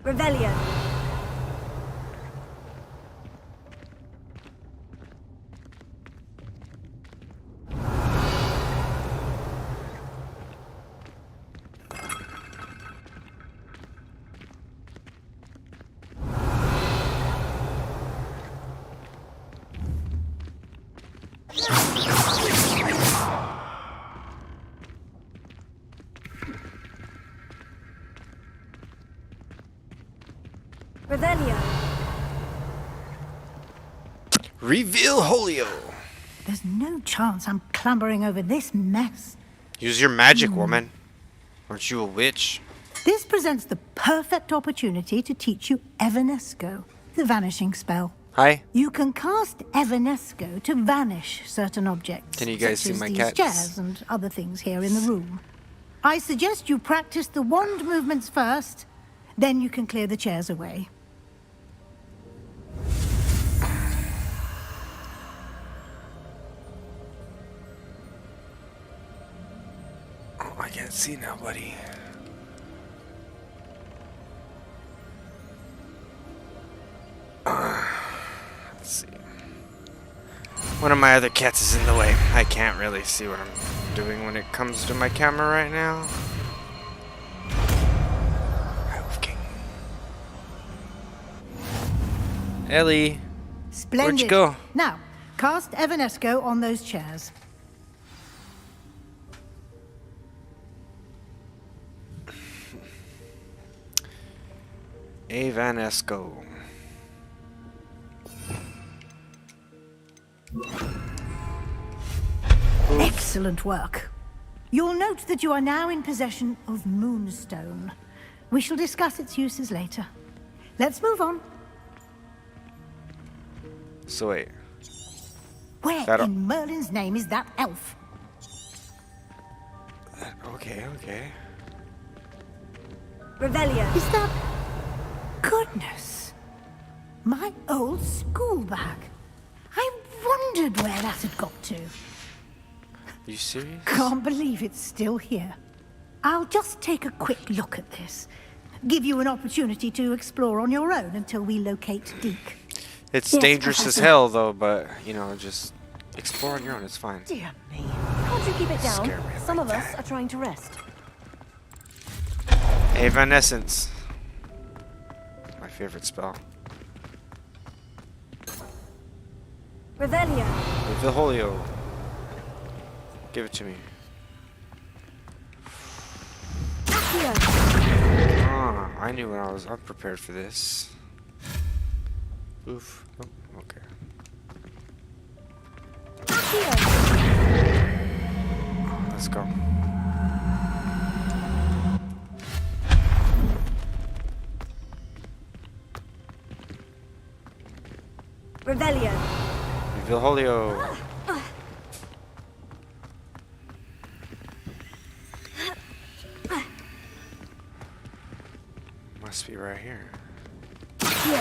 Revelio. Revelio. Reveal Holio. There's no chance I'm clambering over this mess. Use your magic, woman. Aren't you a witch? This presents the perfect opportunity to teach you Evanesco, the vanishing spell. Hi. You can cast Evanesco to vanish certain objects. Can you guys such see as my these cats? chairs and other things here in the room. I suggest you practice the wand movements first, then you can clear the chairs away. Oh, I can't see now, buddy. Let's see. One of my other cats is in the way. I can't really see what I'm doing when it comes to my camera right now. King. Ellie, Splendid. where'd you go? Now, cast Evanesco on those chairs. Evanesco. Excellent work. You'll note that you are now in possession of Moonstone. We shall discuss its uses later. Let's move on. So wait. Where That'll- in Merlin's name is that elf? Okay. Revelio. Is that... Goodness. My old school bag. I wondered where that had got to. Are you serious? Can't believe it's still here. I'll just take a quick look at this. Give you an opportunity to explore on your own until we locate Deke. It's Yes, dangerous as Professor. hell, though, but, you know, just explore on your own. It's fine. Dear me. Can't you keep it down? Scare me Some like of us that. are trying to rest. Evanescence. My favorite spell. Revelio. Reveal Holio. Give it to me. Accio. Ah, I knew when I was unprepared for this. Oof. Oh, okay. Accio. Let's go. Revelio. Reveal Holio. Must be right here. Accio.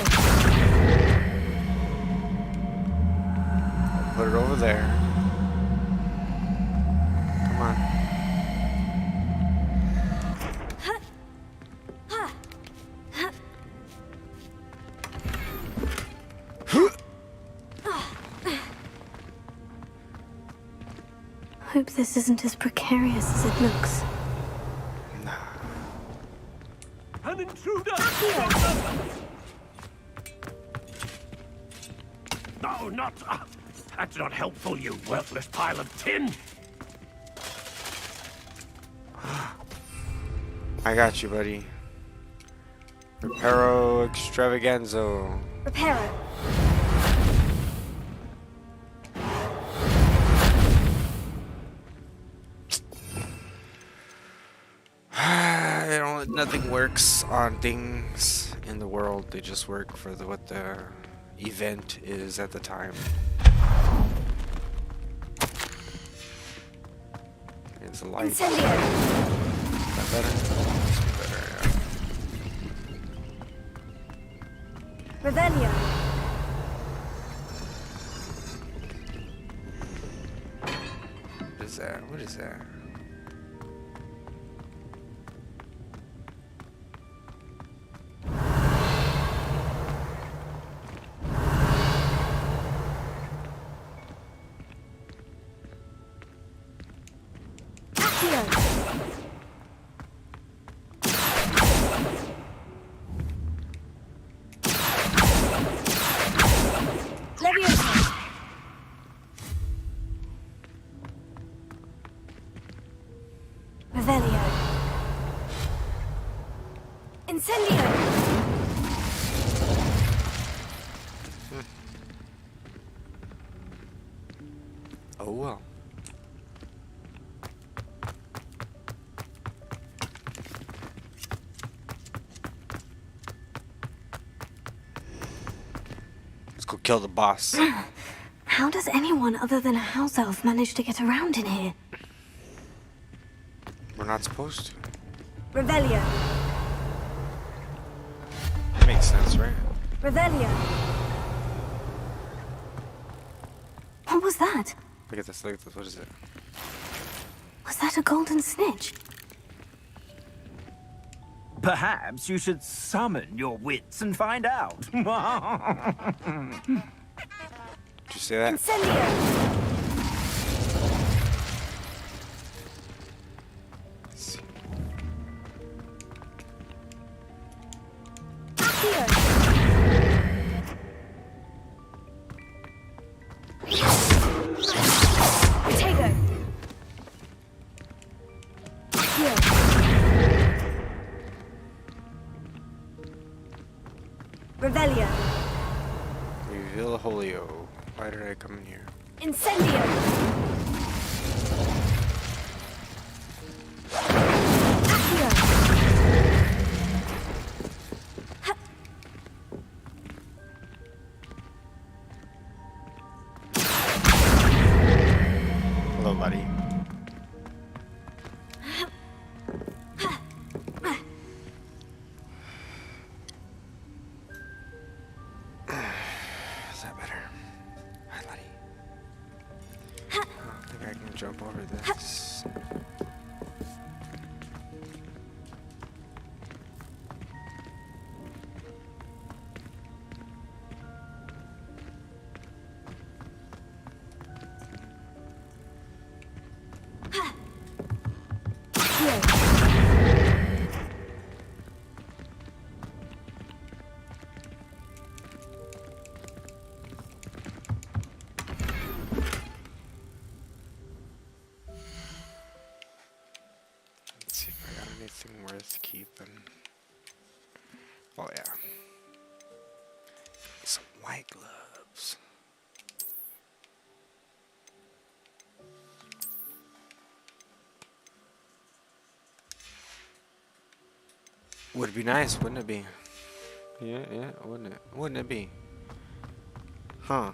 I'll put it over there. Come on. Hope this isn't as precarious as it looks. An intruder! No, not... that's not helpful, you worthless pile of tin! I got you, buddy. Reparo extravaganzo. Reparo. They don't, nothing works on things in the world. They just work for what the event is at the time. It's a light. Incendio. Is that better? Better, yeah. Revelio. What is that? What is that? Accio. Leviosa. Revelio. Incendio. Oh well. Let's go kill the boss. How does anyone other than a house elf manage to get around in here? We're not supposed to. Revelio. That makes sense, right? Revelio. What was that? Look at this, look at this. What is it? Was that a golden snitch? Perhaps you should summon your wits and find out. Did you say that? Incendio. Let's see. Accio. Tego. Accio. Revelio. Reveal the Holio. Why did I come in here? Incendio. Accio. Hello, buddy. Is that better? Hi, buddy. I don't think I can jump over this. Let's see if I got anything worth keeping. Oh yeah. Some white gloves. Would be nice, wouldn't it be? Yeah, wouldn't it? Wouldn't it be? Huh.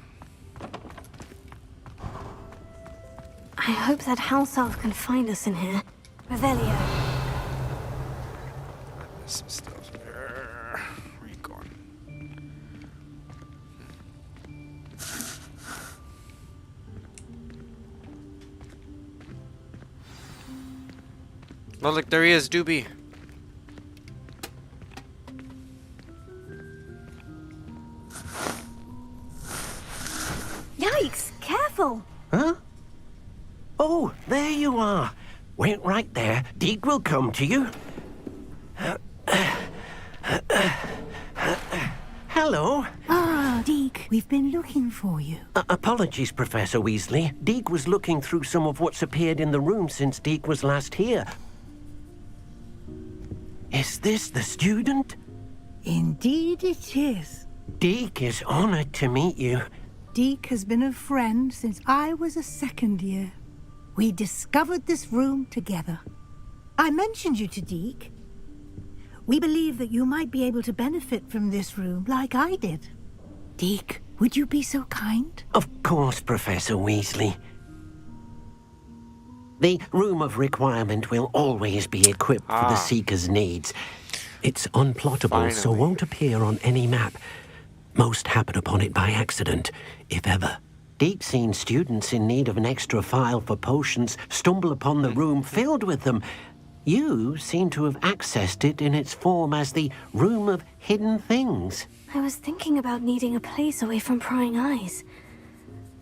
I hope that house elf can find us in here. Revelio. There's some stuff there. Where you going? Oh, look, there he is, Doobie. Yikes! Careful! Huh? Oh, there you are. Wait right there. Deke will come to you. Hello. Ah, Deke, we've been looking for you. Apologies, Professor Weasley. Deke was looking through some of what's appeared in the room since Deke was last here. Is this the student? Indeed it is. Deke is honored to meet you. Deke has been a friend since I was a second year. We discovered this room together. I mentioned you to Deke. We believe that you might be able to benefit from this room like I did. Deke, would you be so kind? Of course, Professor Weasley. The Room of Requirement will always be equipped for the Seeker's needs. It's unplottable, so Finally. won't appear on any map. Most happen upon it by accident, if ever. Deep-seen students in need of an extra file for potions stumble upon the room filled with them. You seem to have accessed it in its form as the Room of Hidden Things. I was thinking about needing a place away from prying eyes.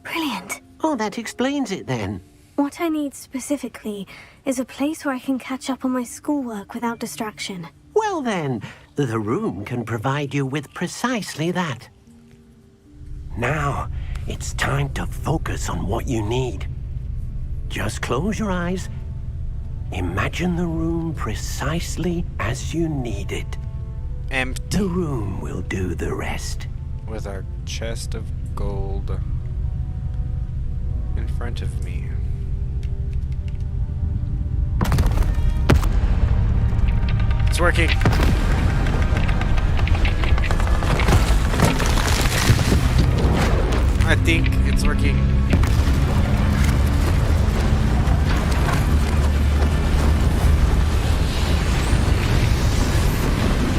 Brilliant. Oh, that explains it then. What I need specifically is a place where I can catch up on my schoolwork without distraction. Well then, the room can provide you with precisely that. Now, it's time to focus on what you need. Just close your eyes. Imagine the room precisely as you need it. Empty. The room will do the rest. With a chest of gold in front of me. It's working. I think it's working.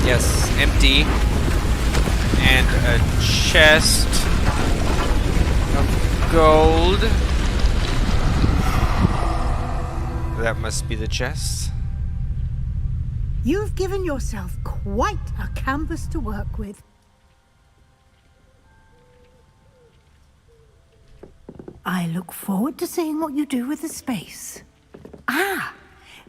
Yes, empty. And a chest of gold. That must be the chest. You've given yourself quite a canvas to work with. I look forward to seeing what you do with the space. Ah,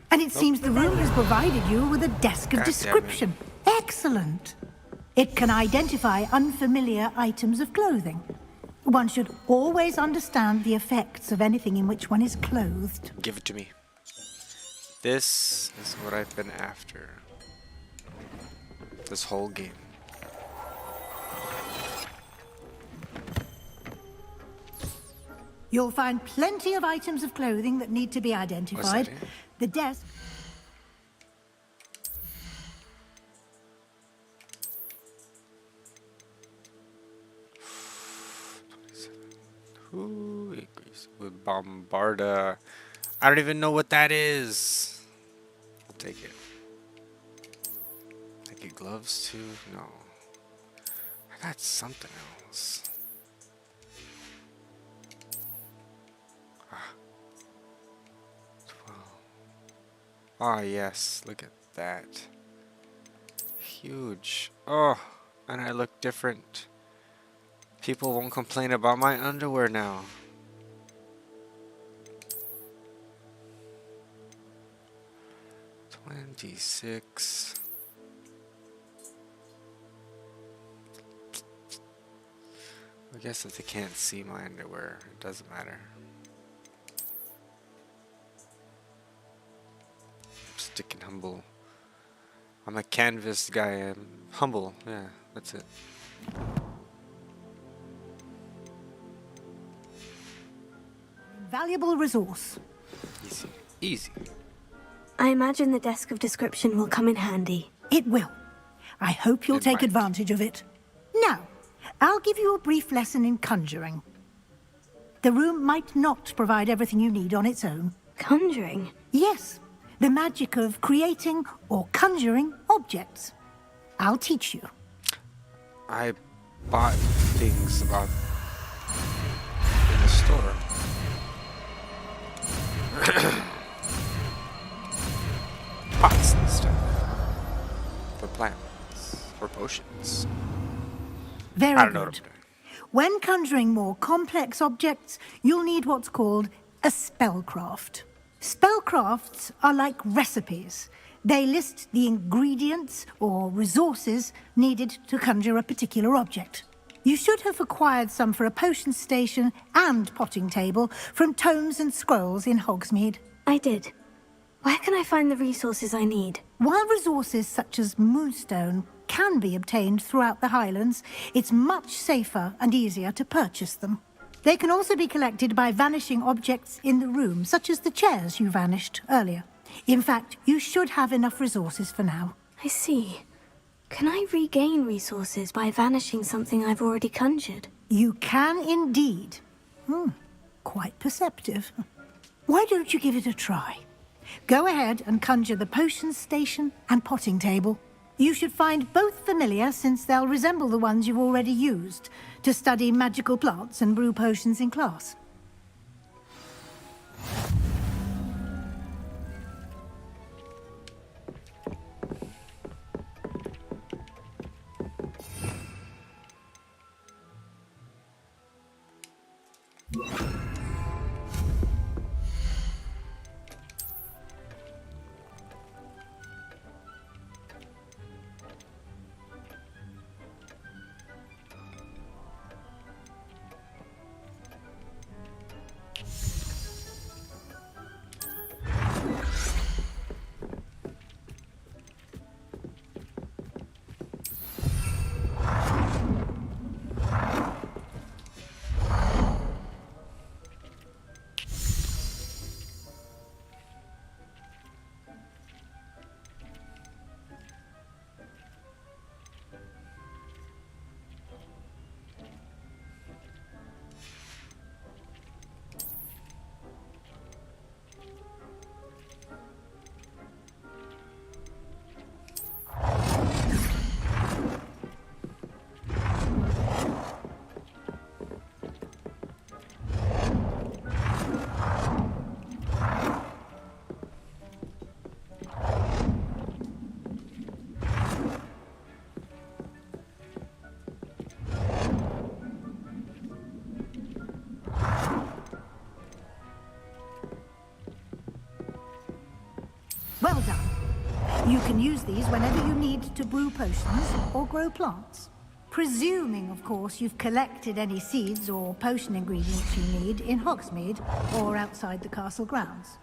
and it seems the room has provided you with a desk of God damn it. description. Excellent. It can identify unfamiliar items of clothing. One should always understand the effects of anything in which one is clothed. Give it to me. This is what I've been after. This whole game. You'll find plenty of items of clothing that need to be identified. here? The desk... Ooh, increase with Bombarda. I don't even know what that is. I'll take it. I get gloves too? No. I got something else. Ah. 12. Ah, yes. Look at that. Huge. Oh, and I look different. People won't complain about my underwear now. $26. I guess if they can't see my underwear, it doesn't matter. Sticking humble. I'm a canvas guy. I'm humble. Yeah, that's it. Valuable resource. Easy. Easy. I imagine the desk of description will come in handy. It will. I hope you'll It take might. advantage of it. Now, I'll give you a brief lesson in conjuring. The room might not provide everything you need on its own. Conjuring? Yes, the magic of creating or conjuring objects. I'll teach you. I bought things about in the store. Pots and stuff. For plants. For potions. Very I don't know what I'm good. doing. When conjuring more complex objects, you'll need what's called a spellcraft. Spellcrafts are like recipes. They list the ingredients or resources needed to conjure a particular object. You should have acquired some for a potion station and potting table from tomes and scrolls in Hogsmeade. I did. Where can I find the resources I need? While resources such as moonstone can be obtained throughout the Highlands, it's much safer and easier to purchase them. They can also be collected by vanishing objects in the room, such as the chairs you vanished earlier. In fact, you should have enough resources for now. I see. Can I regain resources by vanishing something I've already conjured? You can indeed. Quite perceptive. Why don't you give it a try? Go ahead and conjure the potion station and potting table. You should find both familiar, since they'll resemble the ones you've already used to study magical plants and brew potions in class. You can use these whenever you need to brew potions or grow plants. Presuming, of course, you've collected any seeds or potion ingredients you need in Hogsmeade or outside the castle grounds.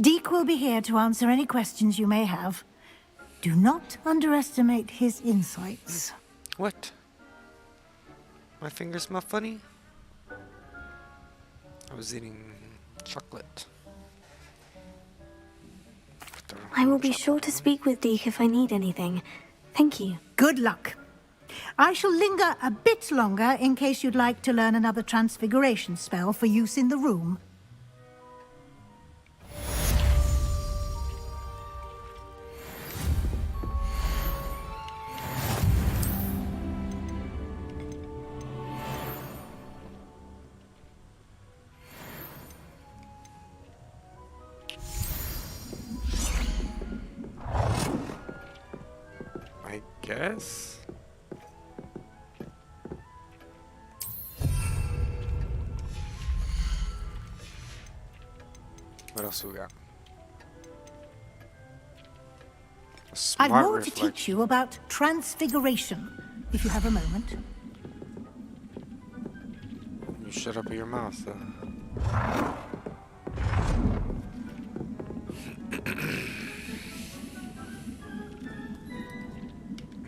Deke will be here to answer any questions you may have. Do not underestimate his insights. What? My fingers smell funny? I was eating chocolate. I will be sure to speak with Deke if I need anything. Thank you. Good luck. I shall linger a bit longer in case you'd like to learn another transfiguration spell for use in the room. I guess. What else we got? A I've smart more to teach you about transfiguration, if you have a moment. You shut up your mouth, though.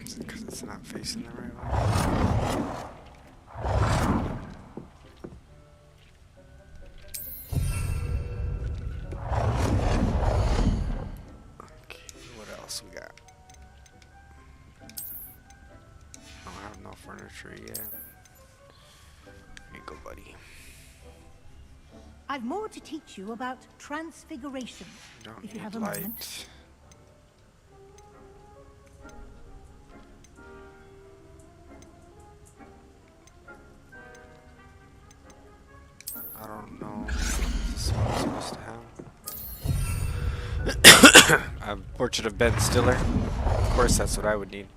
Is it because it's not facing the right way? Okay, what else we got? I don't have no furniture yet. Here you go, buddy. I've more to teach you about transfiguration, Don't if you need have a light. moment. I don't know what this one's supposed to have. A portrait of Ben Stiller. Of course, that's what I would need.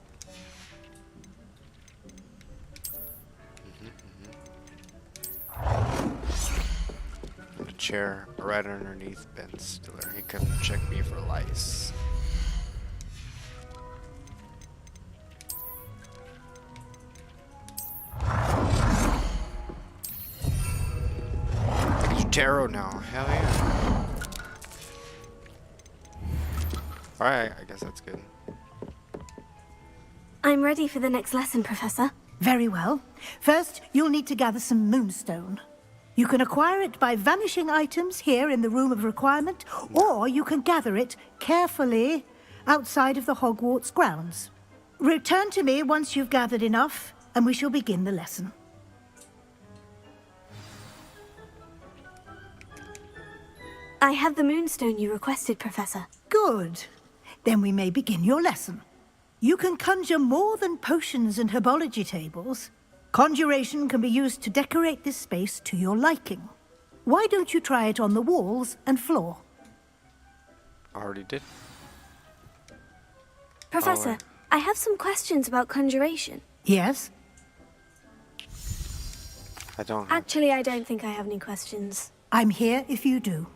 A chair right underneath Ben Stiller. He couldn't check me for lice. Tarot now. Hell yeah. Alright, I guess that's good. I'm ready for the next lesson, Professor. Very well. First, you'll need to gather some moonstone. You can acquire it by vanishing items here in the Room of Requirement, or you can gather it carefully outside of the Hogwarts grounds. Return to me once you've gathered enough, and we shall begin the lesson. I have the moonstone you requested, Professor. Good. Then we may begin your lesson. You can conjure more than potions and herbology tables. Conjuration can be used to decorate this space to your liking. Why don't you try it on the walls and floor? Already did. Professor, wait. I have some questions about conjuration. Yes? I don't have. Actually, I don't think I have any questions. I'm here if you do.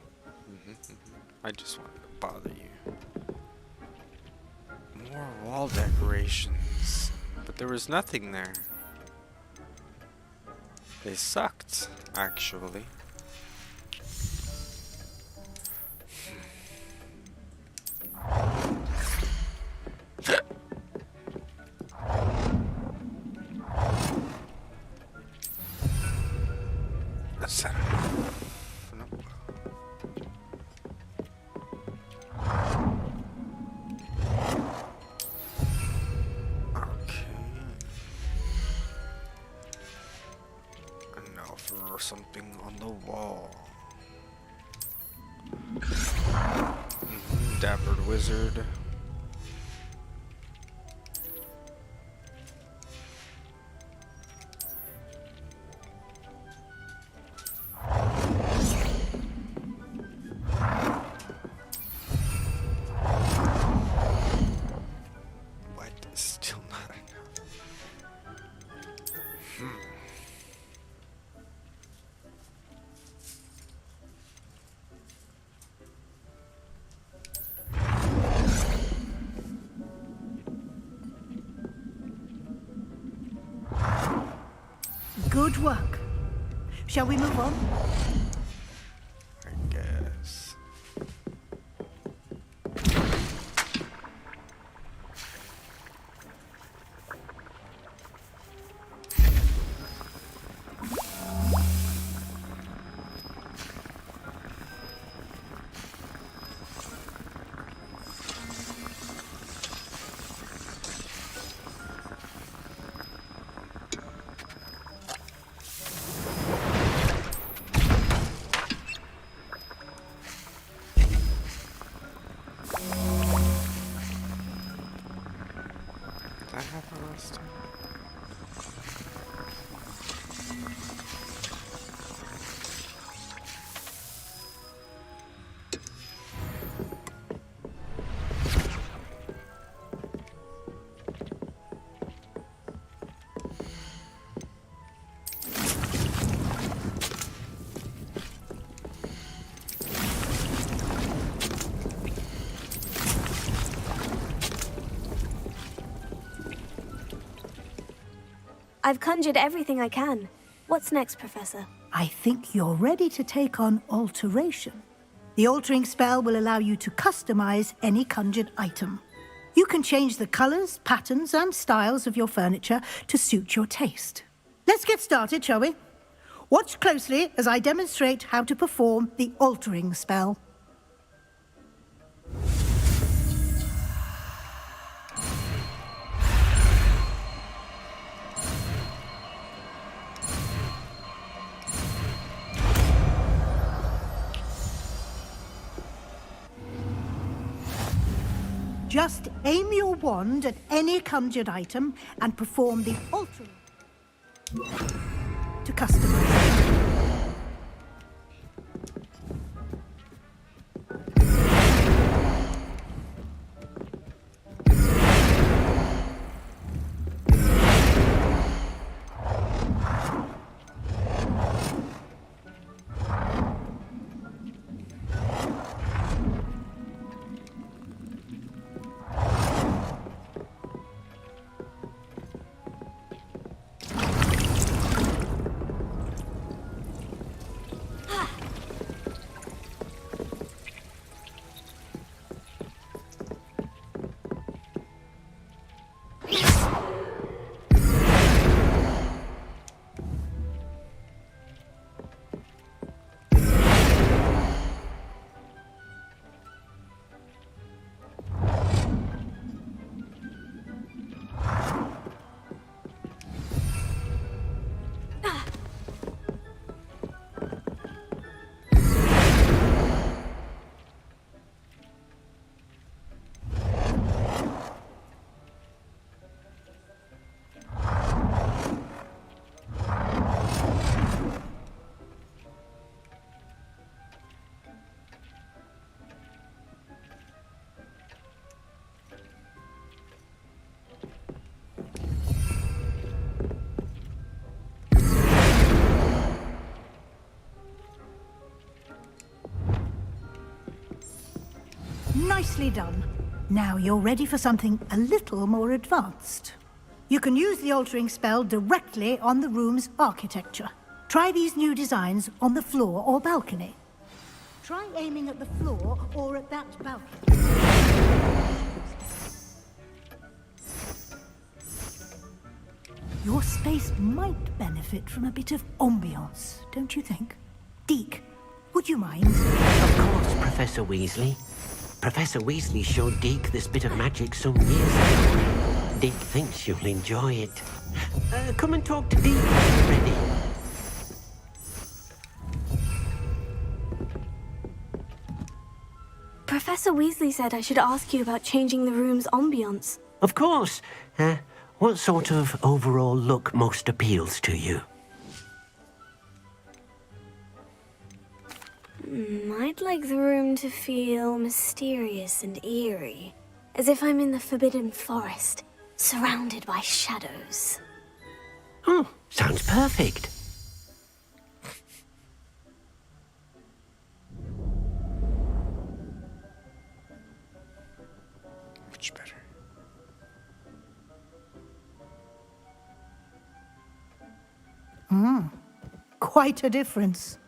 I just wanted to bother you. More wall decorations. But there was nothing there. They sucked, actually. something on the wall. Dappered wizard. What? Still not enough. Good work. Shall we move on? I guess. Did that happen last time? I've conjured everything I can. What's next, Professor? I think you're ready to take on alteration. The altering spell will allow you to customize any conjured item. You can change the colors, patterns, and styles of your furniture to suit your taste. Let's get started, shall we? Watch closely as I demonstrate how to perform the altering spell. Just aim your wand at any conjured item and perform the altering to customize. Nicely done. Now you're ready for something a little more advanced. You can use the altering spell directly on the room's architecture. Try these new designs on the floor or balcony. Try aiming at the floor or at that balcony. Your space might benefit from a bit of ambiance, don't you think? Deke, would you mind? Of course, Professor Weasley. Professor Weasley showed Deke this bit of magic some years ago. Deke thinks you'll enjoy it. Come and talk to Deke when you're ready. Professor Weasley said I should ask you about changing the room's ambiance. Of course. What sort of overall look most appeals to you? I'd like the room to feel mysterious and eerie, as if I'm in the Forbidden Forest, surrounded by shadows. Oh, sounds perfect. Much better. Quite a difference.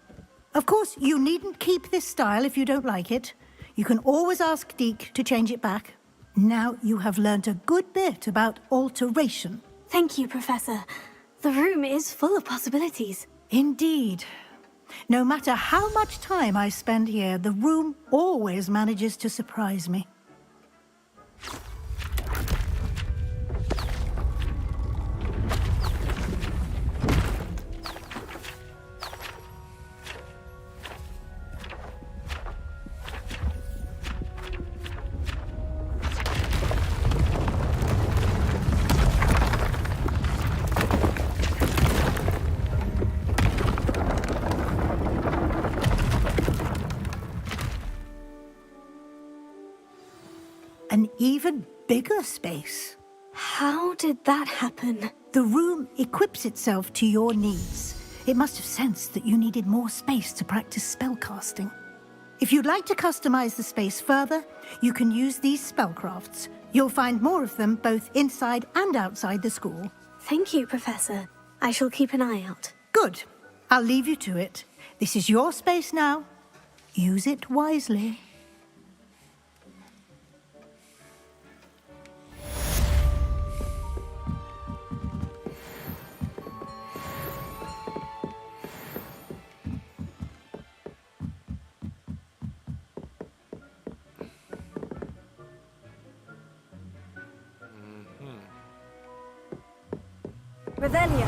Of course, you needn't keep this style if you don't like it. You can always ask Deke to change it back. Now you have learnt a good bit about alteration. Thank you, Professor. The room is full of possibilities. Indeed. No matter how much time I spend here, the room always manages to surprise me. An even bigger space. How did that happen? The room equips itself to your needs. It must have sensed that you needed more space to practice spellcasting. If you'd like to customize the space further, you can use these spellcrafts. You'll find more of them both inside and outside the school. Thank you, Professor. I shall keep an eye out. Good. I'll leave you to it. This is your space now. Use it wisely. Revelio.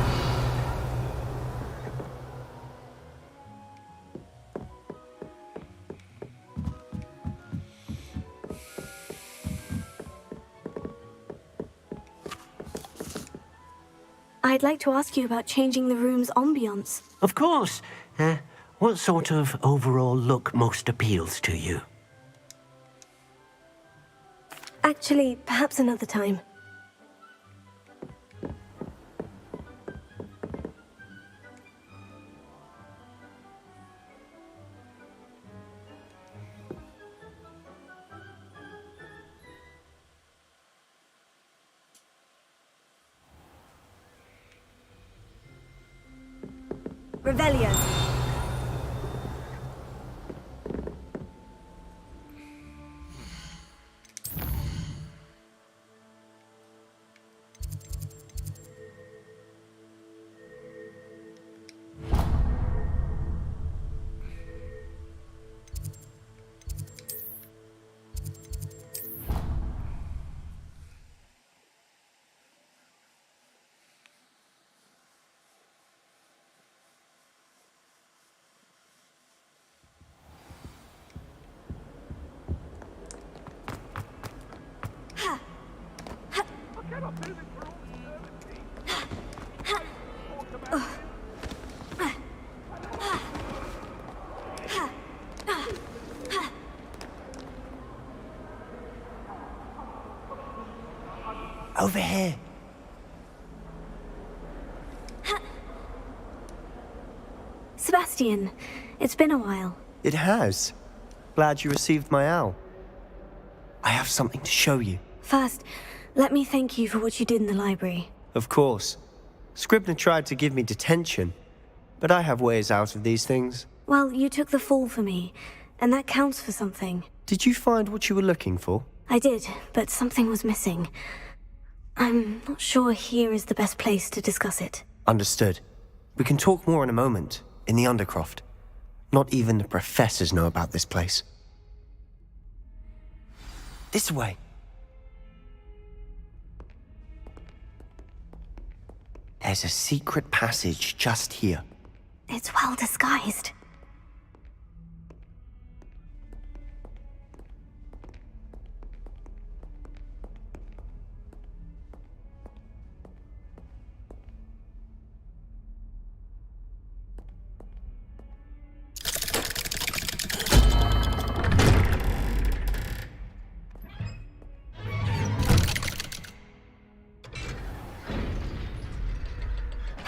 I'd like to ask you about changing the room's ambiance. Of course. What sort of overall look most appeals to you? Actually, perhaps another time. Revelio. Over here. Sebastian, it's been a while. It has. Glad you received my owl. I have something to show you. First, let me thank you for what you did in the library. Of course. Scribner tried to give me detention, but I have ways out of these things. Well, you took the fall for me, and that counts for something. Did you find what you were looking for? I did, but something was missing. I'm not sure here is the best place to discuss it. Understood. We can talk more in a moment, in the Undercroft. Not even the professors know about this place. This way. There's a secret passage just here. It's well disguised.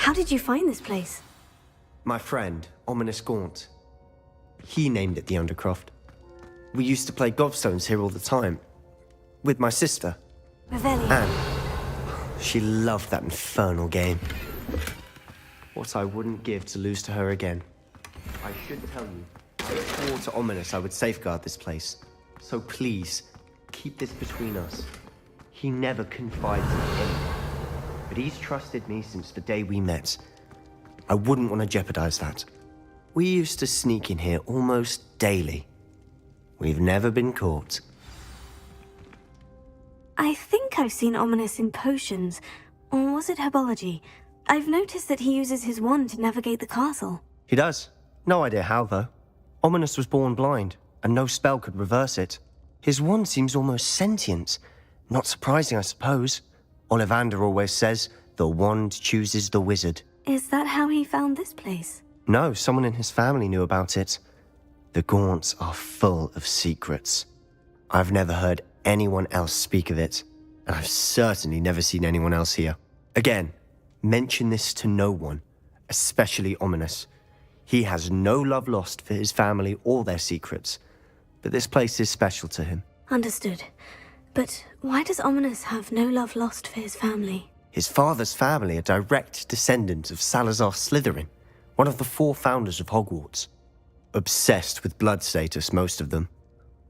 How did you find this place? My friend, Ominous Gaunt. He named it the Undercroft. We used to play gobstones here all the time. With my sister, Revelio. Anne. She loved that infernal game. What I wouldn't give to lose to her again. I should tell you, I swore to Ominous I would safeguard this place. So please, keep this between us. He never confides in anyone. But he's trusted me since the day we met. I wouldn't want to jeopardize that. We used to sneak in here almost daily. We've never been caught. I think I've seen Ominous in potions. Or was it herbology? I've noticed that he uses his wand to navigate the castle. He does. No idea how, though. Ominous was born blind, and no spell could reverse it. His wand seems almost sentient. Not surprising, I suppose. Ollivander always says, the wand chooses the wizard. Is that how he found this place? No, someone in his family knew about it. The Gaunts are full of secrets. I've never heard anyone else speak of it, and I've certainly never seen anyone else here. Again, mention this to no one, especially Ominous. He has no love lost for his family or their secrets, but this place is special to him. Understood. But why does Ominous have no love lost for his family? His father's family are direct descendants of Salazar Slytherin, one of the 4 founders of Hogwarts. Obsessed with blood status, most of them.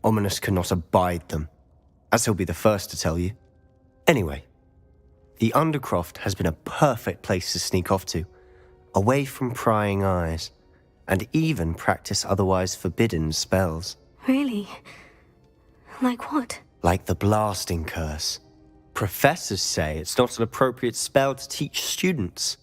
Ominous cannot abide them, as he'll be the first to tell you. Anyway, the Undercroft has been a perfect place to sneak off to, away from prying eyes, and even practice otherwise forbidden spells. Really? Like what? Like the blasting curse. Professors say it's not an appropriate spell to teach students.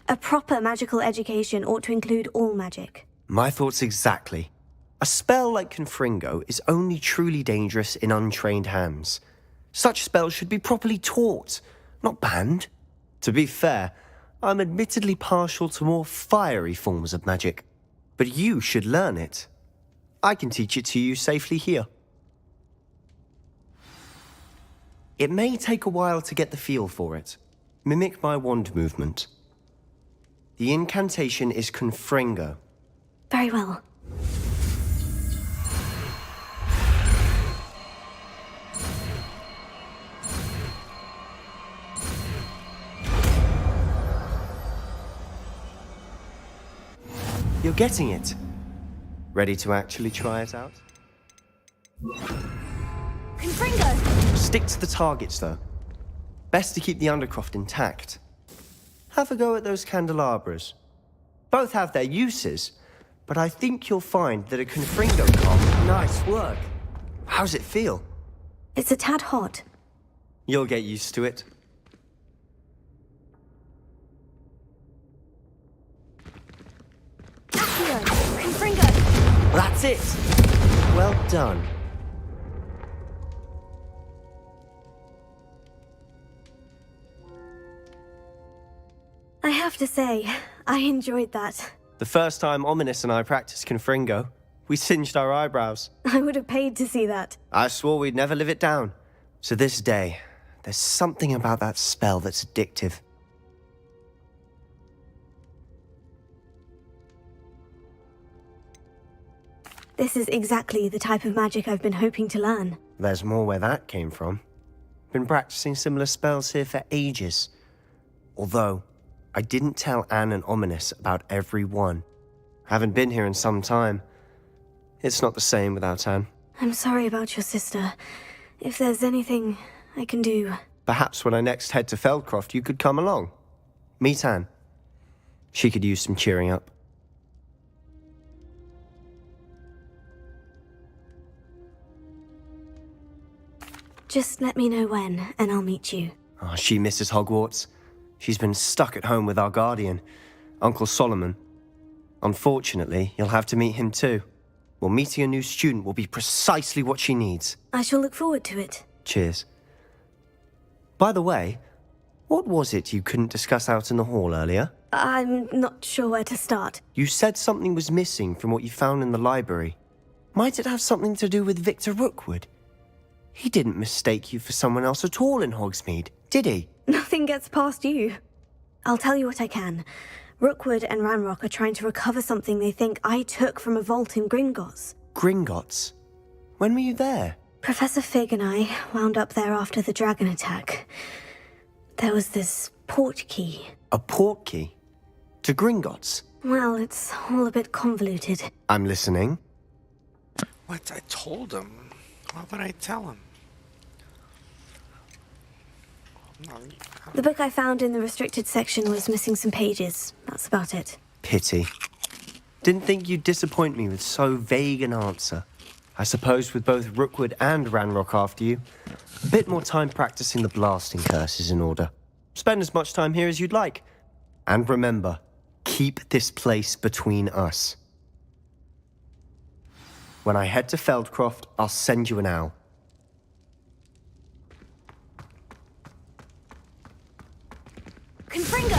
A proper magical education ought to include all magic. My thoughts exactly. A spell like Confringo is only truly dangerous in untrained hands. Such spells should be properly taught, not banned. To be fair, I'm admittedly partial to more fiery forms of magic. But you should learn it. I can teach it to you safely here. It may take a while to get the feel for it. Mimic my wand movement. The incantation is Confringo. Very well. You're getting it. Ready to actually try it out? Confringo! Stick to the targets, though. Best to keep the Undercroft intact. Have a go at those candelabras. Both have their uses, but I think you'll find that a Confringo cop... Nice work. How's it feel? It's a tad hot. You'll get used to it. Accio! Confringo! That's it! Well done. I have to say, I enjoyed that. The first time Ominous and I practiced Confringo, we singed our eyebrows. I would have paid to see that. I swore we'd never live it down. To this day, there's something about that spell that's addictive. This is exactly the type of magic I've been hoping to learn. There's more where that came from. Been practicing similar spells here for ages. Although, I didn't tell Anne and Ominous about every one. Haven't been here in some time. It's not the same without Anne. I'm sorry about your sister. If there's anything I can do... Perhaps when I next head to Feldcroft, you could come along. Meet Anne. She could use some cheering up. Just let me know when, and I'll meet you. Oh, she misses Hogwarts. She's been stuck at home with our guardian, Uncle Solomon. Unfortunately, you'll have to meet him too. Well, meeting a new student will be precisely what she needs. I shall look forward to it. Cheers. By the way, what was it you couldn't discuss out in the hall earlier? I'm not sure where to start. You said something was missing from what you found in the library. Might it have something to do with Victor Rookwood? He didn't mistake you for someone else at all in Hogsmeade, did he? Nothing gets past you. I'll tell you what I can. Rookwood and Ranrock are trying to recover something they think I took from a vault in Gringotts. Gringotts? When were you there? Professor Fig and I wound up there after the dragon attack. There was this port key. A port key? To Gringotts? Well, it's all a bit convoluted. I'm listening. What? I told him. Why would I tell him? The book I found in the restricted section was missing some pages. That's about it. Pity. Didn't think you'd disappoint me with so vague an answer. I suppose with both Rookwood and Ranrock after you, a bit more time practicing the blasting curse is in order. Spend as much time here as you'd like. And remember, keep this place between us. When I head to Feldcroft, I'll send you an owl. Confringo!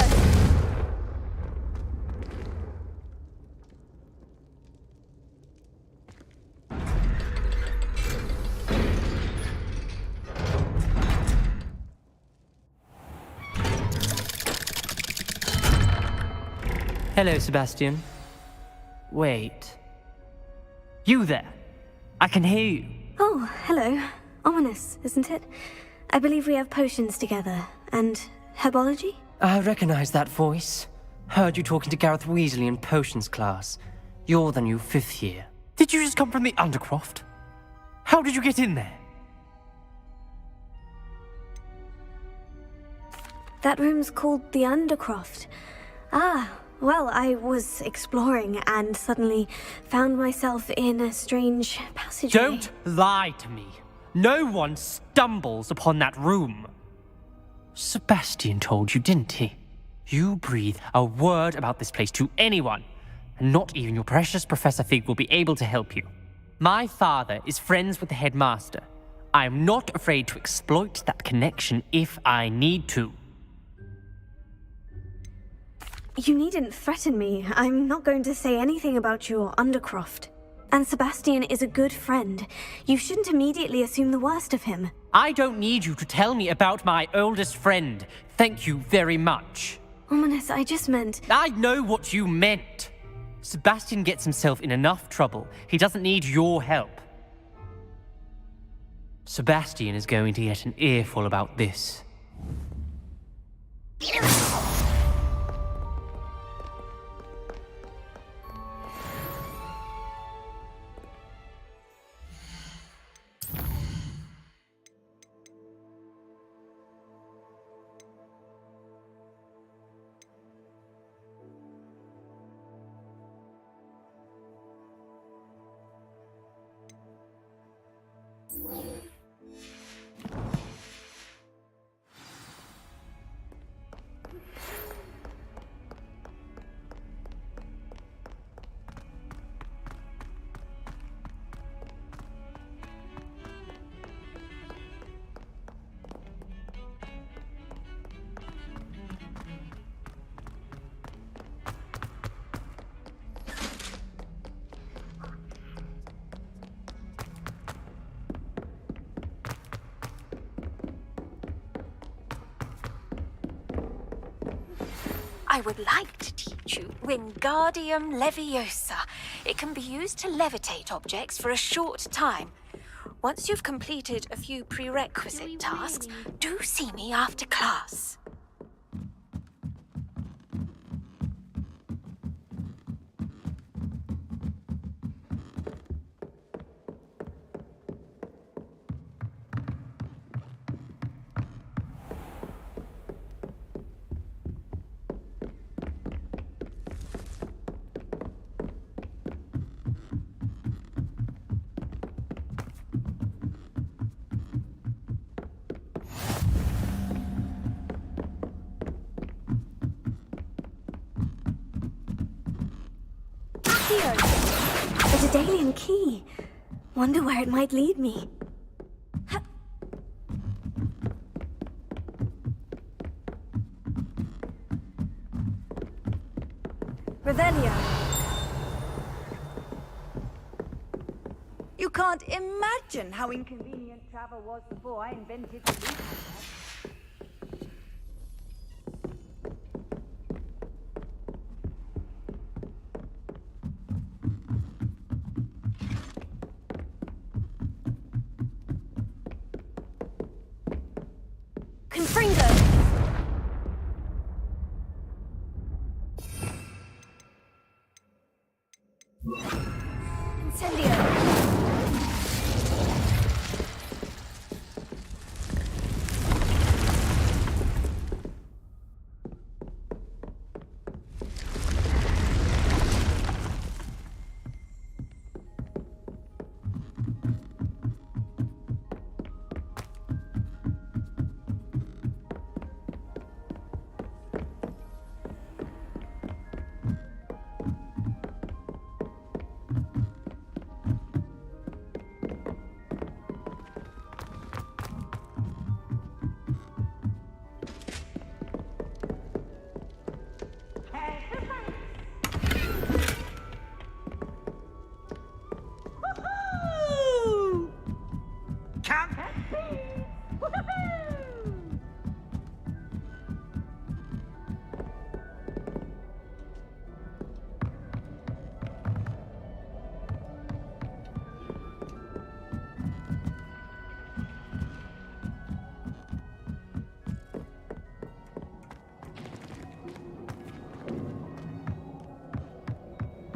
Hello, Sebastian. Wait. You there? I can hear you. Oh, hello. Ominous, isn't it? I believe we have potions together. And herbology? I recognize that voice. Heard you talking to Gareth Weasley in potions class. You're the new 5th year. Did you just come from the Undercroft? How did you get in there? That room's called the Undercroft. Ah, well, I was exploring and suddenly found myself in a strange passageway. Don't lie to me. No one stumbles upon that room. Sebastian told you, didn't he? You breathe a word about this place to anyone, and not even your precious Professor Fig will be able to help you. My father is friends with the headmaster. I am not afraid to exploit that connection if I need to. You needn't threaten me. I'm not going to say anything about your Undercroft. And Sebastian is a good friend. You shouldn't immediately assume the worst of him. I don't need you to tell me about my oldest friend. Thank you very much. Ominous, I just meant... I know what you meant. Sebastian gets himself in enough trouble. He doesn't need your help. Sebastian is going to get an earful about this. I would like to teach you Wingardium Leviosa. It can be used to levitate objects for a short time. Once you've completed a few prerequisite tasks, do see me after class. A Daedalian key. Wonder where it might lead me. Revelio. You can't imagine how inconvenient travel was before I invented the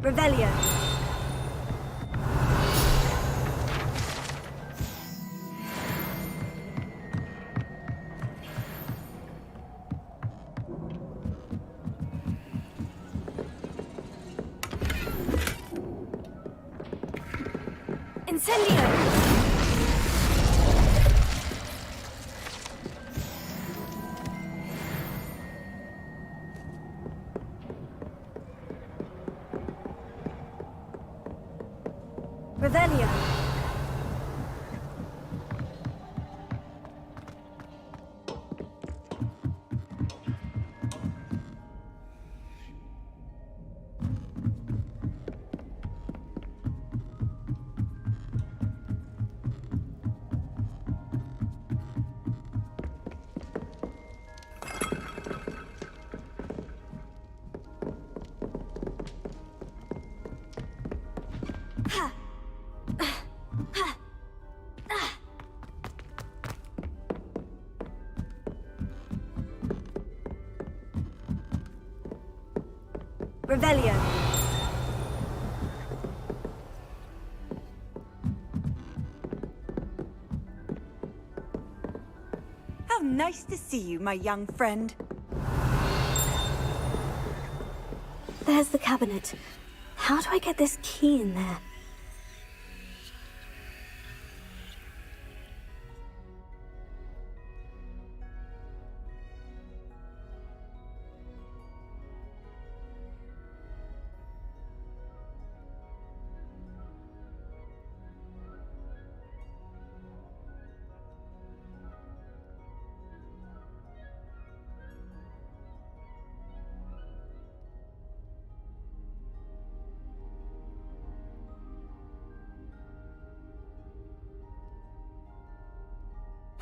Revelio. Incendio. Revelio. Revelio. How nice to see you, my young friend. There's the cabinet. How do I get this key in there?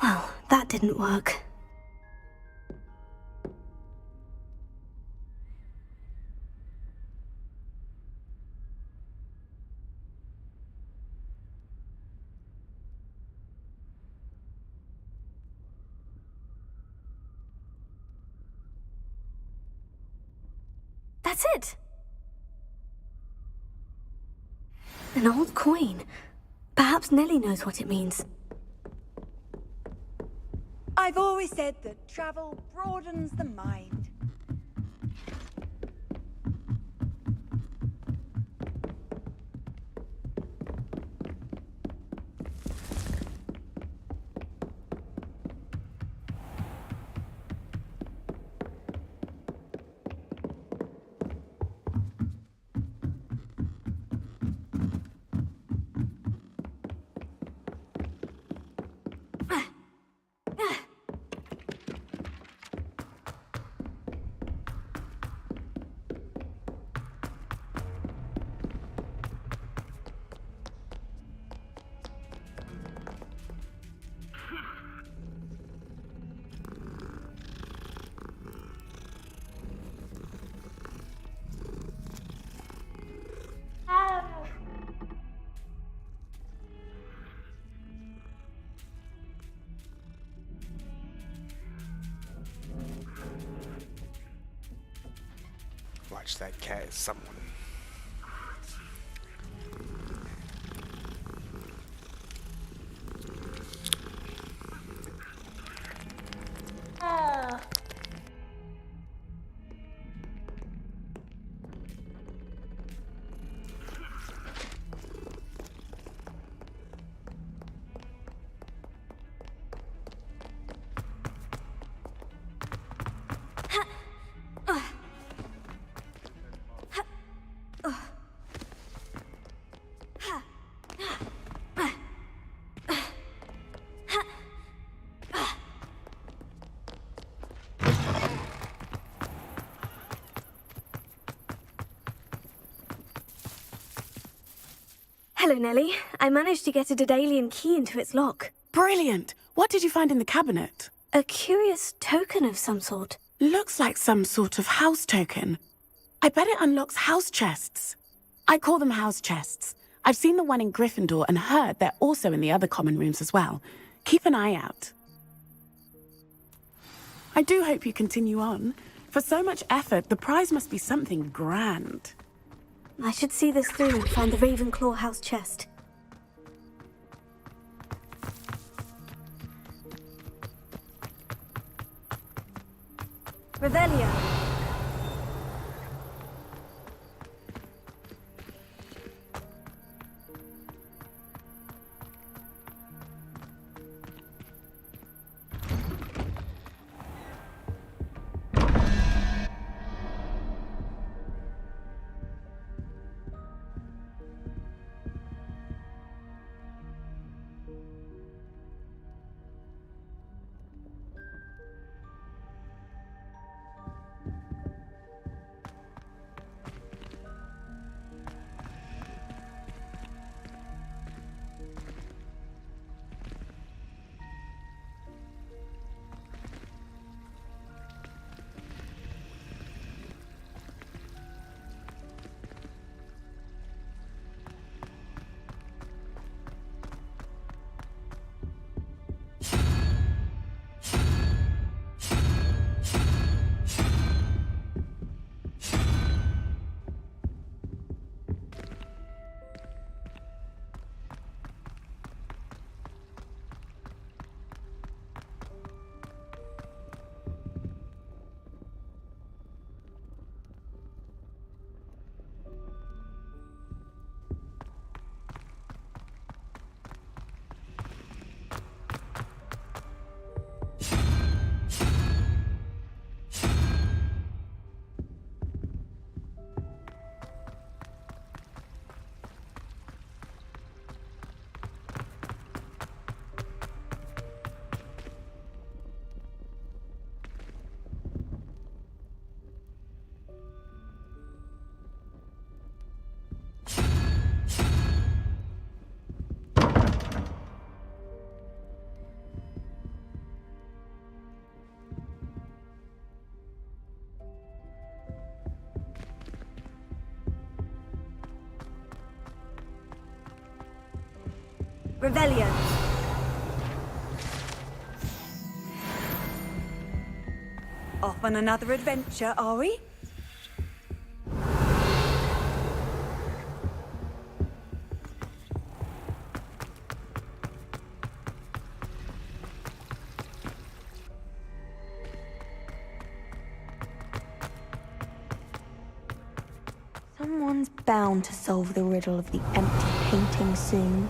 Well, that didn't work. That's it! An old coin. Perhaps Nellie knows what it means. I've always said that travel broadens the mind. Watch that cat as someone. Hello, Nellie. I managed to get a Daedalian key into its lock. Brilliant! What did you find in the cabinet? A curious token of some sort. Looks like some sort of house token. I bet it unlocks house chests. I call them house chests. I've seen the one in Gryffindor and heard they're also in the other common rooms as well. Keep an eye out. I do hope you continue on. For so much effort, the prize must be something grand. I should see this through and find the Ravenclaw house chest. Revelio. Revelio. Off on another adventure, are we? Someone's bound to solve the riddle of the empty painting soon.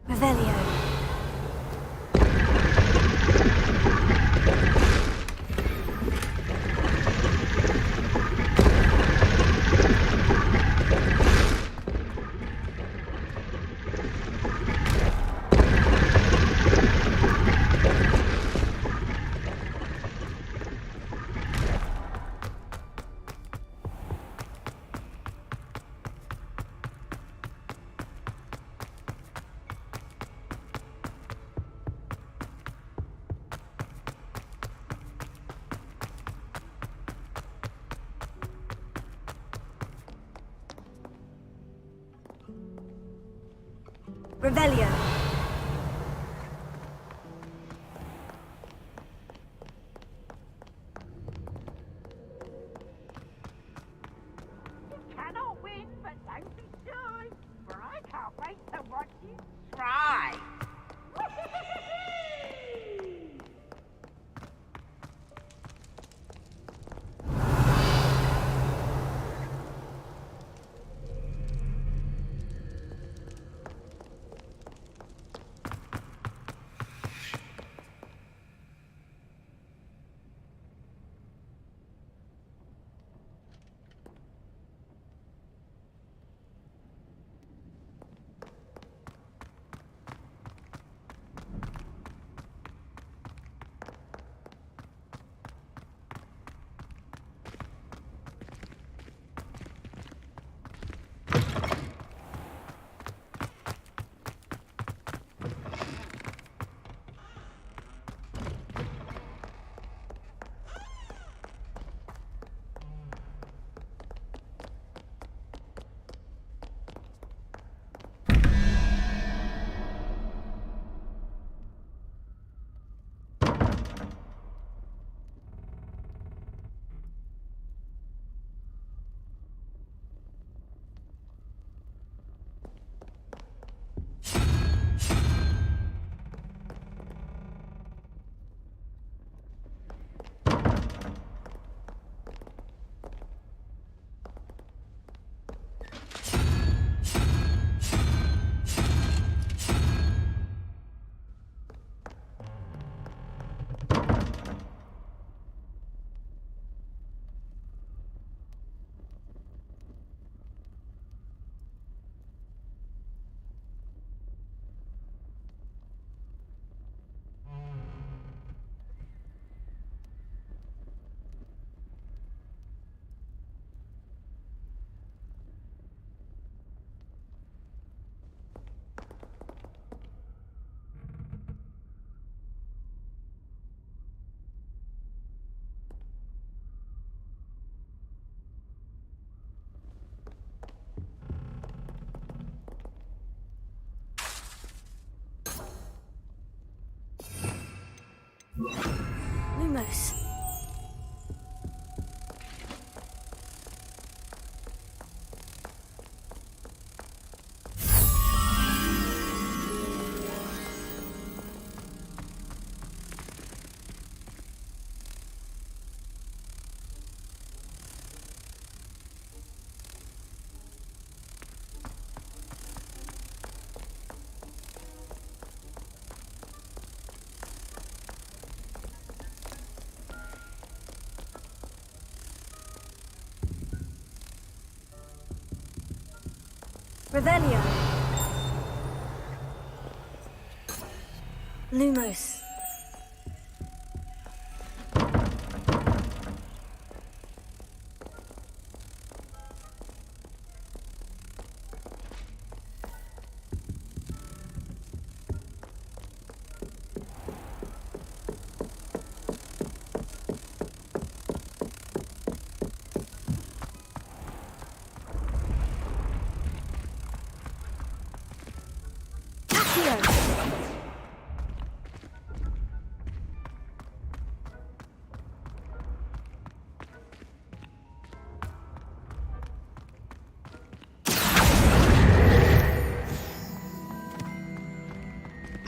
Revelio. Revelio. Cannot win, but don't be shy, for I can't wait to watch you try. Lumos. Revelio. Lumos.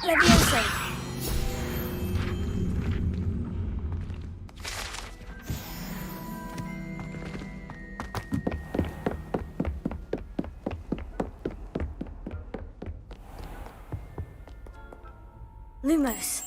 Levioso. Lumos.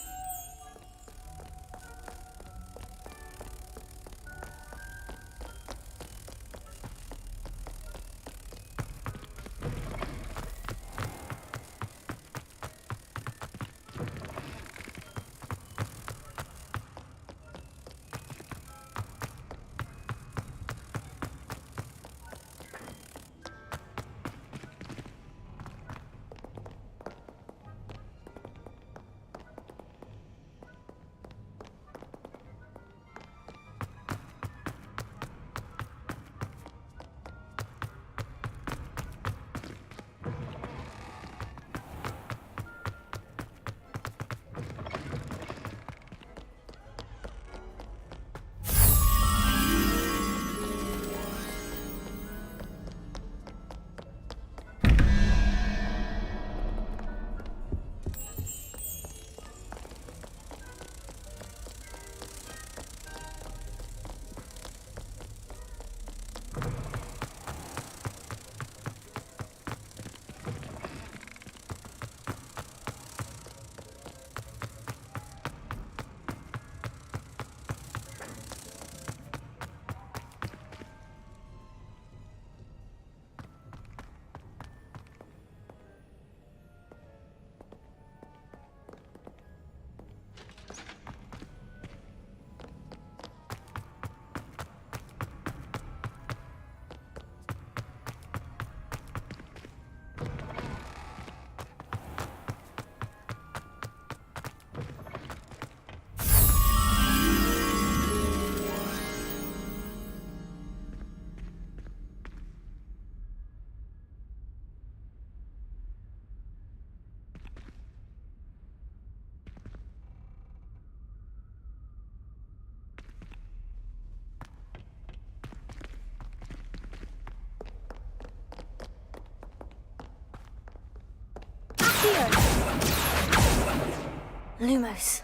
Lumos.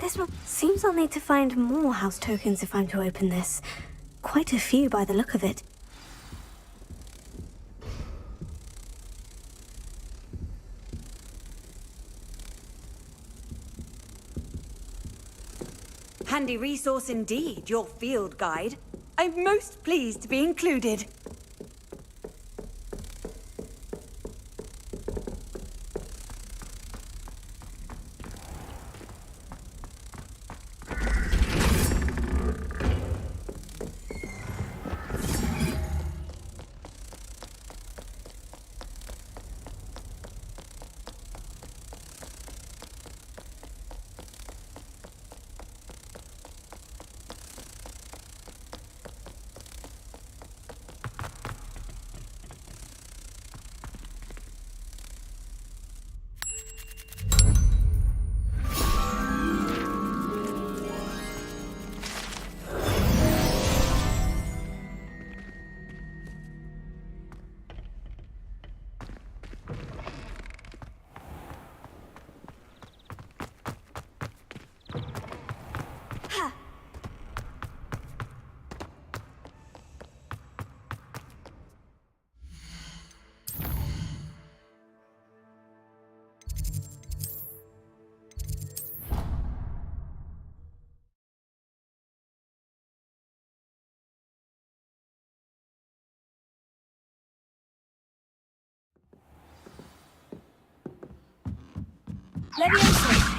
This one seems I'll need to find more house tokens if I'm to open this. Quite a few by the look of it. Handy resource indeed, your field guide. I'm most pleased to be included. Leviosa!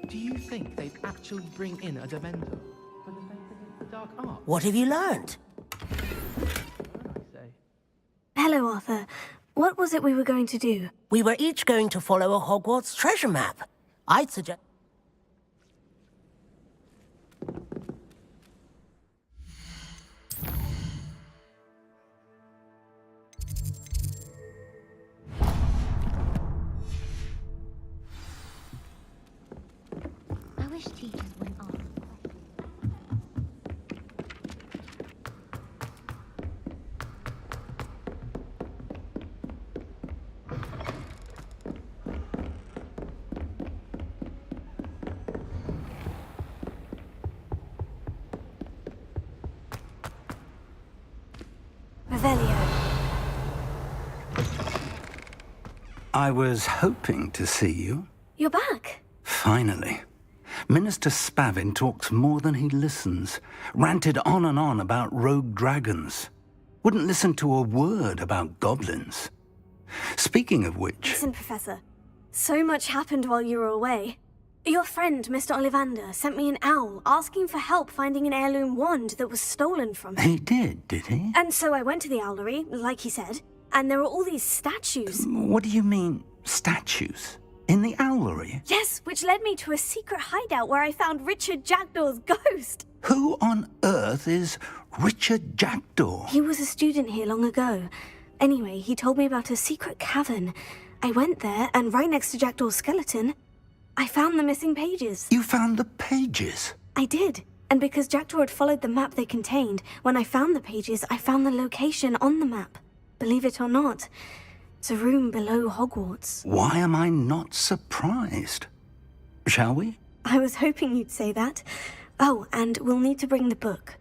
Do you think they'd actually bring in a Dementor for defense against the dark arts? What have you learned? Hello, Arthur. What was it we were going to do? We were each going to follow a Hogwarts treasure map. I'd suggest... I wish teachers went on. I was hoping to see you. You're back. Finally. Minister Spavin talks more than he listens. Ranted on and on about rogue dragons. Wouldn't listen to a word about goblins. Speaking of which... Listen, Professor. So much happened while you were away. Your friend, Mr. Ollivander, sent me an owl asking for help finding an heirloom wand that was stolen from him. He did he? And so I went to the owlery, like he said, and there were all these statues. What do you mean, statues? In the owlery? Yes, which led me to a secret hideout where I found Richard Jackdaw's ghost. Who on earth is Richard Jackdaw? He was a student here long ago. Anyway, he told me about a secret cavern. I went there, and right next to Jackdaw's skeleton, I found the missing pages. You found the pages? I did. And because Jackdaw had followed the map they contained, when I found the pages, I found the location on the map. Believe it or not, it's a room below Hogwarts. Why am I not surprised? Shall we? I was hoping you'd say that. Oh, and we'll need to bring the book.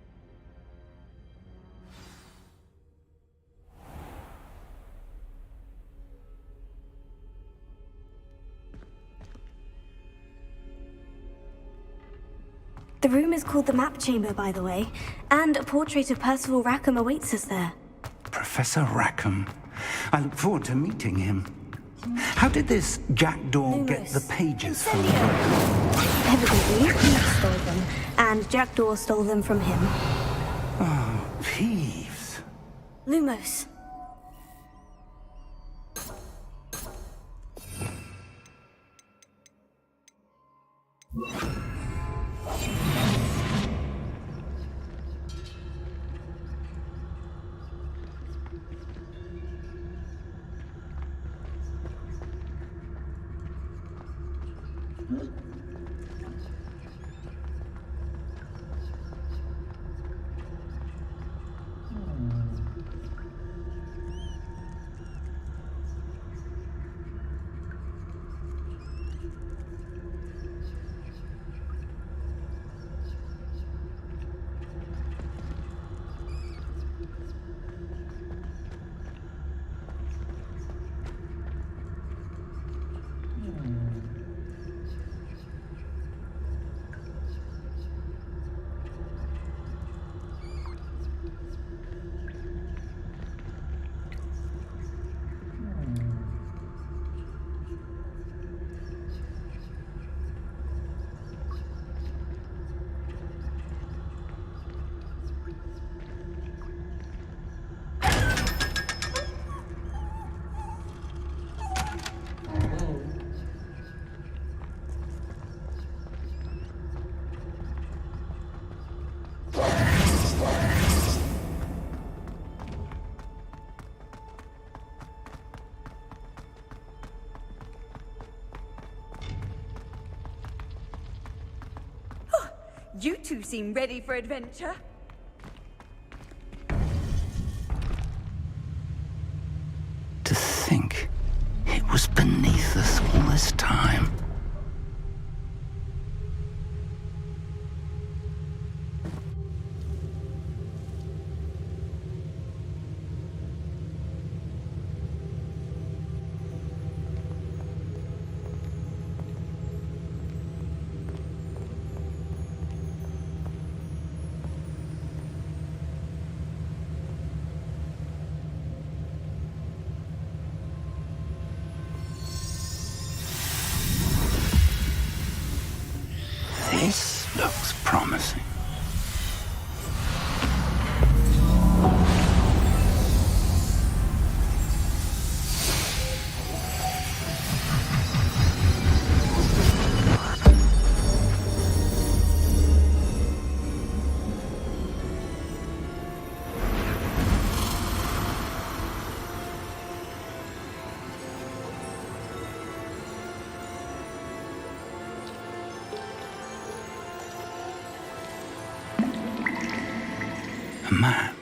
The room is called the Map Chamber, by the way, and a portrait of Percival Rackham awaits us there. Professor Rackham. I look forward to meeting him. How did this jackdaw get the pages from the book? Evidently, he stole them, and Jackdaw stole them from him. Oh, Peeves. Lumos. You two seem ready for adventure. To think it was beneath us all this time. This looks promising. A map.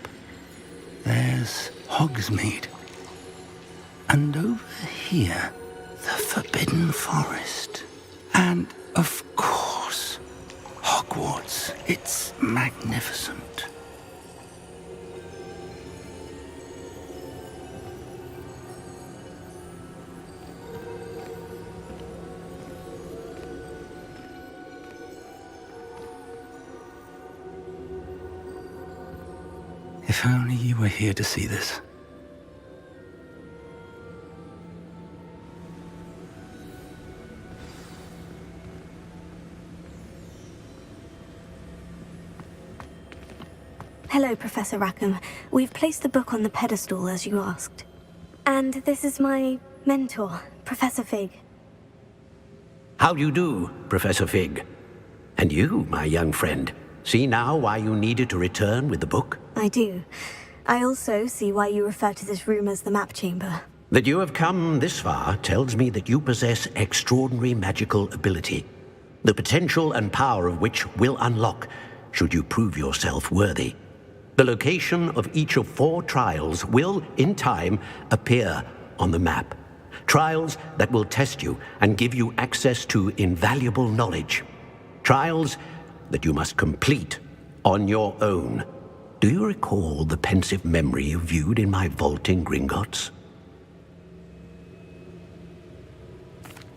There's Hogsmeade. And over here, the Forbidden Forest. And, of course, Hogwarts. It's magnificent. If only you were here to see this. Hello, Professor Rackham. We've placed the book on the pedestal, as you asked. And this is my mentor, Professor Fig. How do you do, Professor Fig? And you, my young friend, see now why you needed to return with the book? I do. I also see why you refer to this room as the Map Chamber. That you have come this far tells me that you possess extraordinary magical ability, the potential and power of which will unlock should you prove yourself worthy. The location of each of 4 trials will, in time, appear on the map. Trials that will test you and give you access to invaluable knowledge. Trials that you must complete on your own. Do you recall the pensive memory you viewed in my vault in Gringotts?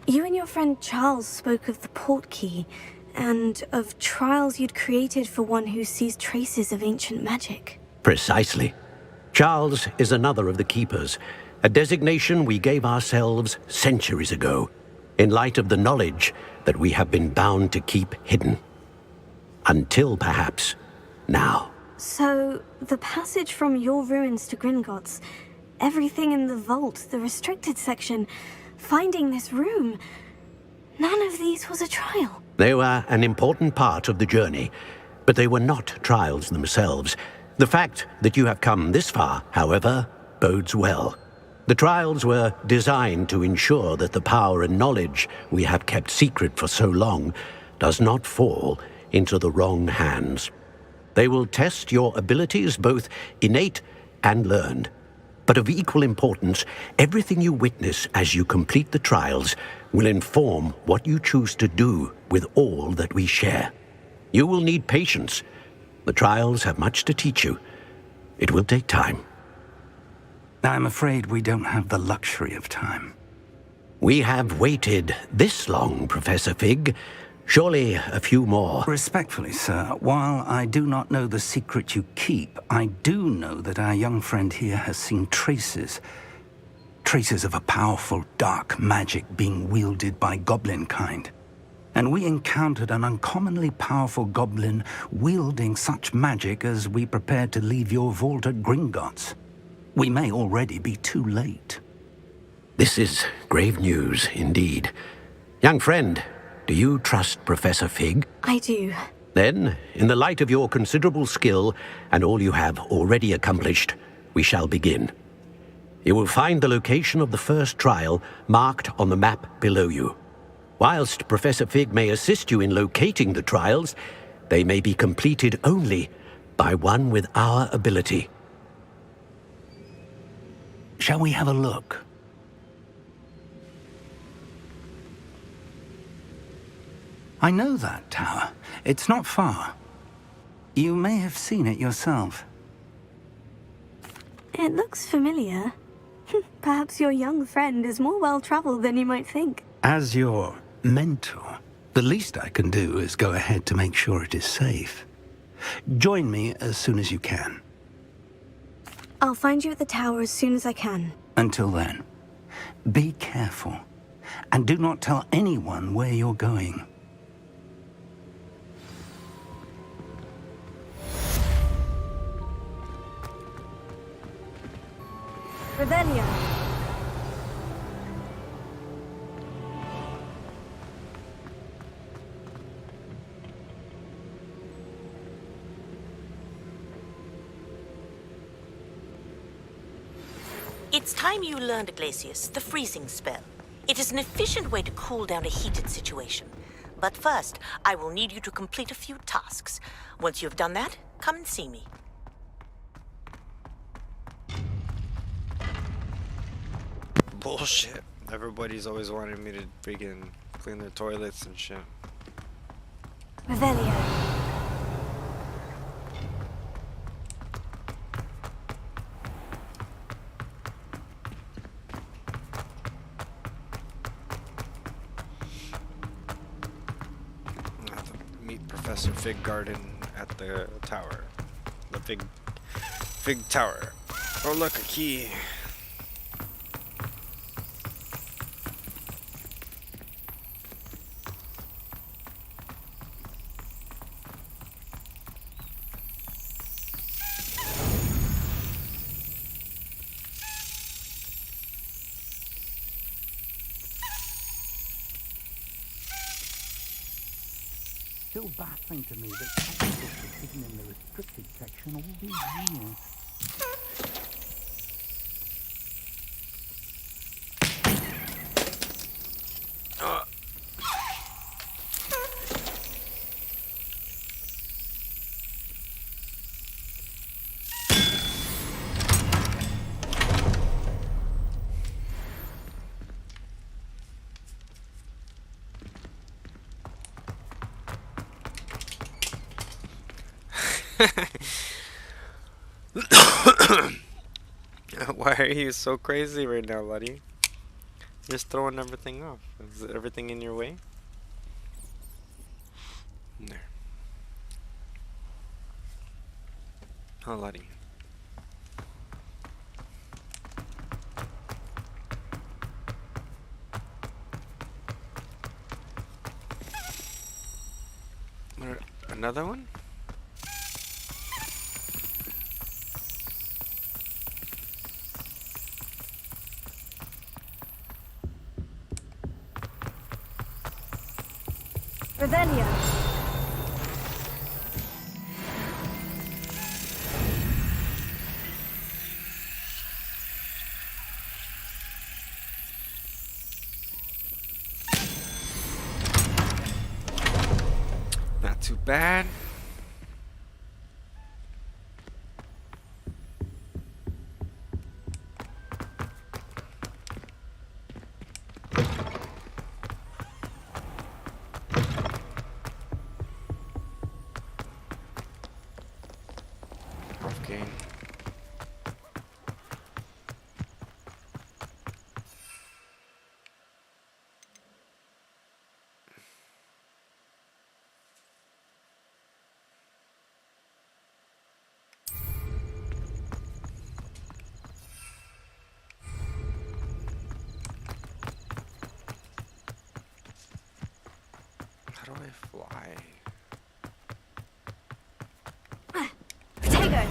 You and your friend Charles spoke of the portkey, and of trials you'd created for one who sees traces of ancient magic. Precisely. Charles is another of the Keepers, a designation we gave ourselves centuries ago, in light of the knowledge that we have been bound to keep hidden. Until, perhaps, now. So, the passage from your ruins to Gringotts, everything in the vault, the restricted section, finding this room, none of these was a trial. They were an important part of the journey, but they were not trials themselves. The fact that you have come this far, however, bodes well. The trials were designed to ensure that the power and knowledge we have kept secret for so long does not fall into the wrong hands. They will test your abilities, both innate and learned. But of equal importance, everything you witness as you complete the trials will inform what you choose to do with all that we share. You will need patience. The trials have much to teach you. It will take time. I'm afraid we don't have the luxury of time. We have waited this long, Professor Fig. Surely a few more. Respectfully, sir, while I do not know the secret you keep, I do know that our young friend here has seen traces of a powerful dark magic being wielded by goblin kind. And we encountered an uncommonly powerful goblin wielding such magic as we prepared to leave your vault at Gringotts. We may already be too late. This is grave news indeed. Young friend, do you trust Professor Fig? I do. Then, in the light of your considerable skill and all you have already accomplished, we shall begin. You will find the location of the first trial marked on the map below you. Whilst Professor Fig may assist you in locating the trials, they may be completed only by one with our ability. Shall we have a look? I know that tower. It's not far. You may have seen it yourself. It looks familiar. Perhaps your young friend is more well-traveled than you might think. As your mentor, the least I can do is go ahead to make sure it is safe. Join me as soon as you can. I'll find you at the tower as soon as I can. Until then, be careful, and do not tell anyone where you're going. Revelio. It's time you learned, Iglesias, the freezing spell. It is an efficient way to cool down a heated situation. But first, I will need you to complete a few tasks. Once you have done that, come and see me. Bullshit. Everybody's always wanted me to freaking clean their toilets and shit. Revelio. I have to meet Professor Fig Garden at the tower. The Fig Tower. Oh look, a key. Still baffling to me that textbooks are hidden in the restricted section all these years. Why are you so crazy right now, buddy? Just throwing everything off. Is everything in your way? There. Oh, Lottie. Another one? Revelio. Not too bad. Okay. How do I fly? Potato.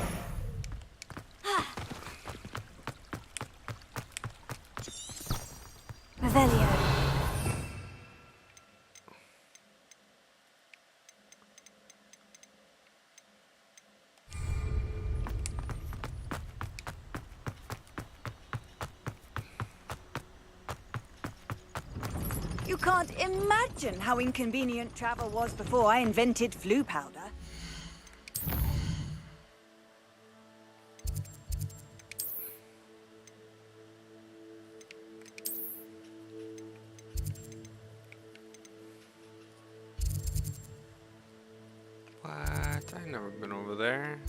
Revelio. You can't imagine how inconvenient travel was before I invented flu powder. What? I've never been over there.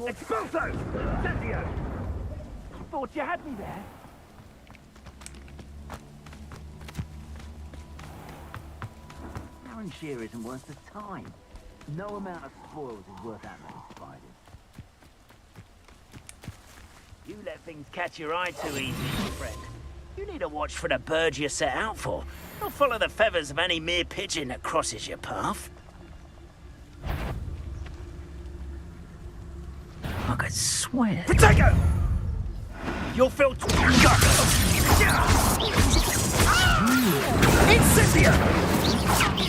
Expulso! Incendio! Thought you had me there. Aaron Shear isn't worth the time. No amount of spoils is worth that many spiders. You let things catch your eye too easy, my friend. You need to watch for the bird you're set out for. Don't follow the feathers of any mere pigeon that crosses your path. I could swear. Potato! You'll feel... Incendio!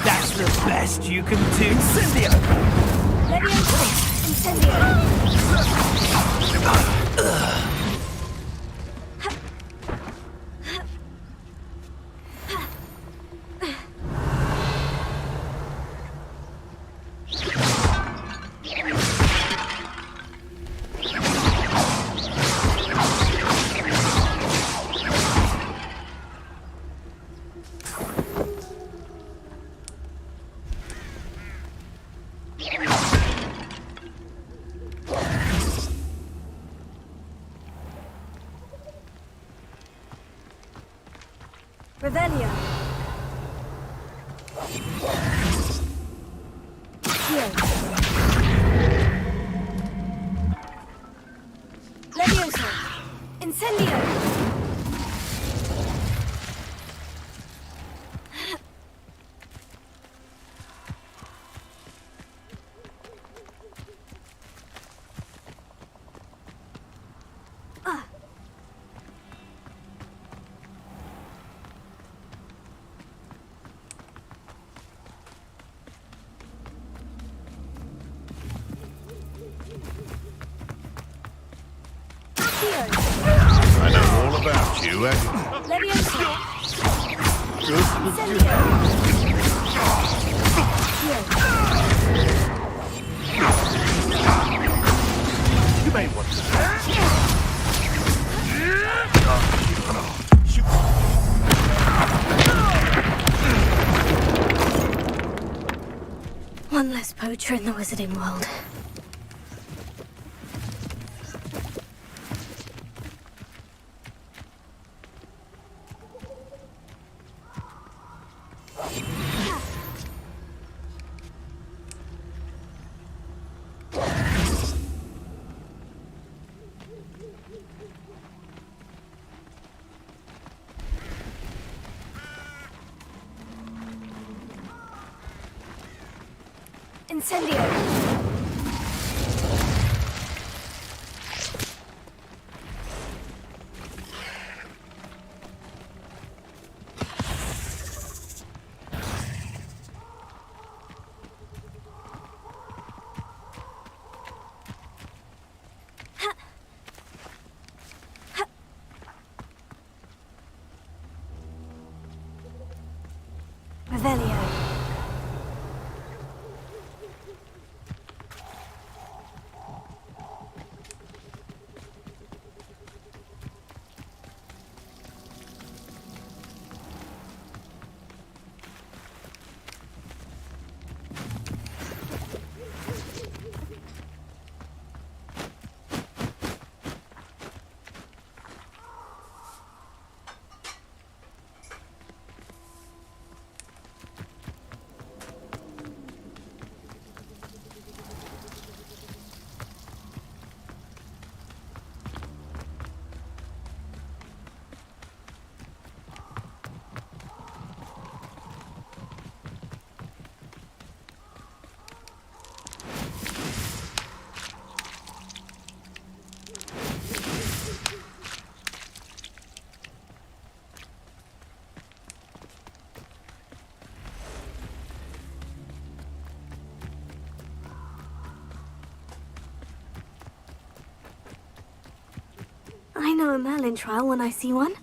That's the best you can do, Incendio! Incendio! Revelio. Here. Levioso. Incendio. I know. about you, has it? Leviosa! Incendio! Heal. You may want to. One less poacher in the wizarding world. Incendio! Revelio. I know a Merlin trial when I see one.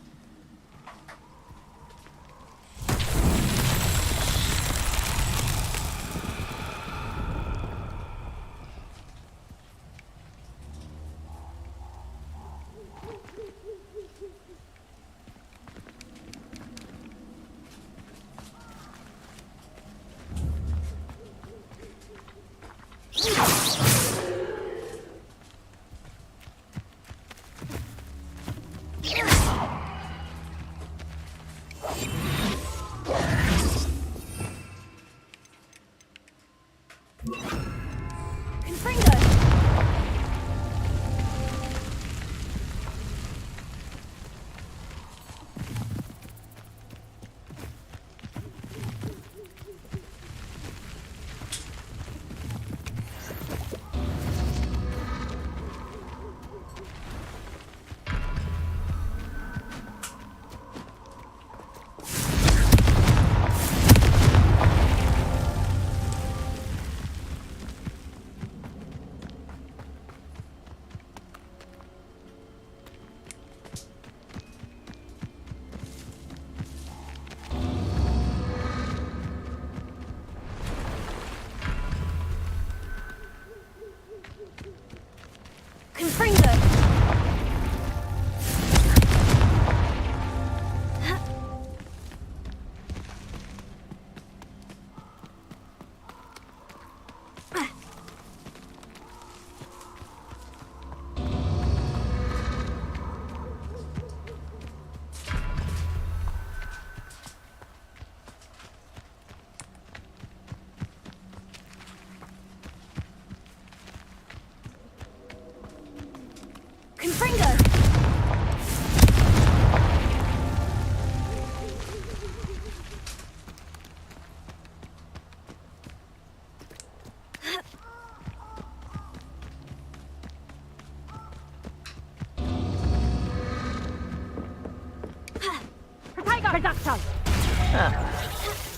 Reducto!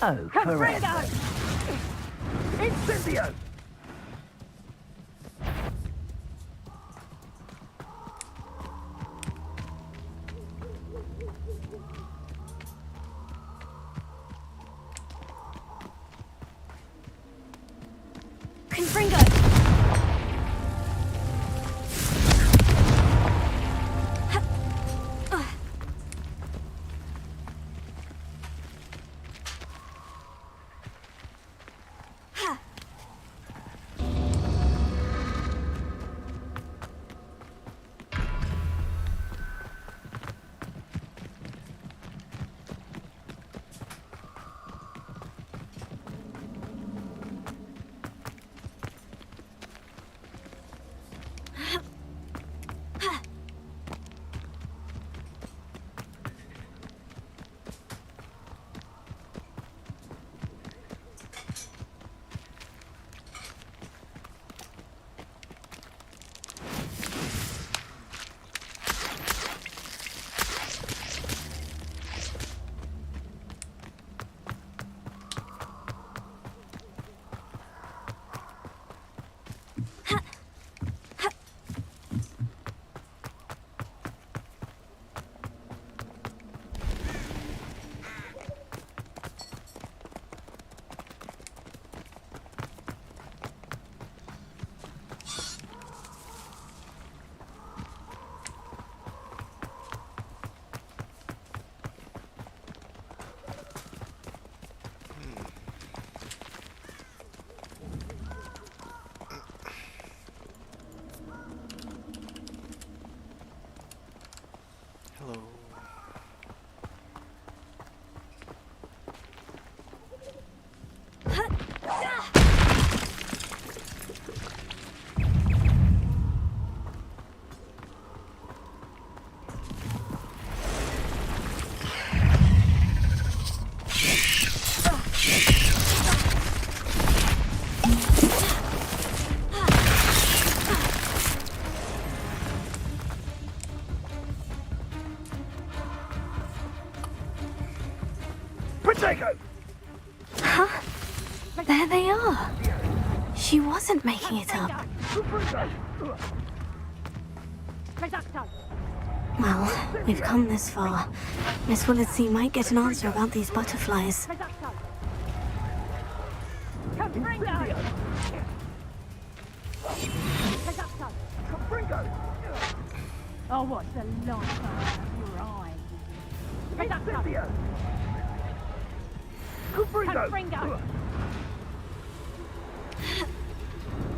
Oh, correct. Incendio! Confringo! Hello. Huh? There they are. She wasn't making it up. Well, we've come this far. Miss Willardsey might get an answer about these butterflies. Oh, what's the light of your eyes? Incendio! Confringo!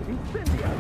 Incendio!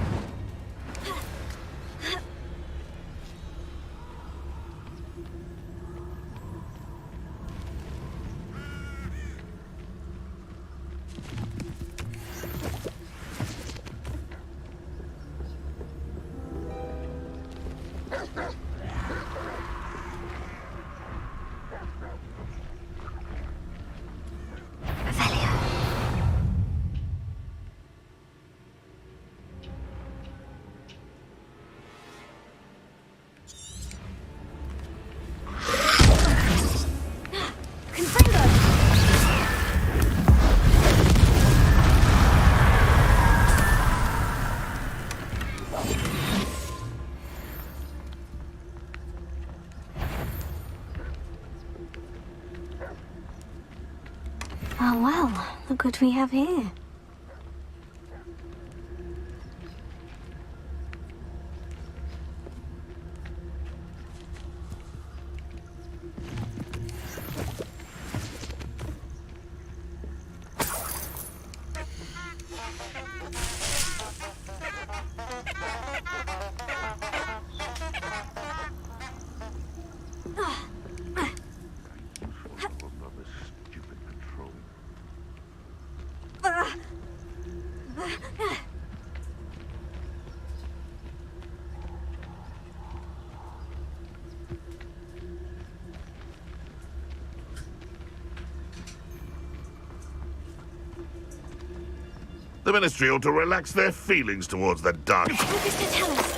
Oh well, look what we have here. The Ministry ought to relax their feelings towards the dark. Focus to tell us.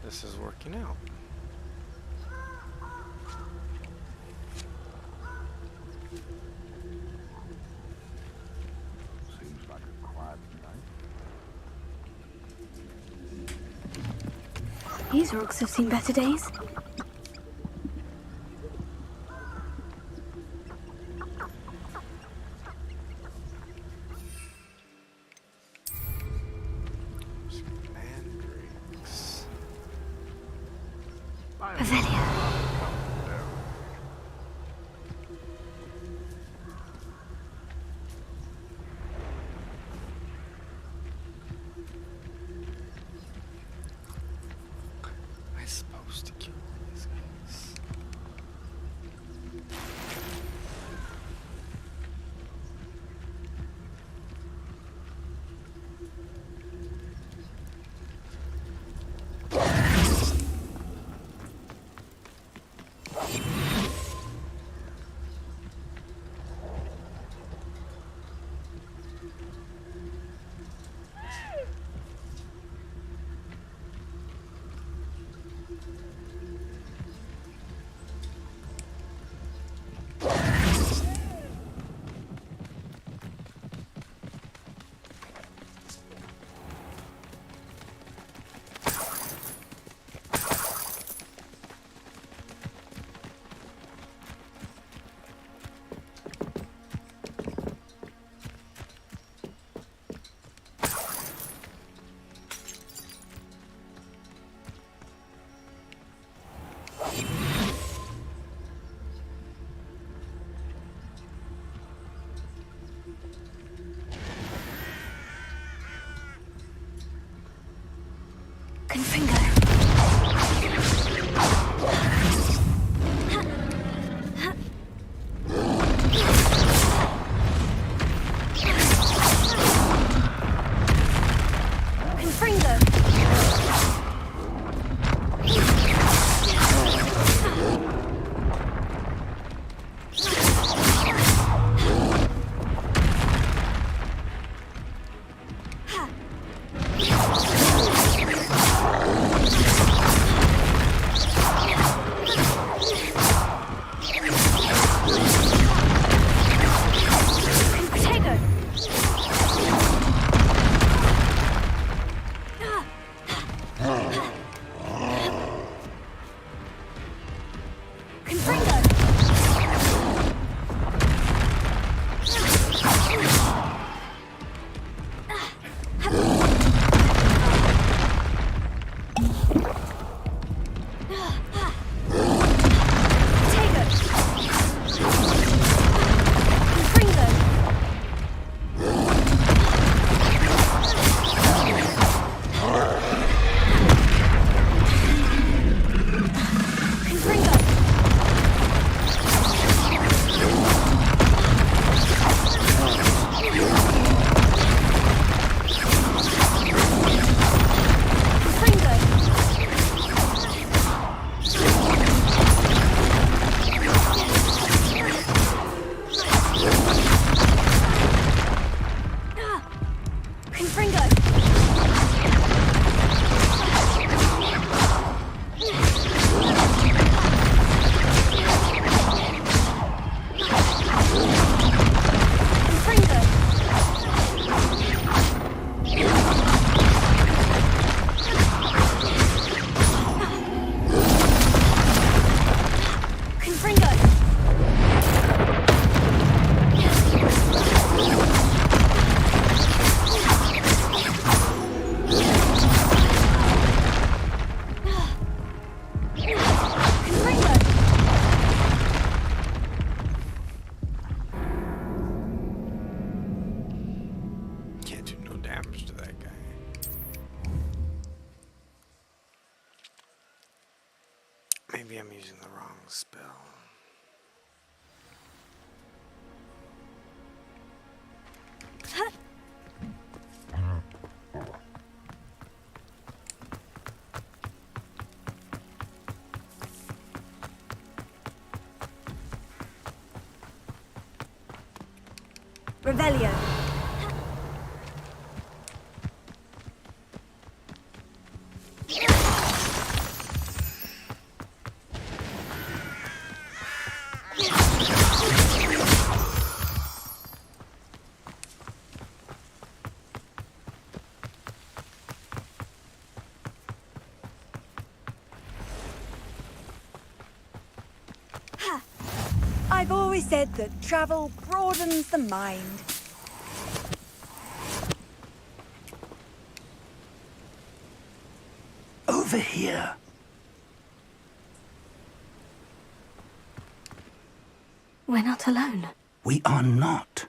This is working out. These rocks have seen better days. Revelio. Am I supposed to kill these guys? Maybe I'm using the wrong spell. Revelio. I've always said that travel broadens the mind. Over here. We're not alone. We are not.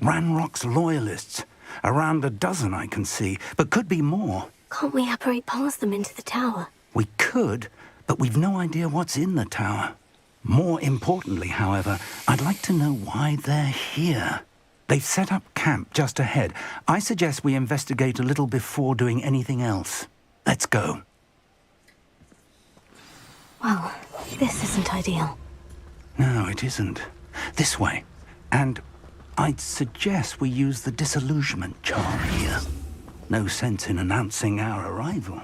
Ranrock's loyalists. Around a dozen I can see, but could be more. Can't we apparate past them into the tower? We could, but we've no idea what's in the tower. More importantly, however, I'd like to know why they're here. They've set up camp just ahead. I suggest we investigate a little before doing anything else. Let's go. Well, this isn't ideal. No, it isn't. This way. And I'd suggest we use the disillusionment charm here. No sense in announcing our arrival.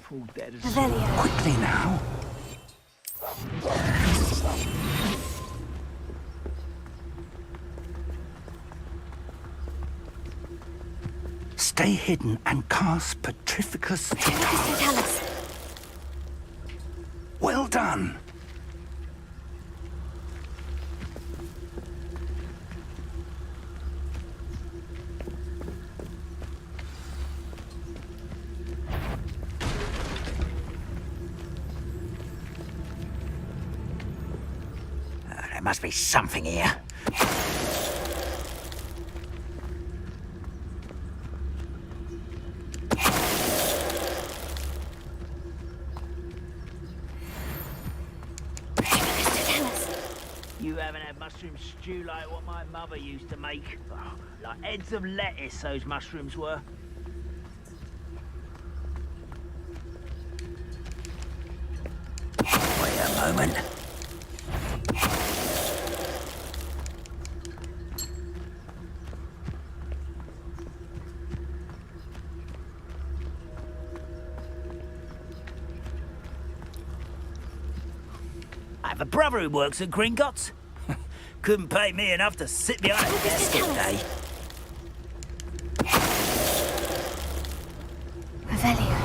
Quickly now. Stay hidden and cast Petrificus Totalis. Well done. There must be something here. You haven't had mushroom stew like what my mother used to make. Oh, like heads of lettuce, those mushrooms were. Wait a moment. I have a brother who works at Gringotts. Couldn't pay me enough to sit behind a desk all day. Revelio.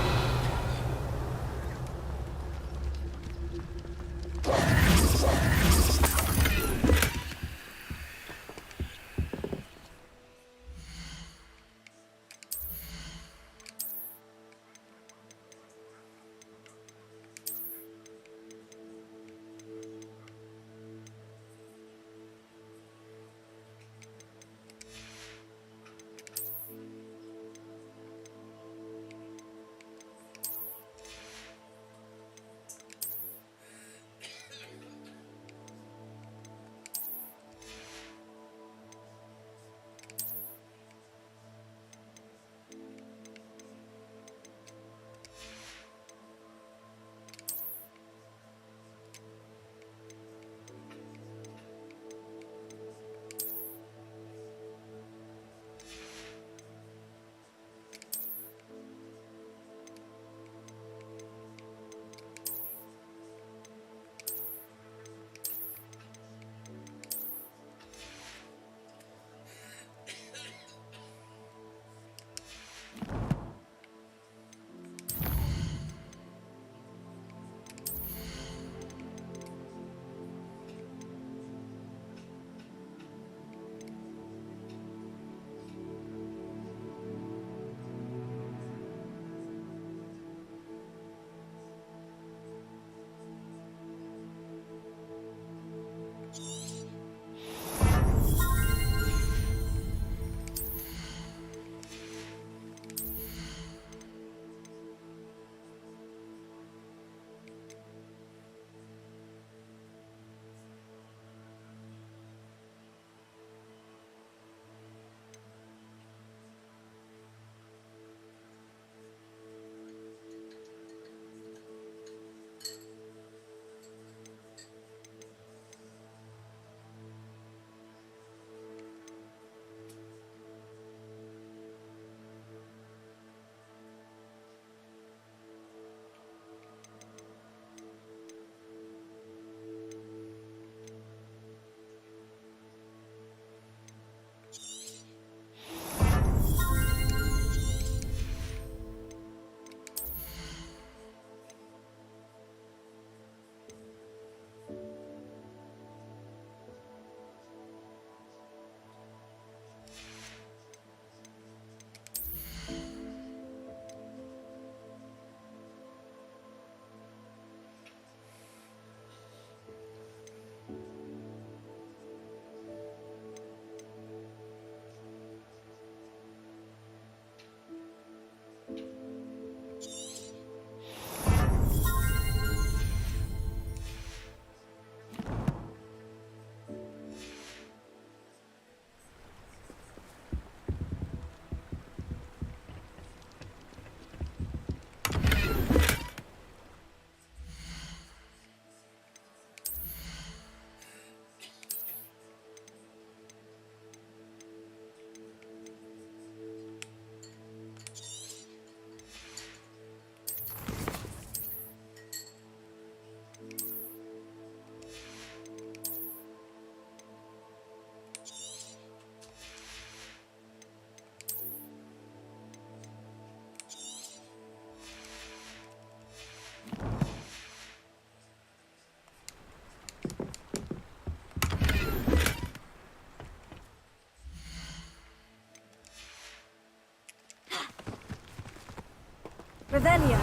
Revelio.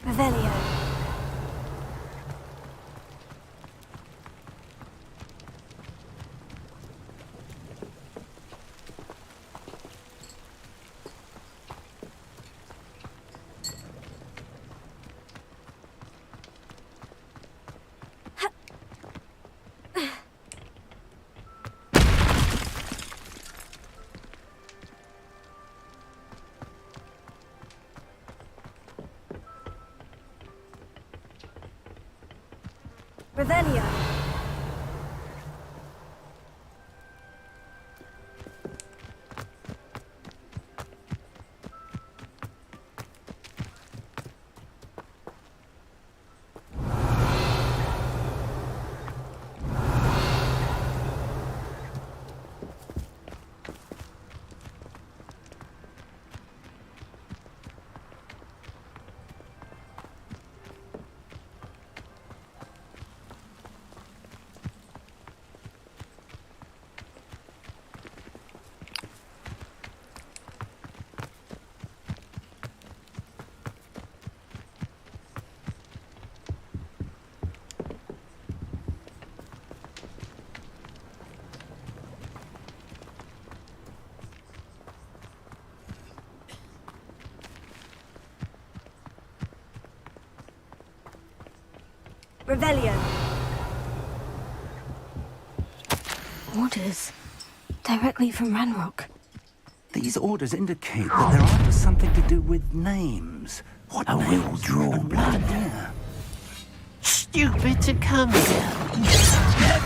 Revelio. Revelio. Revelio. Orders. Directly from Ranrock. These orders indicate that they're after something to do with names. What A names? will draw And blood. where? Stupid to come here.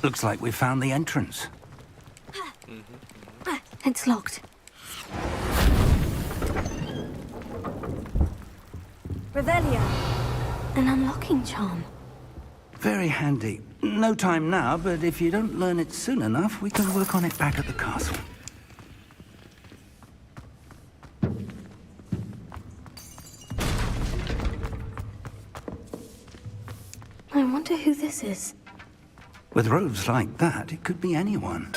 Looks like we found the entrance. It's locked. Revelio. An unlocking charm. Very handy. No time now, but if you don't learn it soon enough, we can work on it back at the castle. I wonder who this is. With robes like that, it could be anyone.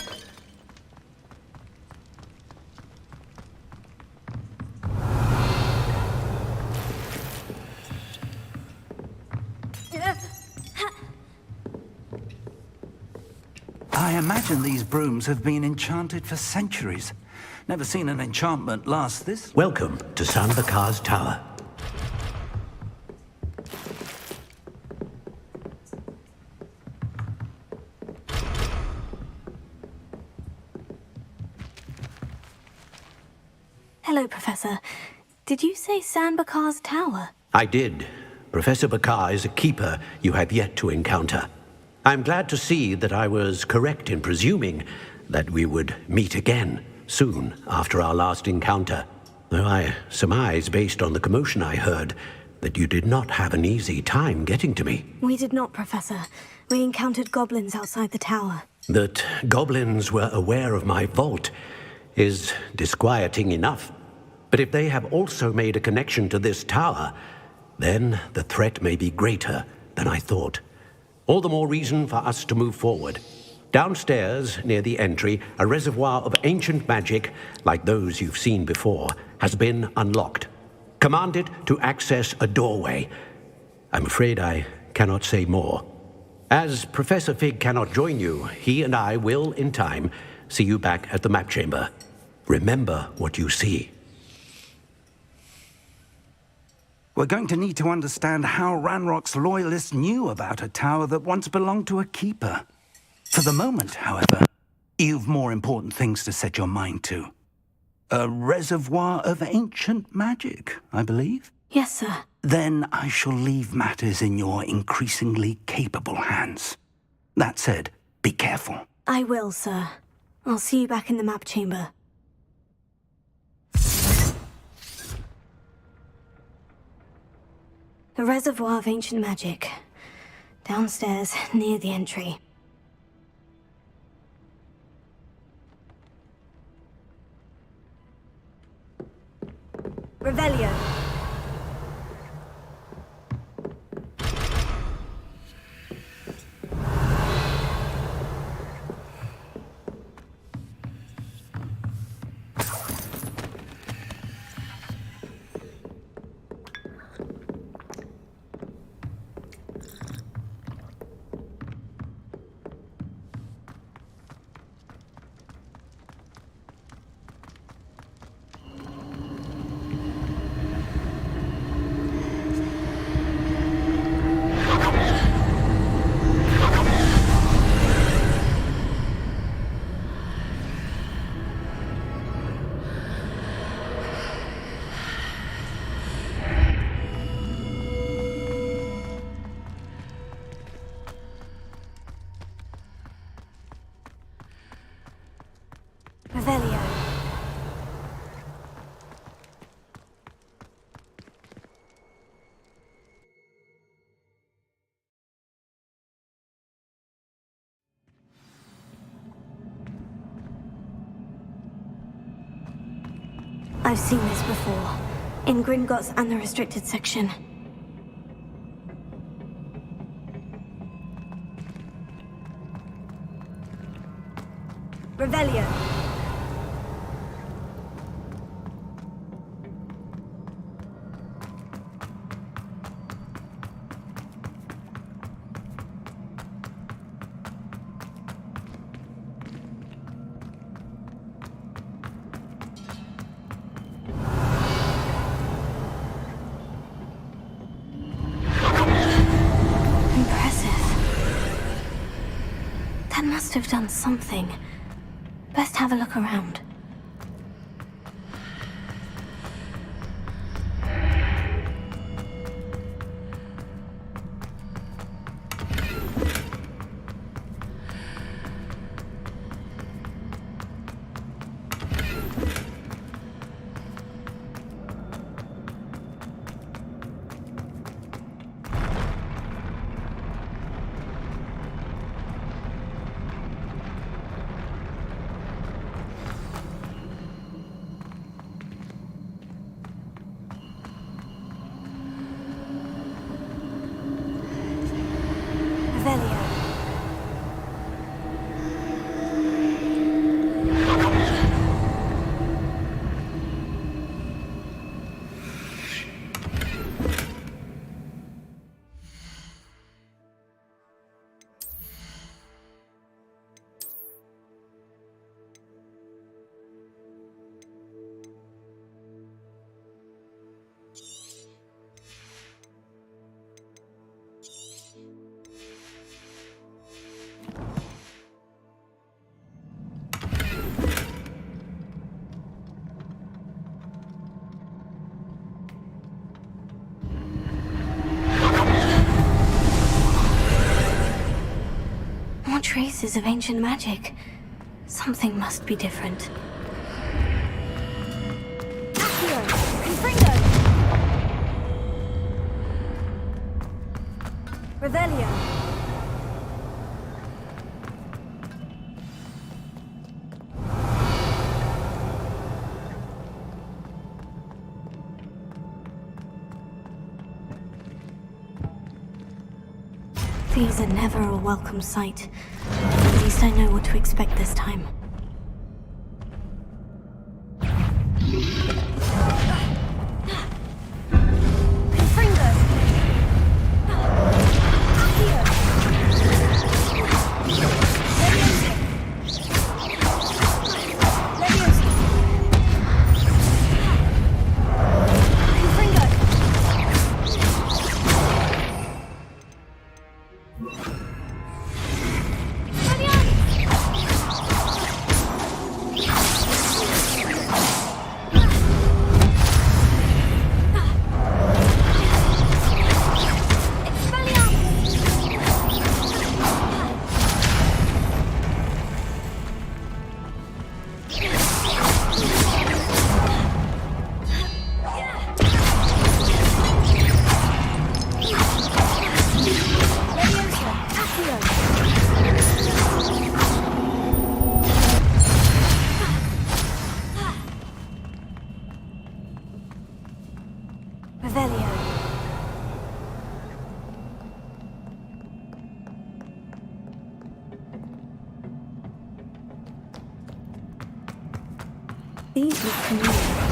I imagine these brooms have been enchanted for centuries. Never seen an enchantment last this. Welcome to San Bakar's Tower. Hello, Professor. Did you say San Bakar's Tower? I did. Professor Bakar is a keeper you have yet to encounter. I'm glad to see that I was correct in presuming that we would meet again soon after our last encounter. Though I surmise, based on the commotion I heard, that you did not have an easy time getting to me. We did not, Professor. We encountered goblins outside the tower. That goblins were aware of my vault is disquieting enough. But if they have also made a connection to this tower, then the threat may be greater than I thought. All the more reason for us to move forward. Downstairs, near the entry, a reservoir of ancient magic, like those you've seen before, has been unlocked. Command it to access a doorway. I'm afraid I cannot say more. As Professor Fig cannot join you, he and I will, in time, see you back at the map chamber. Remember what you see. We're going to need to understand how Ranrock's loyalists knew about a tower that once belonged to a keeper. For the moment, however, you've more important things to set your mind to. A reservoir of ancient magic, I believe? Yes, sir. Then I shall leave matters in your increasingly capable hands. That said, be careful. I will, sir. I'll see you back in the map chamber. The reservoir of ancient magic. Downstairs, near the entry. Revelio. Revelio. I've seen this before, in Gringotts and the restricted section. Revelio. That must have done something. Best have a look around. Traces of ancient magic. Something must be different. Accio! Confringo! Revelio. These are never a welcome sight. At least I know what to expect this time. These look familiar.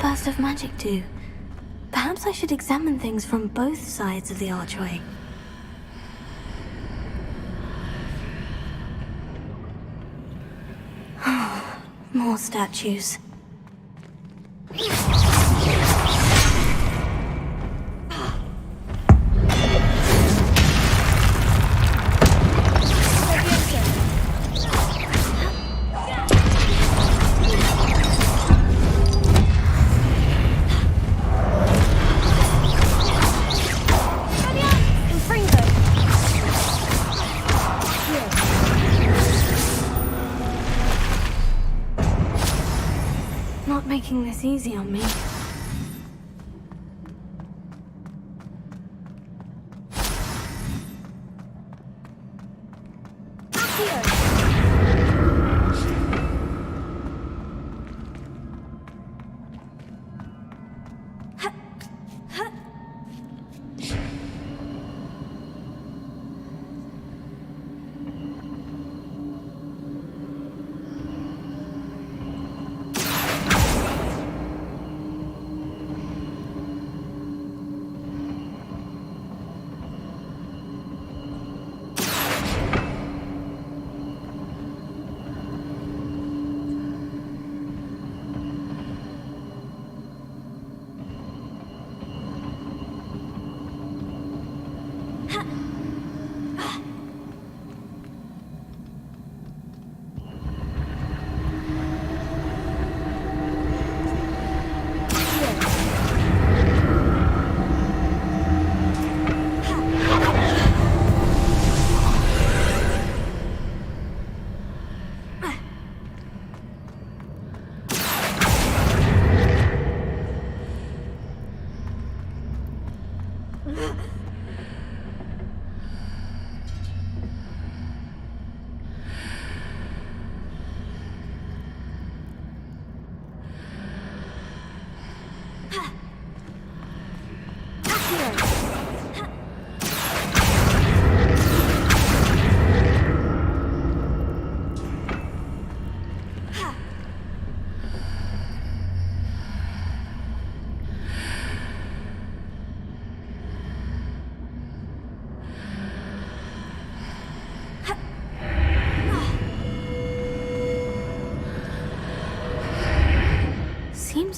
Burst of magic do? Perhaps I should examine things from both sides of the archway. More statues. Not making this easy on me.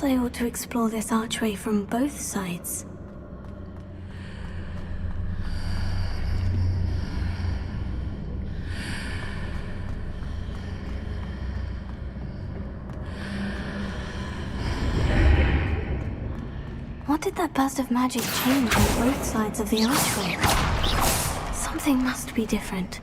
Perhaps I ought to explore this archway from both sides. What did that burst of magic change on both sides of the archway? Something must be different.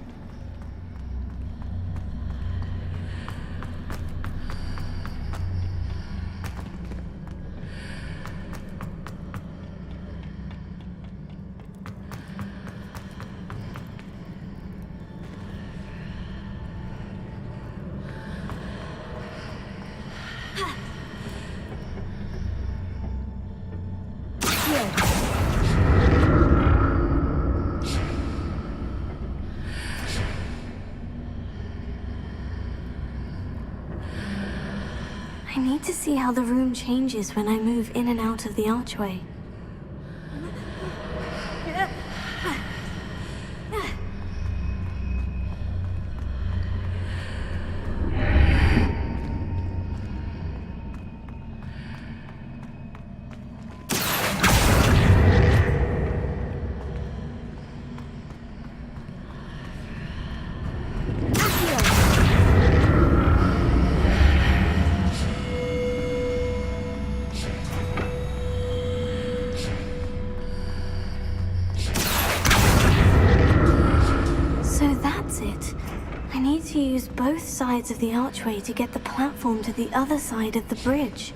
I need to see how the room changes when I move in and out of the archway. Both sides of the archway to get the platform to the other side of the bridge.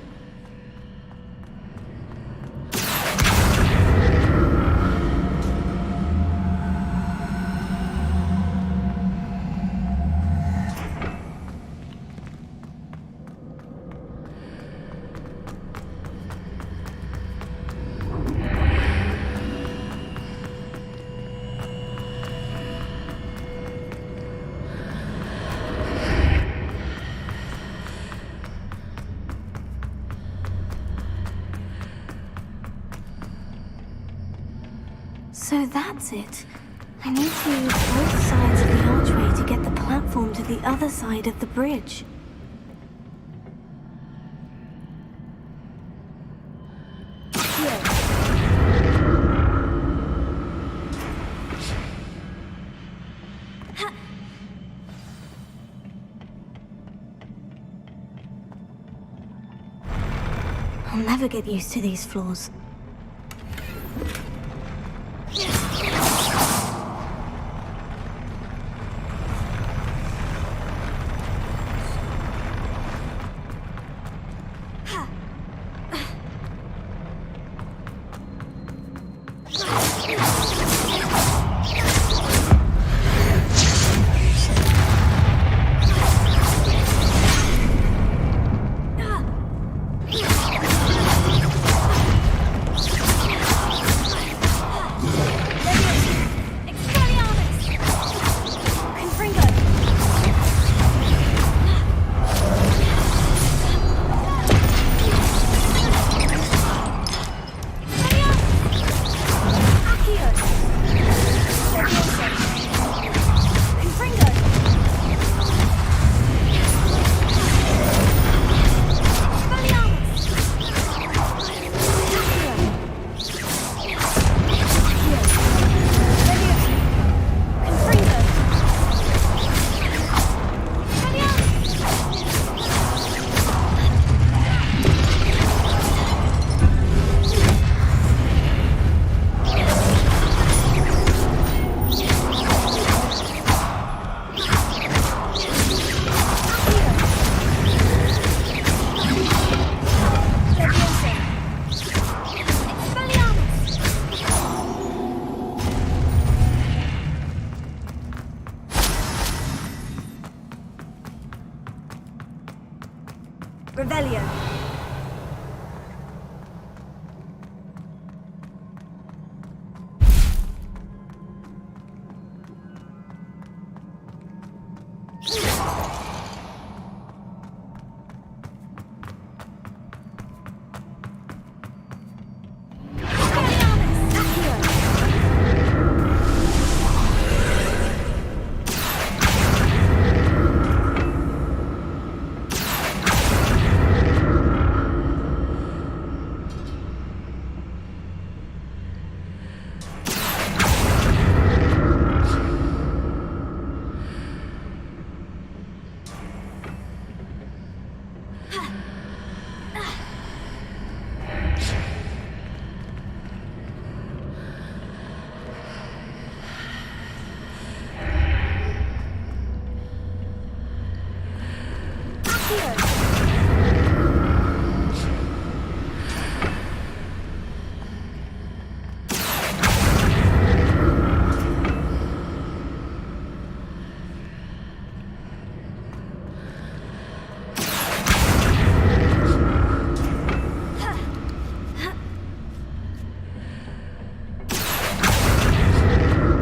So that's it. I need to use both sides of the archway to get the platform to the other side of the bridge. I'll never get used to these floors. Revelio.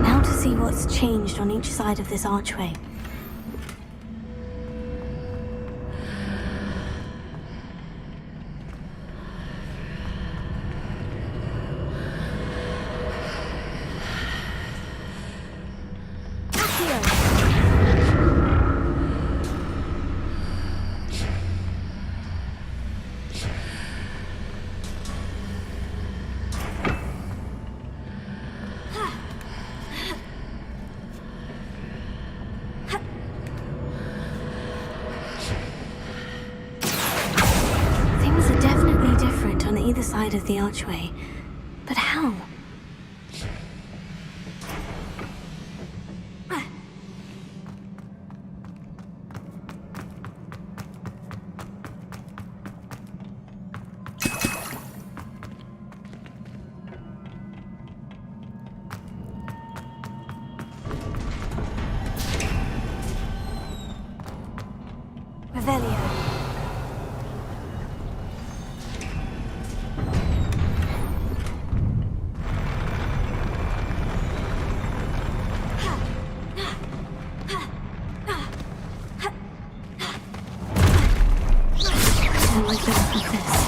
Now to see what's changed on each side of this archway. Things are definitely different on either side of the archway. But how? Revelio. I like the look of this.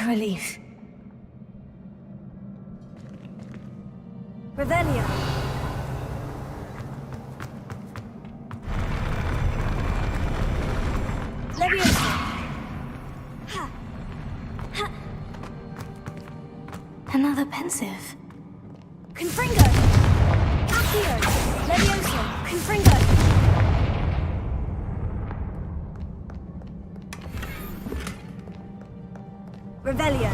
a relief. Revelio. Leviosa. Ha. Ha. Another pensive. Confringo. Accio. Leviosa. Confringo. Revelio.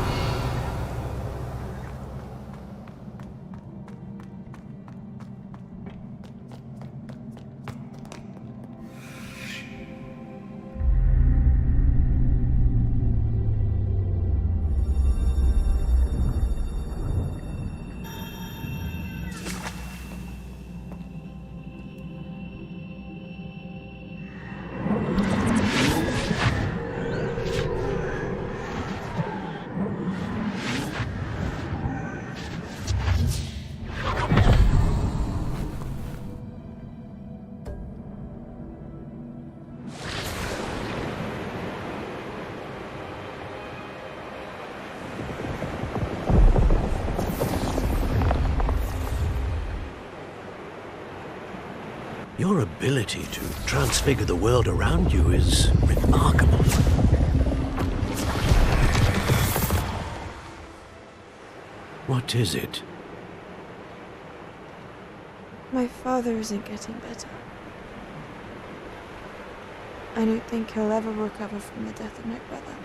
Your ability to transfigure the world around you is remarkable. What is it? My father isn't getting better. I don't think he'll ever recover from the death of my brother.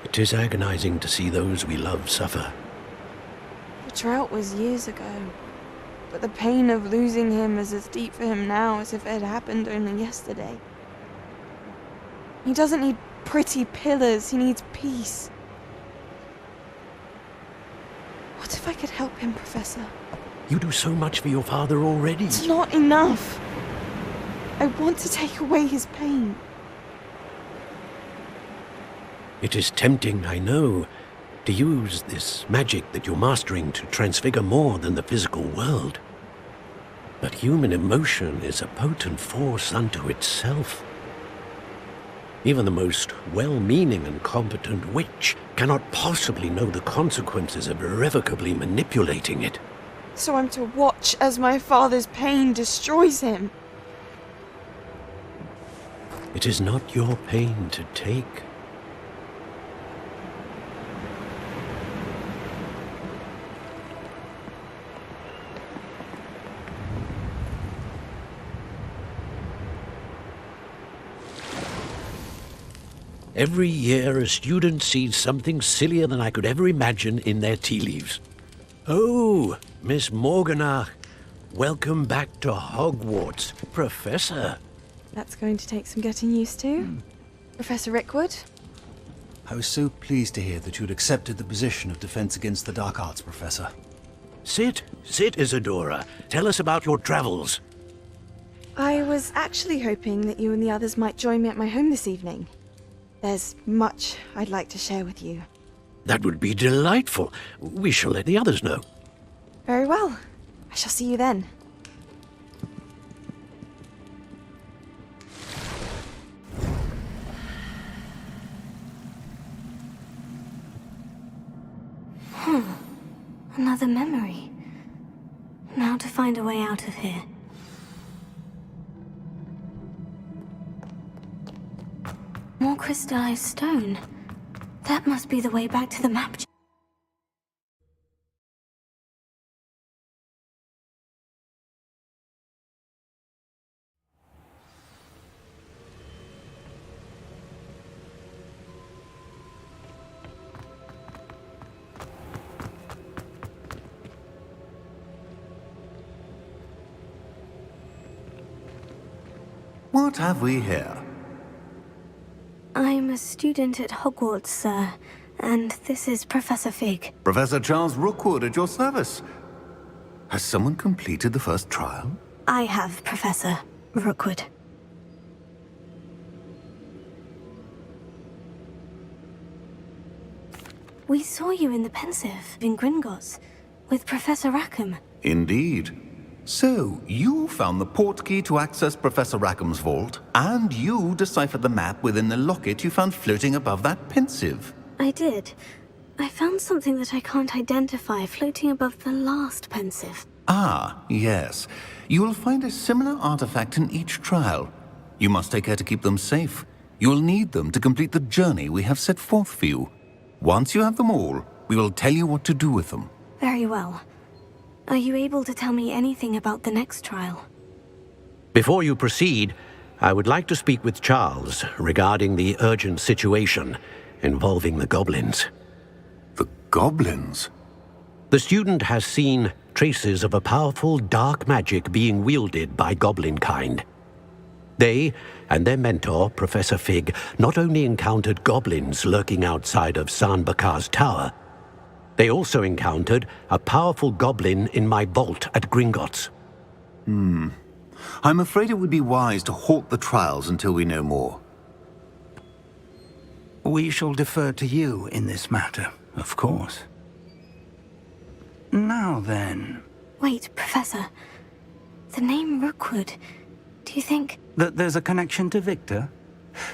It is agonizing to see those we love suffer. The drought was years ago, but the pain of losing him is as deep for him now as if it had happened only yesterday. He doesn't need pretty pillars, he needs peace. What if I could help him, Professor? You do so much for your father already. It's not enough. I want to take away his pain. It is tempting, I know, to use this magic that you're mastering to transfigure more than the physical world. But human emotion is a potent force unto itself. Even the most well-meaning and competent witch cannot possibly know the consequences of irrevocably manipulating it. So I'm to watch as my father's pain destroys him. It is not your pain to take. Every year, a student sees something sillier than I could ever imagine in their tea leaves. Oh, Miss Morganach, welcome back to HogWarts, Professor. That's going to take some getting used to. Professor Rickwood? I was so pleased to hear that you'd accepted the position of Defense Against the Dark Arts, Professor. Sit, Isadora. Tell us about your travels. I was actually hoping that you and the others might join me at my home this evening. There's much I'd like to share with you. That would be delightful. We shall let the others know. Very well. I shall see you then. Another memory. Now to find a way out of here. More crystallized stone. That must be the way back to the map. What have we here? I'm a student at HogWarts, sir, and this is Professor Fig. Professor Charles Rookwood at your service. Has someone completed the first trial? I have, Professor Rookwood. We saw you in the Pensive in Gringotts with Professor Rackham. Indeed. So, you found the port key to access Professor Rackham's vault, and you deciphered the map within the locket you found floating above that Pensive. I did. I found something that I can't identify floating above the last pensive. Ah, yes. You will find a similar artifact in each trial. You must take care to keep them safe. You will need them to complete the journey we have set forth for you. Once you have them all, we will tell you what to do with them. Very well. Are you able to tell me anything about the next trial? Before you proceed, I would like to speak with Charles regarding the urgent situation involving the goblins. The goblins? The student has seen traces of a powerful dark magic being wielded by goblin kind. They and their mentor, Professor Fig, not only encountered goblins lurking outside of San Bakar's tower, they also encountered a powerful goblin in my vault at Gringotts. I'm afraid it would be wise to halt the trials until we know more. We shall defer to you in this matter, of course. Now then... Wait, Professor. The name Rookwood. Do you think... That there's a connection to Victor?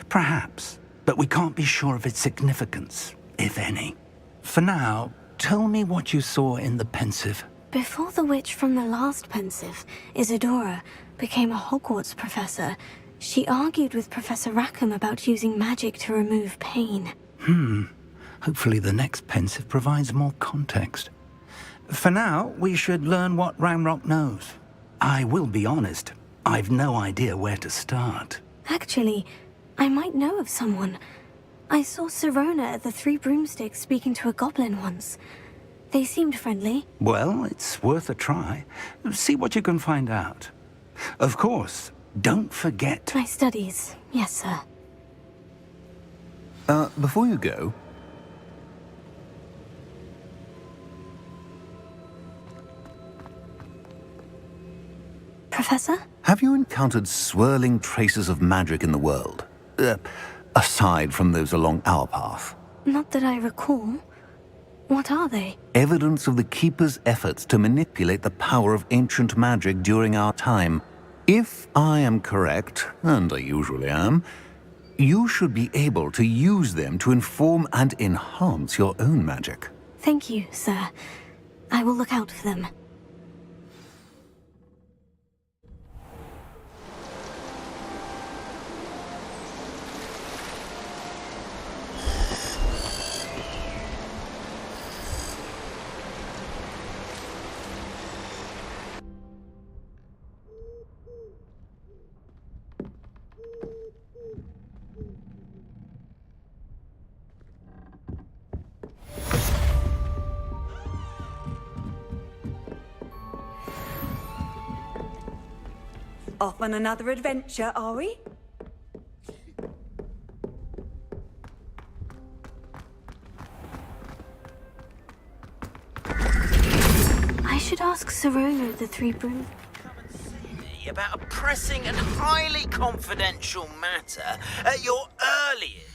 Perhaps, but we can't be sure of its significance, if any. For now, tell me what you saw in the pensive. Before the witch from the last pensive, Isadora, became a Hogwarts professor, she argued with Professor Rackham about using magic to remove pain. Hopefully the next pensive provides more context. For now, we should learn what Ramrock knows. I will be honest, I've no idea where to start. Actually, I might know of someone. I saw Sirona at the Three Broomsticks speaking to a goblin once. They seemed friendly. Well, it's worth a try. See what you can find out. Of course, don't forget... My studies, yes, sir. Before you go... Professor? Have you encountered swirling traces of magic in the world? Aside from those along our path? Not that I recall. What are they? Evidence of the Keeper's efforts to manipulate the power of ancient magic during our time. If I am correct, and I usually am, you should be able to use them to inform and enhance your own magic. Thank you, sir. I will look out for them. Off on another adventure, are we? I should ask Sirona at the Three Broom. About a pressing and highly confidential matter at your earliest.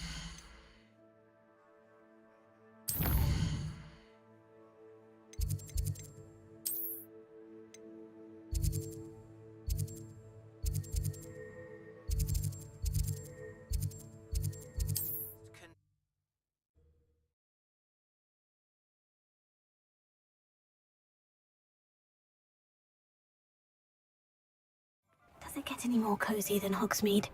Does it get any more cozy than Hogsmeade?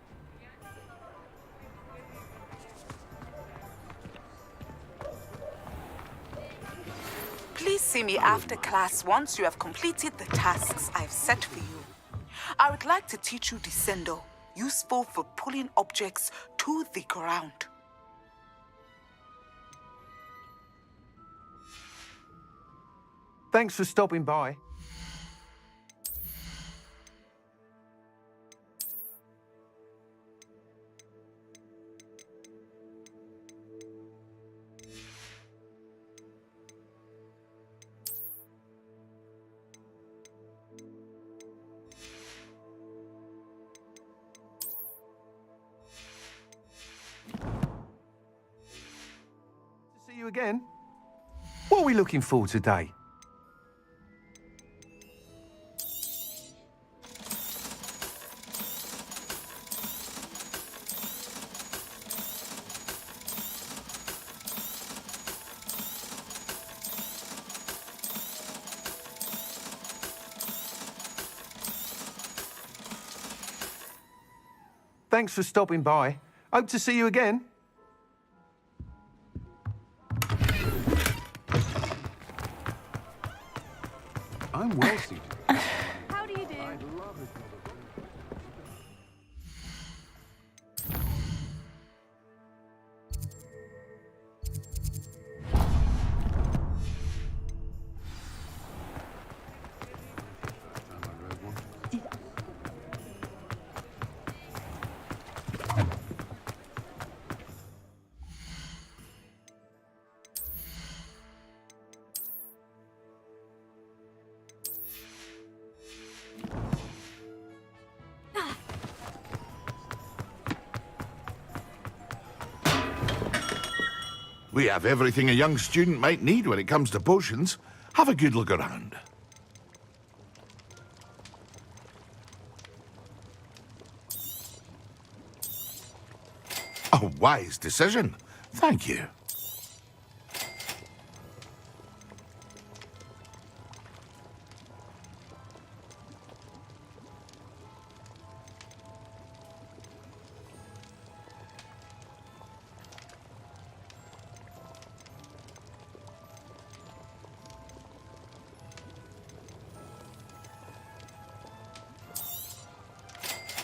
Please see me after class once you have completed the tasks I've set for you. I would like to teach you Descendo, useful for pulling objects to the ground. Thanks for stopping by. See you again. What are we looking for today? Thanks for stopping by. Hope to see you again. I'm well suited. How do you do? We have everything a young student might need when it comes to potions. Have a good look around. A wise decision. Thank you.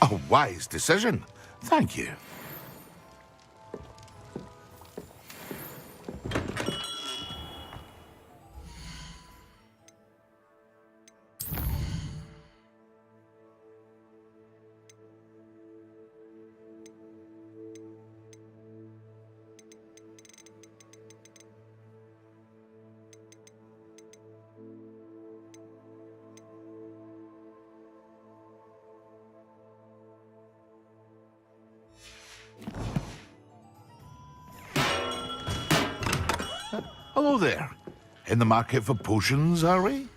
A wise decision. Thank you. Hello there. In the market for potions, are we?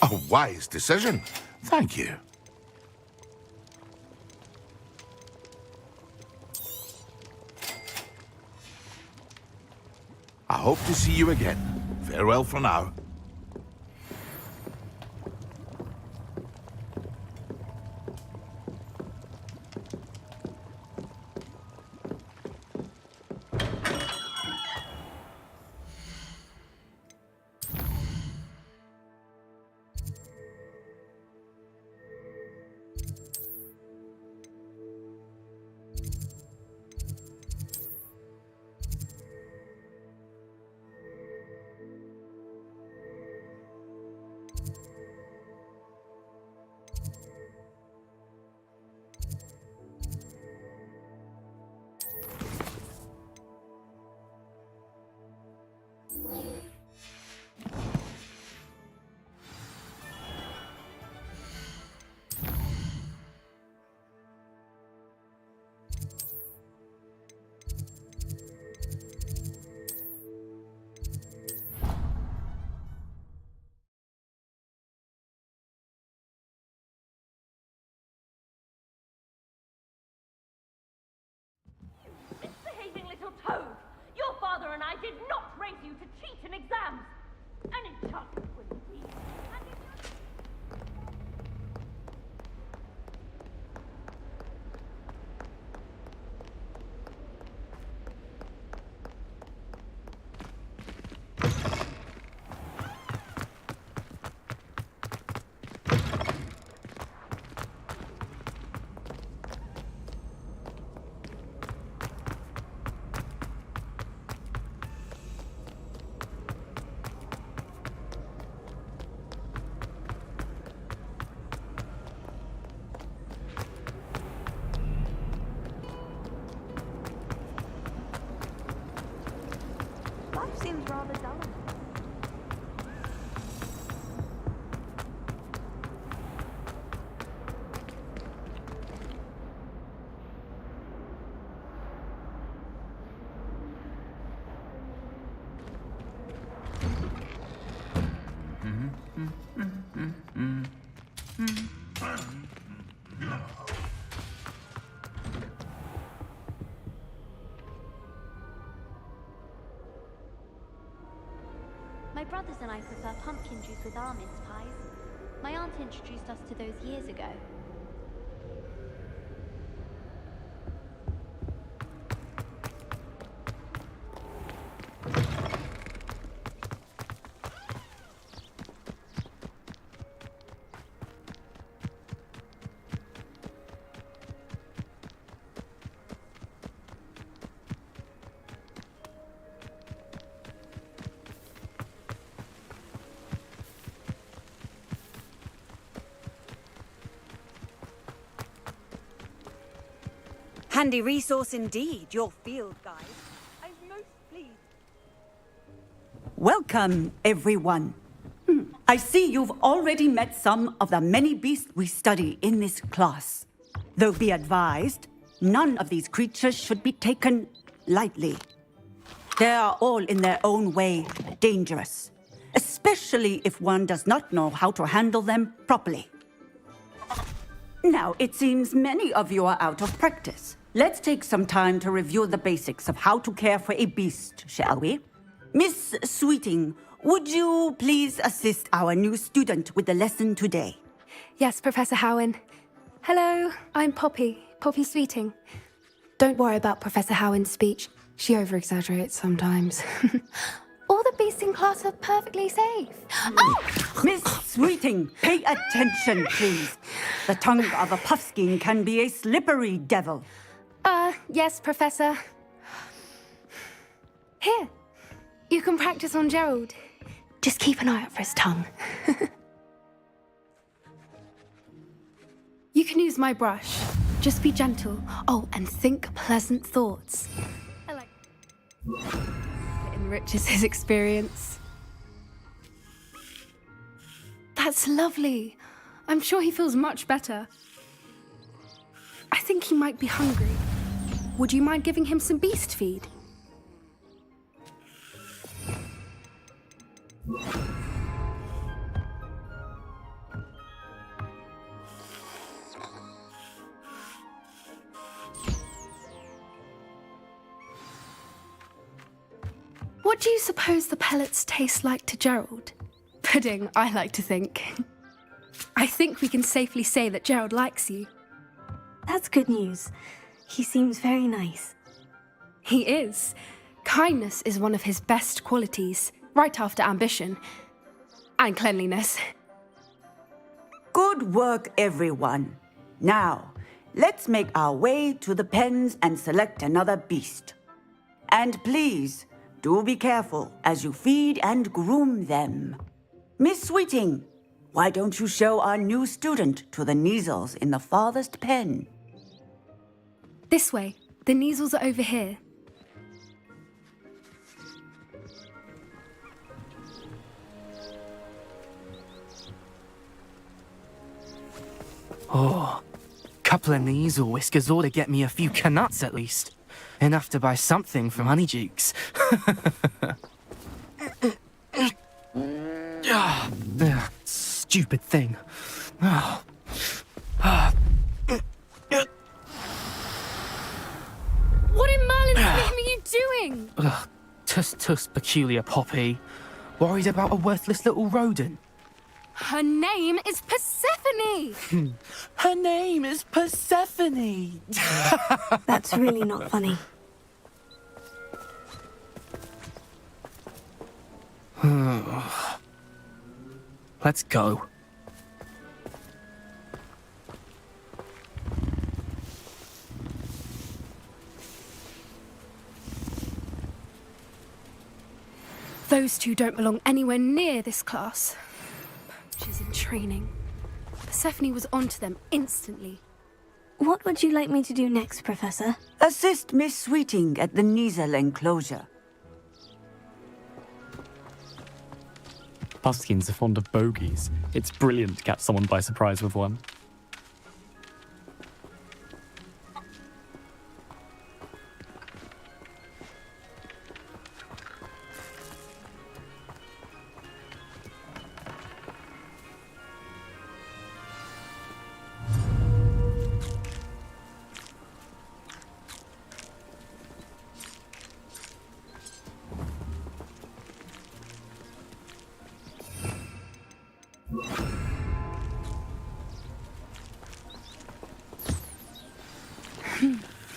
A wise decision. Thank you. I hope to see you again. Farewell for now. Misbehaving little toad! Your father and I did not raise you to cheat in exams! An enchantment will be. Life seems rather dull. My brothers and I prefer pumpkin juice with our mince pies. My aunt introduced us to those years ago. Handy resource indeed, your field guide. I'm most pleased. Welcome, everyone. I see you've already met some of the many beasts we study in this class. Though be advised, none of these creatures should be taken lightly. They are all in their own way dangerous, especially if one does not know how to handle them properly. Now, it seems many of you are out of practice. Let's take some time to review the basics of how to care for a beast, shall we? Miss Sweeting, would you please assist our new student with the lesson today? Yes, Professor Howen. Hello, I'm Poppy Sweeting. Don't worry about Professor Howen's speech. She over-exaggerates sometimes. All the beasts in class are perfectly safe. Oh! Miss Sweeting, pay attention, please. The tongue of a puffskein can be a slippery devil. Yes, Professor. Here, you can practice on Gerald. Just keep an eye out for his tongue. You can use my brush. Just be gentle. Oh, and think pleasant thoughts. I like it enriches his experience. That's lovely. I'm sure he feels much better. I think he might be hungry. Would you mind giving him some beast feed? What do you suppose the pellets taste like to Gerald? Pudding, I like to think. I think we can safely say that Gerald likes you. That's good news. He seems very nice. He is. Kindness is one of his best qualities, right after ambition. And cleanliness. Good work, everyone. Now, let's make our way to the pens and select another beast. And please, do be careful as you feed and groom them. Miss Sweeting, why don't you show our new student to the Neasels in the farthest pen? This way. The Neasels are over here. Oh, couple of Neasel whiskers ought to get me a few canuts at least. Enough to buy something from Honeydukes. Stupid thing. What in Merlin's name are you doing? Tuss, peculiar Poppy. Worried about a worthless little rodent. Her name is Persephone! Her name is Persephone! That's really not funny. Let's go. Those two don't belong anywhere near this class. Poachers in training. Persephone was onto them instantly. What would you like me to do next, Professor? Assist Miss Sweeting at the Neasel enclosure. Puffskins are fond of bogies. It's brilliant to catch someone by surprise with one.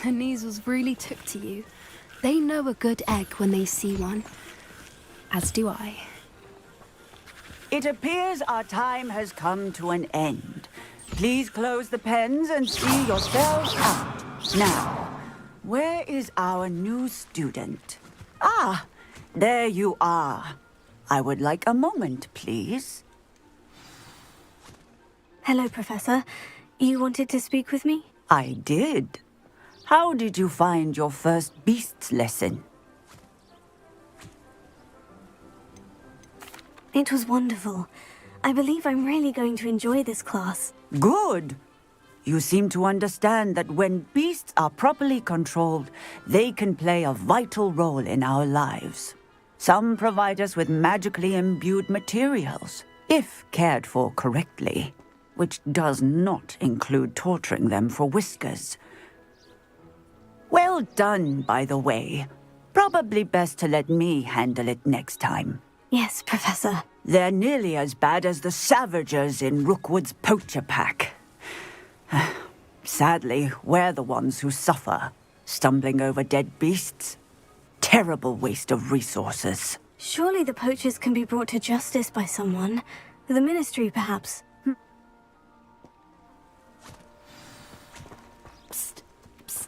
the Neasels really took to you. They know a good egg when they see one. As do I. It appears our time has come to an end. Please close the pens and see yourselves out. Now, where is our new student? Ah, there you are. I would like a moment, please. Hello, Professor. You wanted to speak with me? I did. How did you find your first beasts lesson? It was wonderful. I believe I'm really going to enjoy this class. Good. You seem to understand that when beasts are properly controlled, they can play a vital role in our lives. Some provide us with magically imbued materials, if cared for correctly, which does not include torturing them for whiskers. Well done, by the way. Probably best to let me handle it next time. Yes, Professor. They're nearly as bad as the Savagers in Rookwood's poacher pack. Sadly, we're the ones who suffer, stumbling over dead beasts. Terrible waste of resources. Surely the poachers can be brought to justice by someone. The Ministry, perhaps. Psst, psst.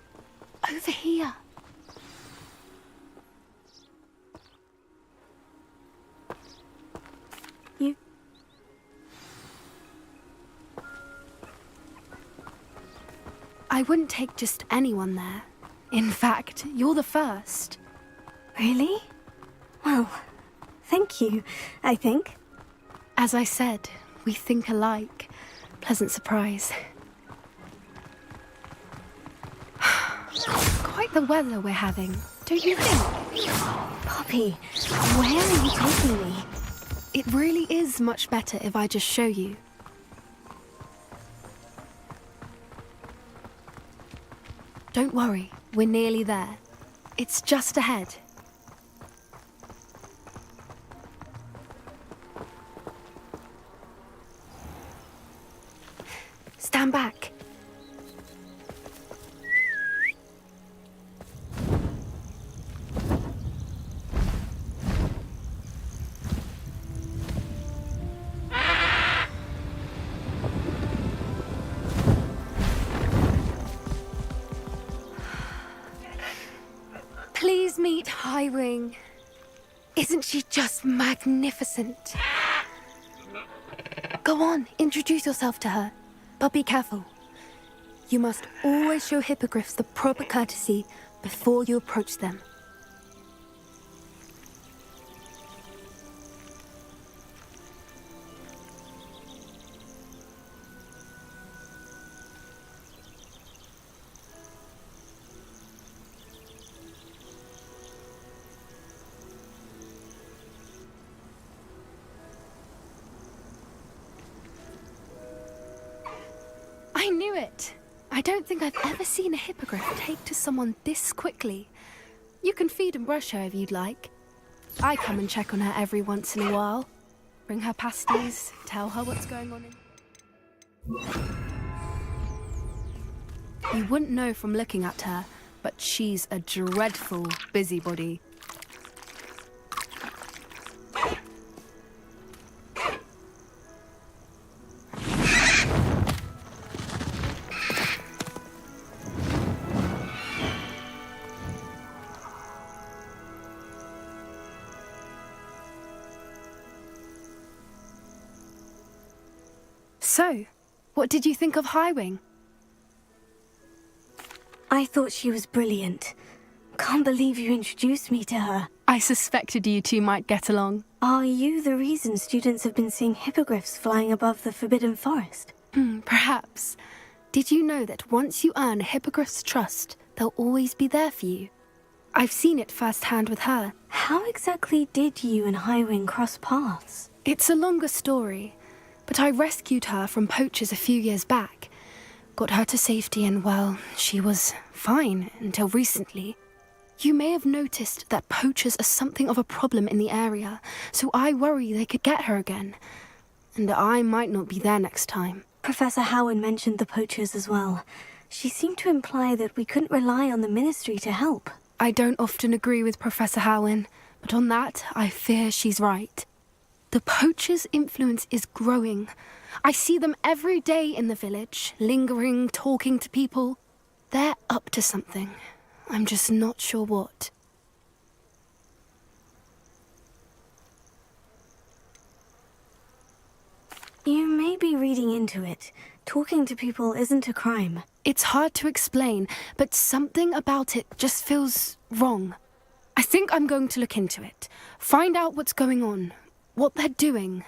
Over here. I wouldn't take just anyone there. In fact, you're the first. Really? Well, thank you, I think. As I said, we think alike. Pleasant surprise. Quite the weather we're having, don't you think? Poppy, where are you taking me? It really is much better if I just show you. Don't worry, we're nearly there. It's just ahead. Stand back. Please meet Highwing. Isn't she just magnificent? Go on, introduce yourself to her. But be careful. You must always show hippogriffs the proper courtesy before you approach them. I knew it! I don't think I've ever seen a hippogriff take to someone this quickly. You can feed and brush her if you'd like. I come and check on her every once in a while. Bring her pasties, tell her what's going on in... You wouldn't know from looking at her, but she's a dreadful busybody. So, what did you think of Highwing? I thought she was brilliant. Can't believe you introduced me to her. I suspected you two might get along. Are you the reason students have been seeing hippogriffs flying above the Forbidden Forest? Perhaps. Did you know that once you earn a hippogriff's trust, they'll always be there for you? I've seen it firsthand with her. How exactly did you and Highwing cross paths? It's a longer story, but I rescued her from poachers a few years back. Got her to safety and, well, she was fine until recently. You may have noticed that poachers are something of a problem in the area, so I worry they could get her again. And I might not be there next time. Professor Howard mentioned the poachers as well. She seemed to imply that we couldn't rely on the Ministry to help. I don't often agree with Professor Howin, but on that, I fear she's right. The poacher's influence is growing. I see them every day in the village, lingering, talking to people. They're up to something. I'm just not sure what. You may be reading into it. Talking to people isn't a crime. It's hard to explain, but something about it just feels wrong. I think I'm going to look into it, find out what's going on, what they're doing.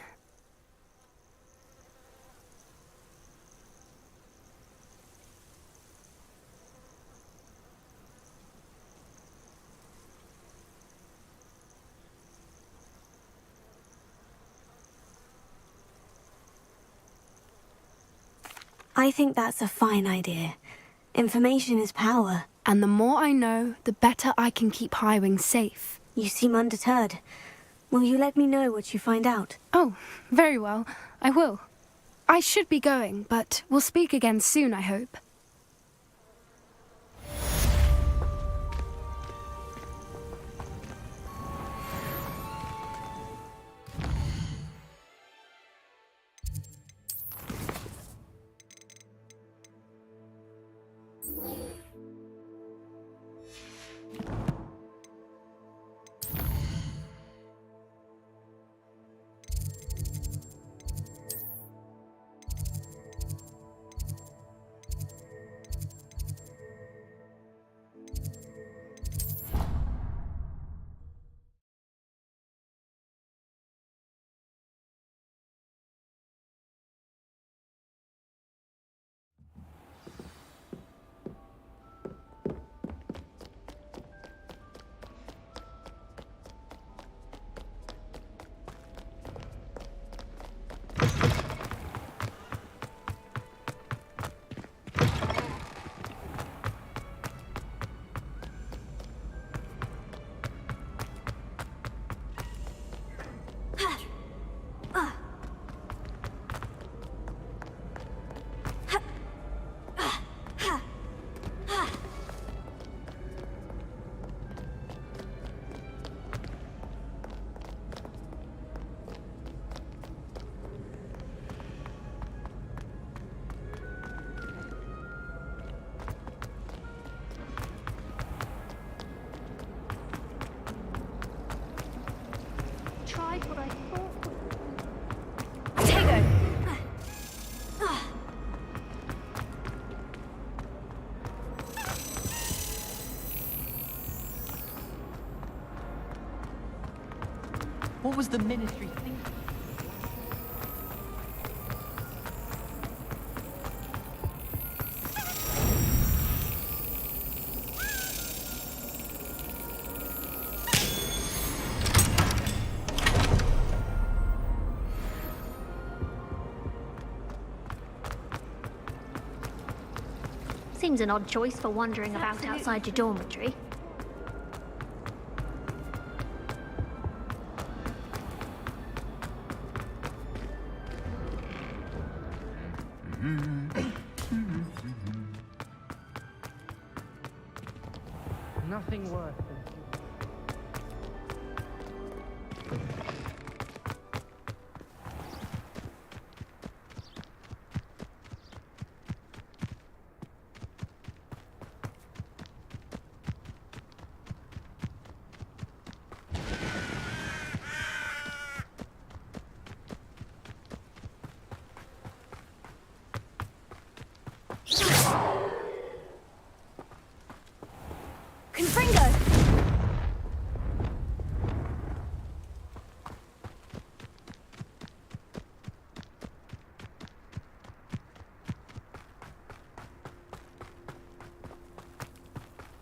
I think that's a fine idea. Information is power. And the more I know, the better I can keep Highwing safe. You seem undeterred. Will you let me know what you find out? Oh, very well. I will. I should be going, but we'll speak again soon, I hope. Tried what I thought would. What was the Ministry thinking? Seems an odd choice for wandering about outside your dormitory. Nothing worse than...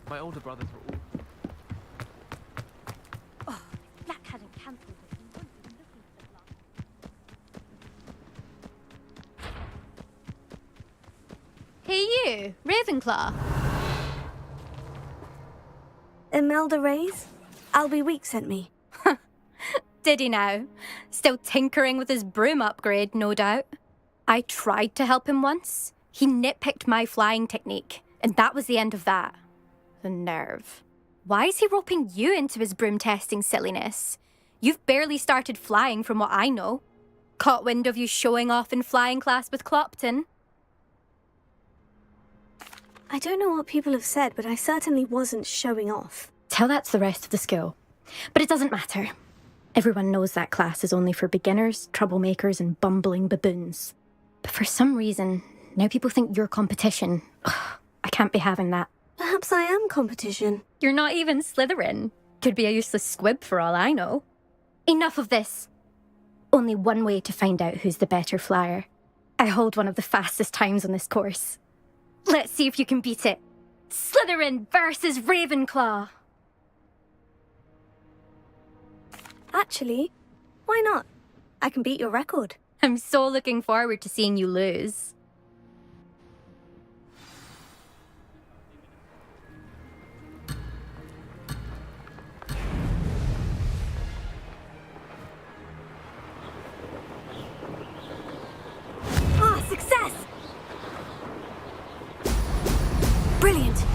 My older brothers were all... Oh, if Black hadn't cancelled it, we wouldn't be looking for the blood. Hey you, Ravenclaw. Imelda Reyes? Albie Week sent me. Did he now? Still tinkering with his broom upgrade, no doubt. I tried to help him once. He nitpicked my flying technique, and that was the end of that. The nerve. Why is he roping you into his broom testing silliness? You've barely started flying from what I know. Caught wind of you showing off in flying class with Clopton. I don't know what people have said, but I certainly wasn't showing off. Tell that to the rest of the school. But it doesn't matter. Everyone knows that class is only for beginners, troublemakers, and bumbling baboons. But for some reason, now people think you're competition. Ugh, I can't be having that. Perhaps I am competition. You're not even Slytherin. Could be a useless squib for all I know. Enough of this. Only one way to find out who's the better flyer. I hold one of the fastest times on this course. Let's see if you can beat it. Slytherin versus Ravenclaw. Actually, why not? I can beat your record. I'm so looking forward to seeing you lose. Ah, success! Brilliant.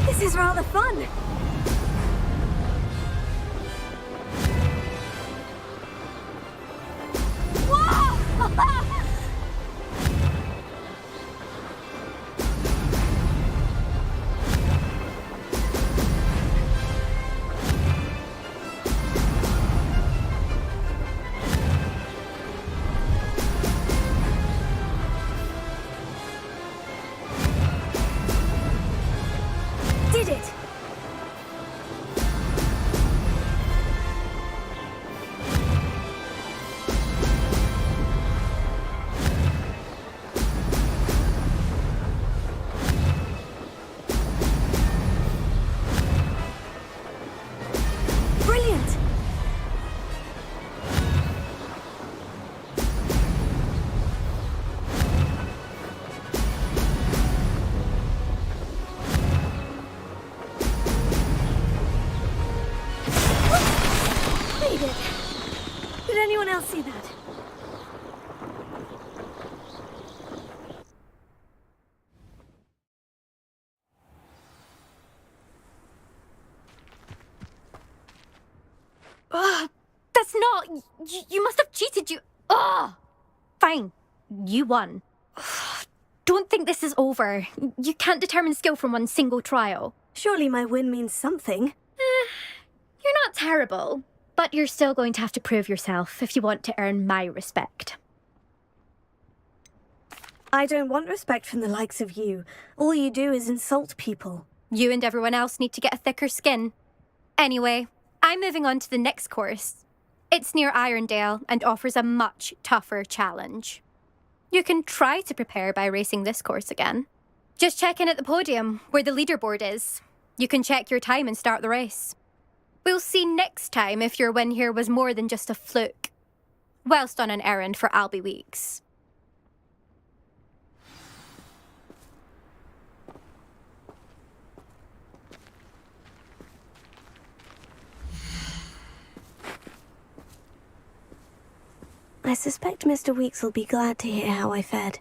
This is rather fun. Did it! Brilliant! Made it. Did anyone else see that? Ugh, that's not... You must have cheated, you... Ugh! Fine. You won. Ugh, don't think this is over. You can't determine skill from one single trial. Surely my win means something. You're not terrible, but you're still going to have to prove yourself if you want to earn my respect. I don't want respect from the likes of you. All you do is insult people. You and everyone else need to get a thicker skin. Anyway, I'm moving on to the next course. It's near Irondale and offers a much tougher challenge. You can try to prepare by racing this course again. Just check in at the podium, where the leaderboard is. You can check your time and start the race. We'll see next time if your win here was more than just a fluke. Whilst on an errand for Albie Weeks. I suspect Mr. Weeks will be glad to hear how I fared.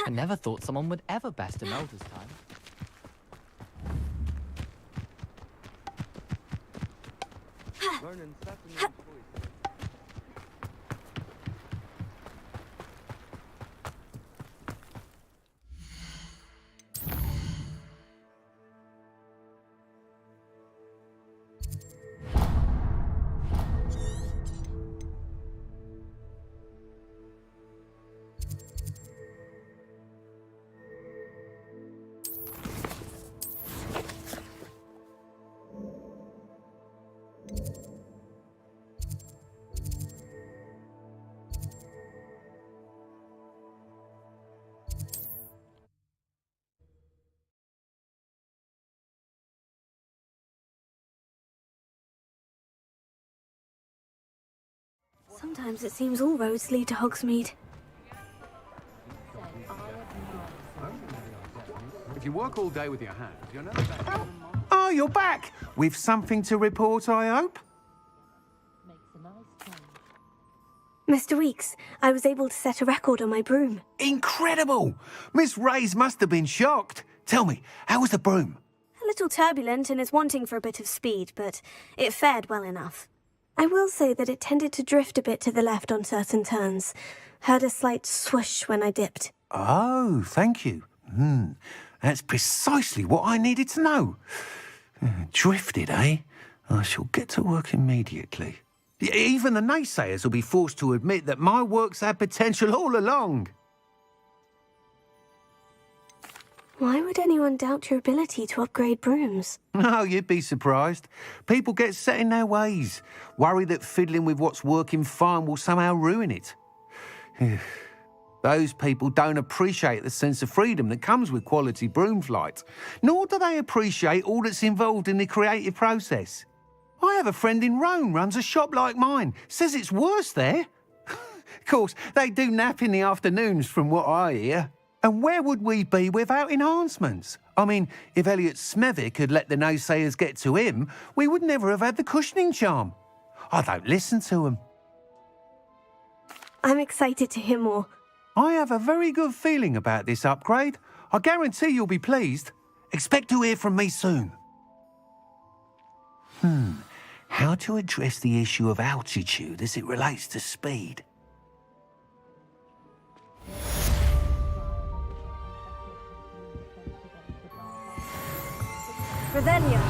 I never thought someone would ever best a Melder's time. Sometimes it seems all roads lead to Hogsmeade. If you work all day with your hands, you're never back. Oh, you're back! With something to report, I hope? Mr. Weeks, I was able to set a record on my broom. Incredible! Miss Reyes must have been shocked. Tell me, how was the broom? A little turbulent and is wanting for a bit of speed, but it fared well enough. I will say that it tended to drift a bit to the left on certain turns. Heard a slight swoosh when I dipped. Oh, thank you. That's precisely what I needed to know. Drifted, eh? I shall get to work immediately. Even the naysayers will be forced to admit that my work's had potential all along. Why would anyone doubt your ability to upgrade brooms? Oh, you'd be surprised. People get set in their ways, worry that fiddling with what's working fine will somehow ruin it. Those people don't appreciate the sense of freedom that comes with quality broom flight, nor do they appreciate all that's involved in the creative process. I have a friend in Rome runs a shop like mine, says it's worse there. Of course, they do nap in the afternoons from what I hear. And where would we be without enhancements? I mean, if Elliot Smethwick had let the naysayers get to him, we would never have had the cushioning charm. I don't listen to them. I'm excited to hear more. I have a very good feeling about this upgrade. I guarantee you'll be pleased. Expect to hear from me soon. How to address the issue of altitude as it relates to speed? Revelio.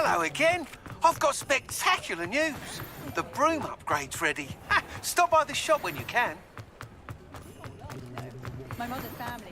Hello again. I've got spectacular news. The broom upgrade's ready. Ha, stop by the shop when you can. My mother's family.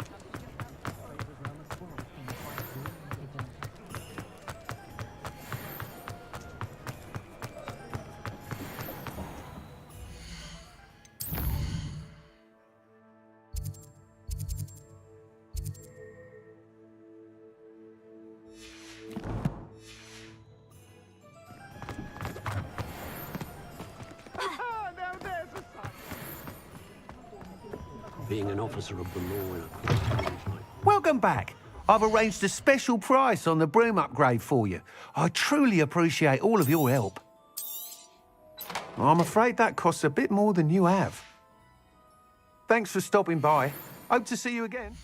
Being an officer of the law in a court is like... Welcome back. I've arranged a special price on the broom upgrade for you. I truly appreciate all of your help. I'm afraid that costs a bit more than you have. Thanks for stopping by. Hope to see you again.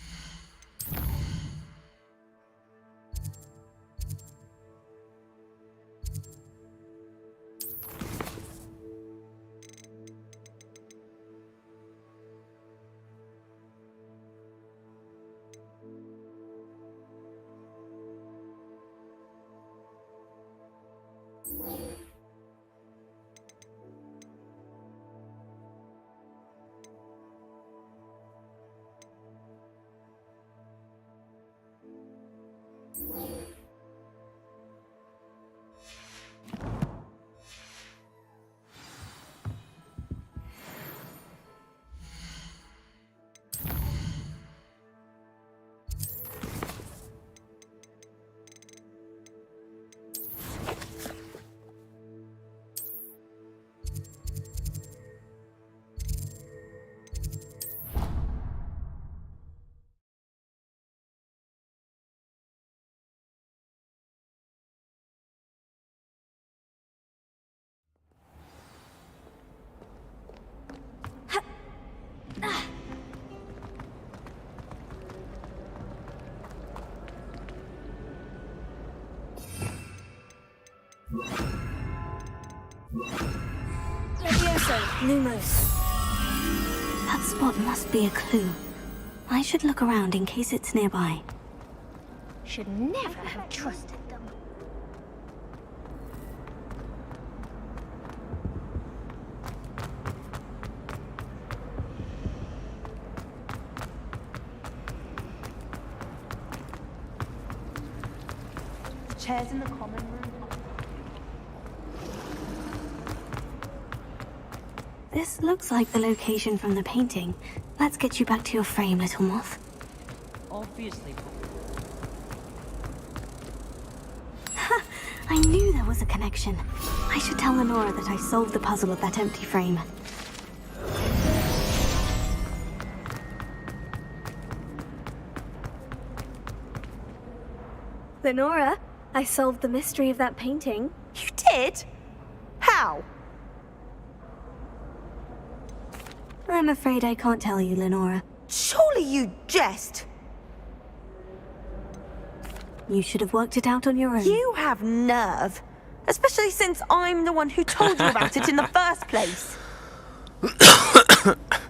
Lumos. That spot must be a clue. I should look around in case it's nearby. Should never have trusted them. The chairs in the common room. This looks like the location from the painting. Let's get you back to your frame, little moth. Obviously. Ha! I knew there was a connection. I should tell Lenora that I solved the puzzle of that empty frame. Lenora, I solved the mystery of that painting. You did? How? I'm afraid I can't tell you, Lenora. Surely you jest. You should have worked it out on your own. You have nerve. Especially since I'm the one who told you about it in the first place.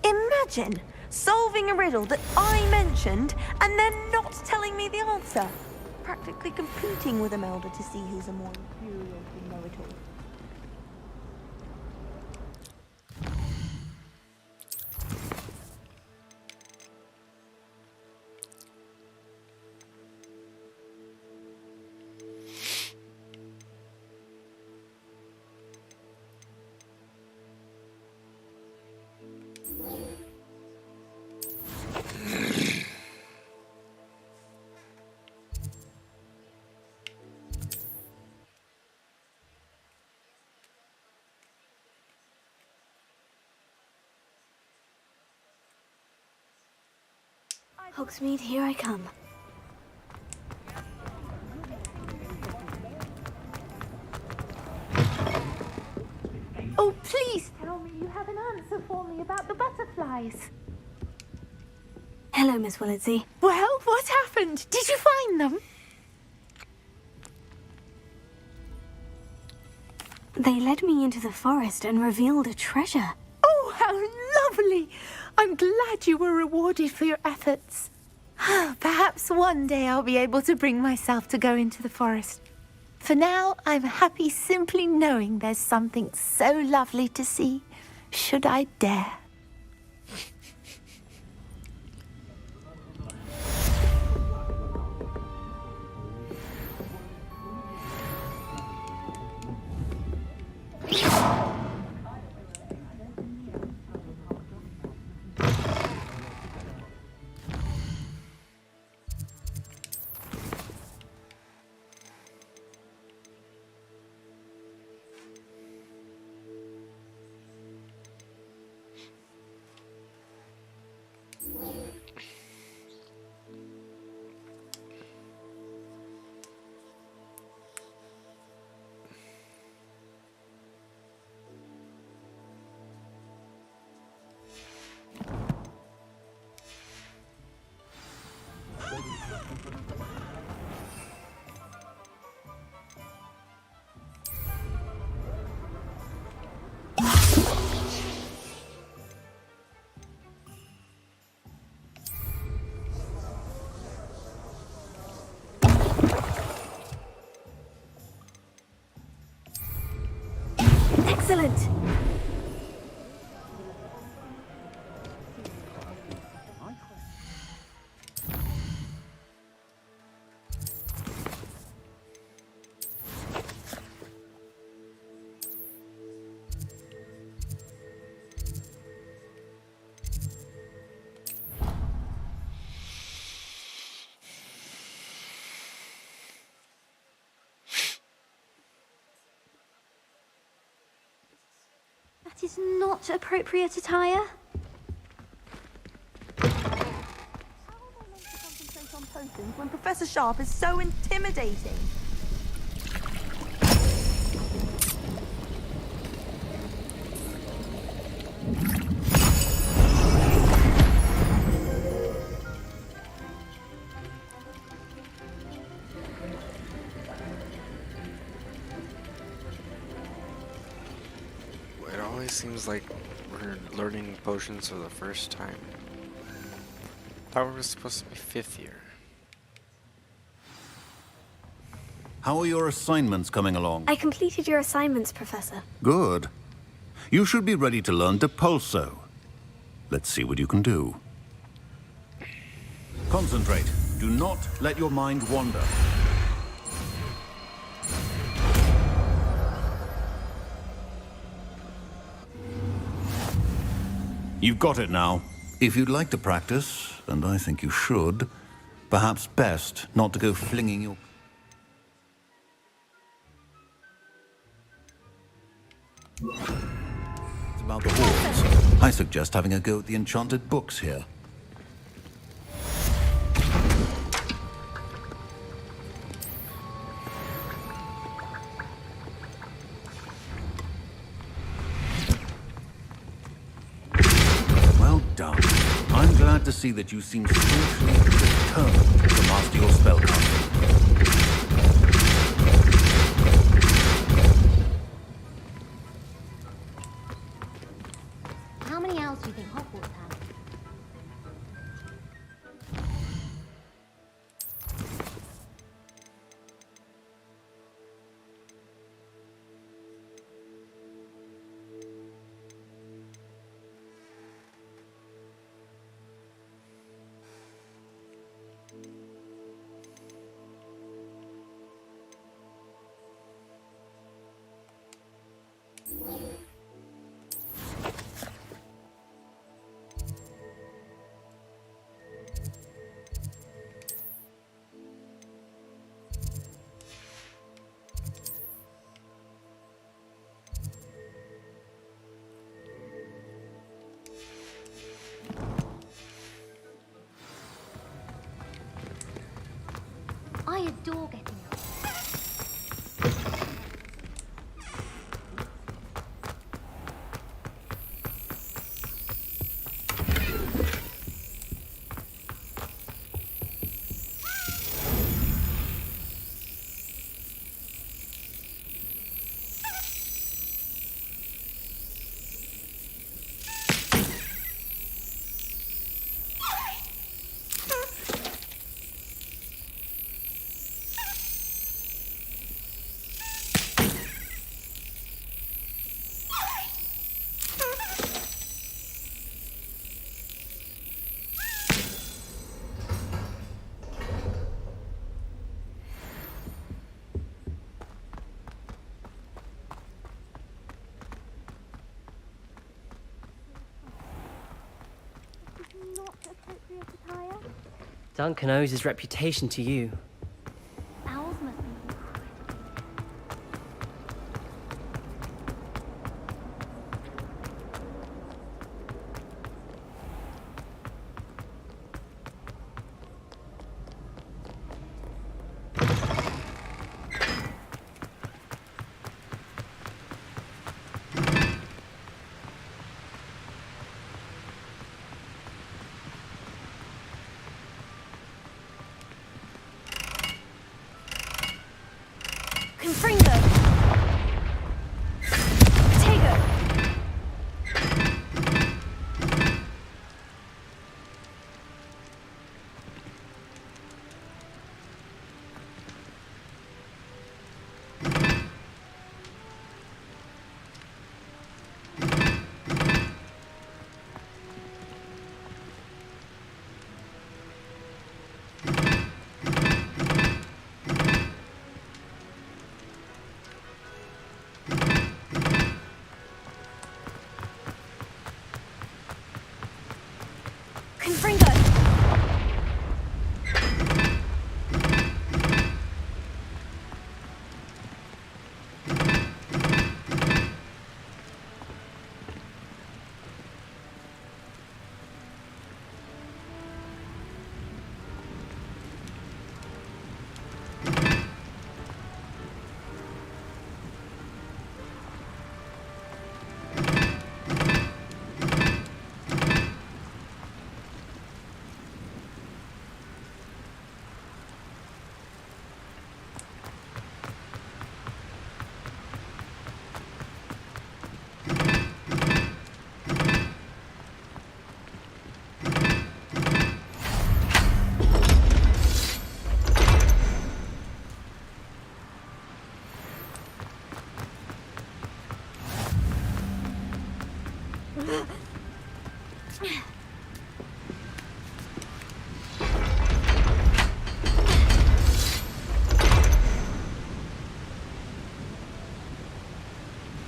Imagine solving a riddle that I mentioned and then not telling me the answer. Practically competing with Imelda to see who's a more infuriating know-it-all. Hogsmeade, here I come. Oh, please tell me you have an answer for me about the butterflies. Hello, Miss Willardsey. Well, what happened? Did you find them? They led me into the forest and revealed a treasure. Oh, how lovely! I'm glad you were rewarded for your efforts. Perhaps one day I'll be able to bring myself to go into the forest. For now, I'm happy simply knowing there's something so lovely to see, should I dare. Excellent! That is not appropriate attire. Concentrate on potions when Professor Sharp is so intimidating. It always seems like we're learning potions for the first time. Thought we were supposed to be 5th year. How are your assignments coming along? I completed your assignments, Professor. Good. You should be ready to learn Depulso. Let's see what you can do. Concentrate. Do not let your mind wander. You've got it now. If you'd like to practice, and I think you should, perhaps best not to go flinging your... It's about the halls. I suggest having a go at the enchanted books here. Well done. I'm glad to see that you seem staunchly determined to master your spellcasting. How many owls do you think Hogwarts has? I adore getting up. Duncan owes his reputation to you. Owls must be. Confringo! Potato! Confringo!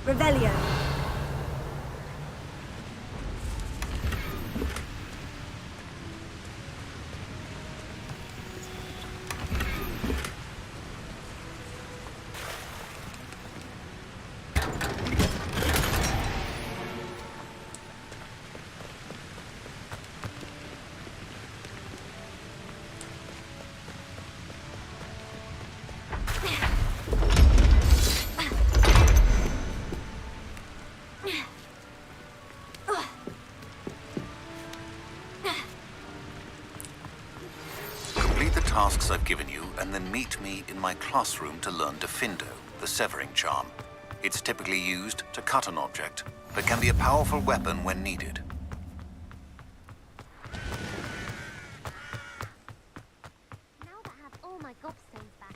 Revelio. Complete the tasks I've given you, and then meet me in my classroom to learn Defindo, the severing charm. It's typically used to cut an object, but can be a powerful weapon when needed. Now that I have all my gobstones back.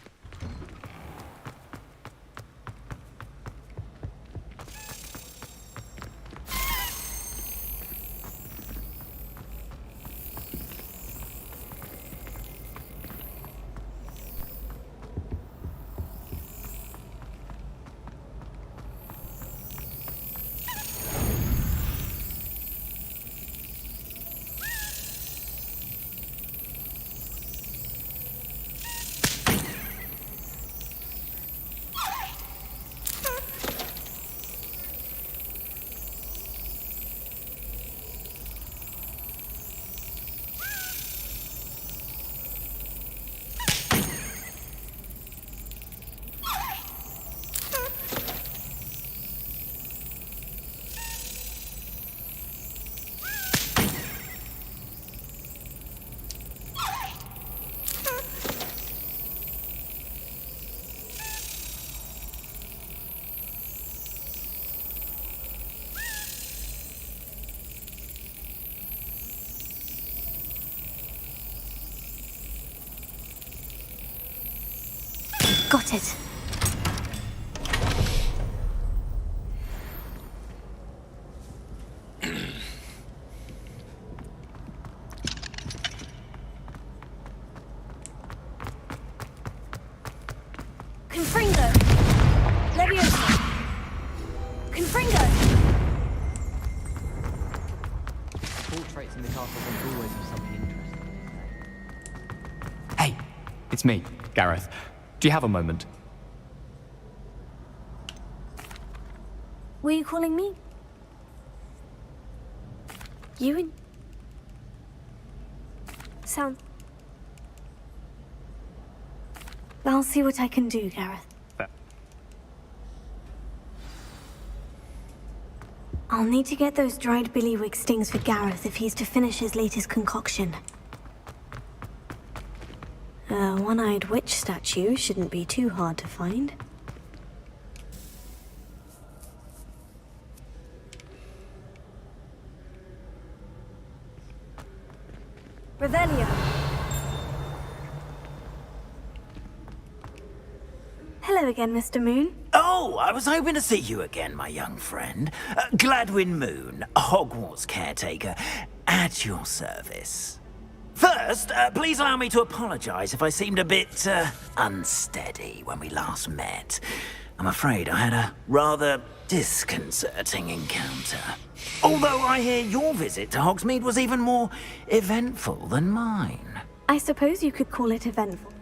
Got it. Confringo! Leviosa! Confringo! Portraits in the castles and always have something interesting to say. It's me, Gareth. Do you have a moment? Were you calling me? You and... Sound... I'll see what I can do, Gareth. I'll need to get those dried billywig stings for Gareth if he's to finish his latest concoction. A one-eyed witch statue shouldn't be too hard to find. Revelio. Hello again, Mr. Moon. Oh, I was hoping to see you again, my young friend. Gladwin Moon, HogWarts caretaker, at your service. First, please allow me to apologize if I seemed a bit, unsteady when we last met. I'm afraid I had a rather disconcerting encounter. Although I hear your visit to Hogsmeade was even more eventful than mine. I suppose you could call it eventful.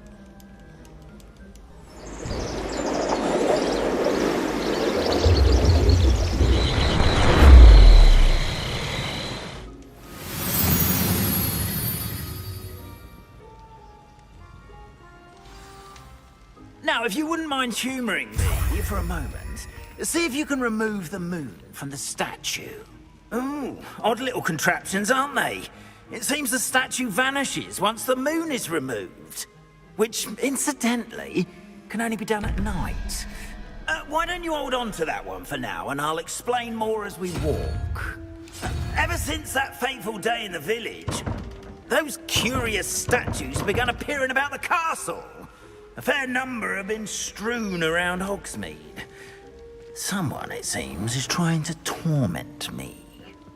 Now, if you wouldn't mind humouring me for a moment, see if you can remove the moon from the statue. Ooh, odd little contraptions, aren't they? It seems the statue vanishes once the moon is removed. Which, incidentally, can only be done at night. Why don't you hold on to that one for now, and I'll explain more as we walk. Ever since that fateful day in the village, those curious statues began appearing about the castle. A fair number have been strewn around Hogsmeade. Someone, it seems, is trying to torment me.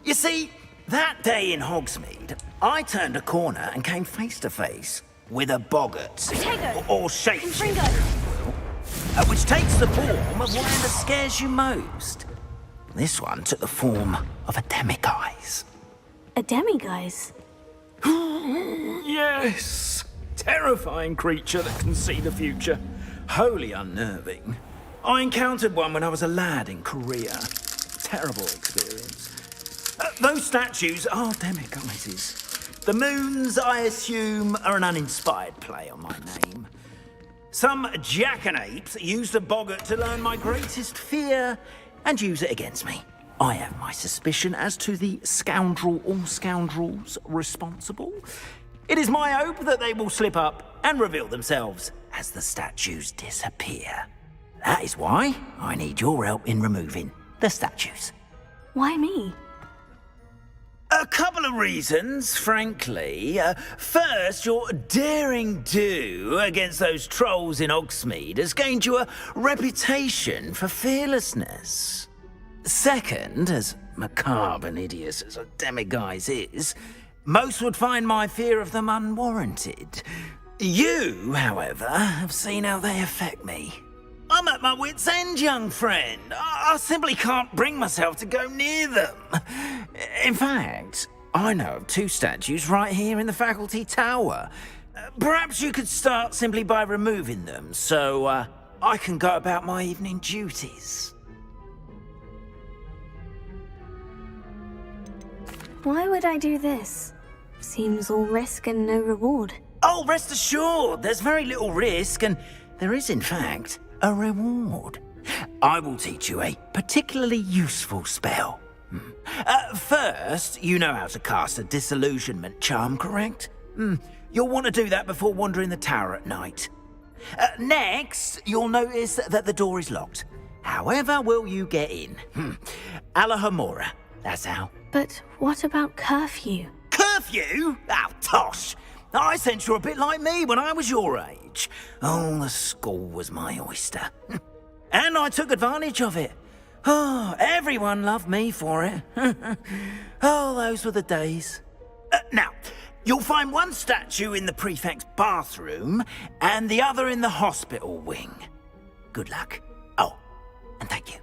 You see, that day in Hogsmeade, I turned a corner and came face to face with a boggart, or shapeshifter, which takes the form of whatever scares you most. This one took the form of a demiguise. A demiguise? Yes! Terrifying creature that can see the future. Wholly unnerving. I encountered one when I was a lad in Korea. Terrible experience. Those statues are demiguises. The moons, I assume, are an uninspired play on my name. Some jackanapes used a boggart to learn my greatest fear and use it against me. I have my suspicion as to the scoundrel or scoundrels responsible. It is my hope that they will slip up and reveal themselves as the statues disappear. That is why I need your help in removing the statues. Why me? A couple of reasons, frankly. First, your daring do against those trolls in Hogsmeade has gained you a reputation for fearlessness. Second, as macabre and hideous as a demiguise is, most would find my fear of them unwarranted. You, however, have seen how they affect me. I'm at my wit's end, young friend. I simply can't bring myself to go near them. In fact, I know of 2 statues right here in the faculty tower. Perhaps you could start simply by removing them, so I can go about my evening duties. Why would I do this? Seems all risk and no reward. Oh, rest assured, there's very little risk, and there is, in fact, a reward. I will teach you a particularly useful spell. First, you know how to cast a disillusionment charm, correct? You'll want to do that before wandering the tower at night. Next, you'll notice that the door is locked. However will you get in? Alahamora, that's how. But what about curfew? Curfew? Oh, tosh! I sense you're a bit like me when I was your age. Oh, the school was my oyster. And I took advantage of it. Oh, everyone loved me for it. Oh, those were the days. Now, you'll find one statue in the prefect's bathroom and the other in the hospital wing. Good luck. Oh, and thank you.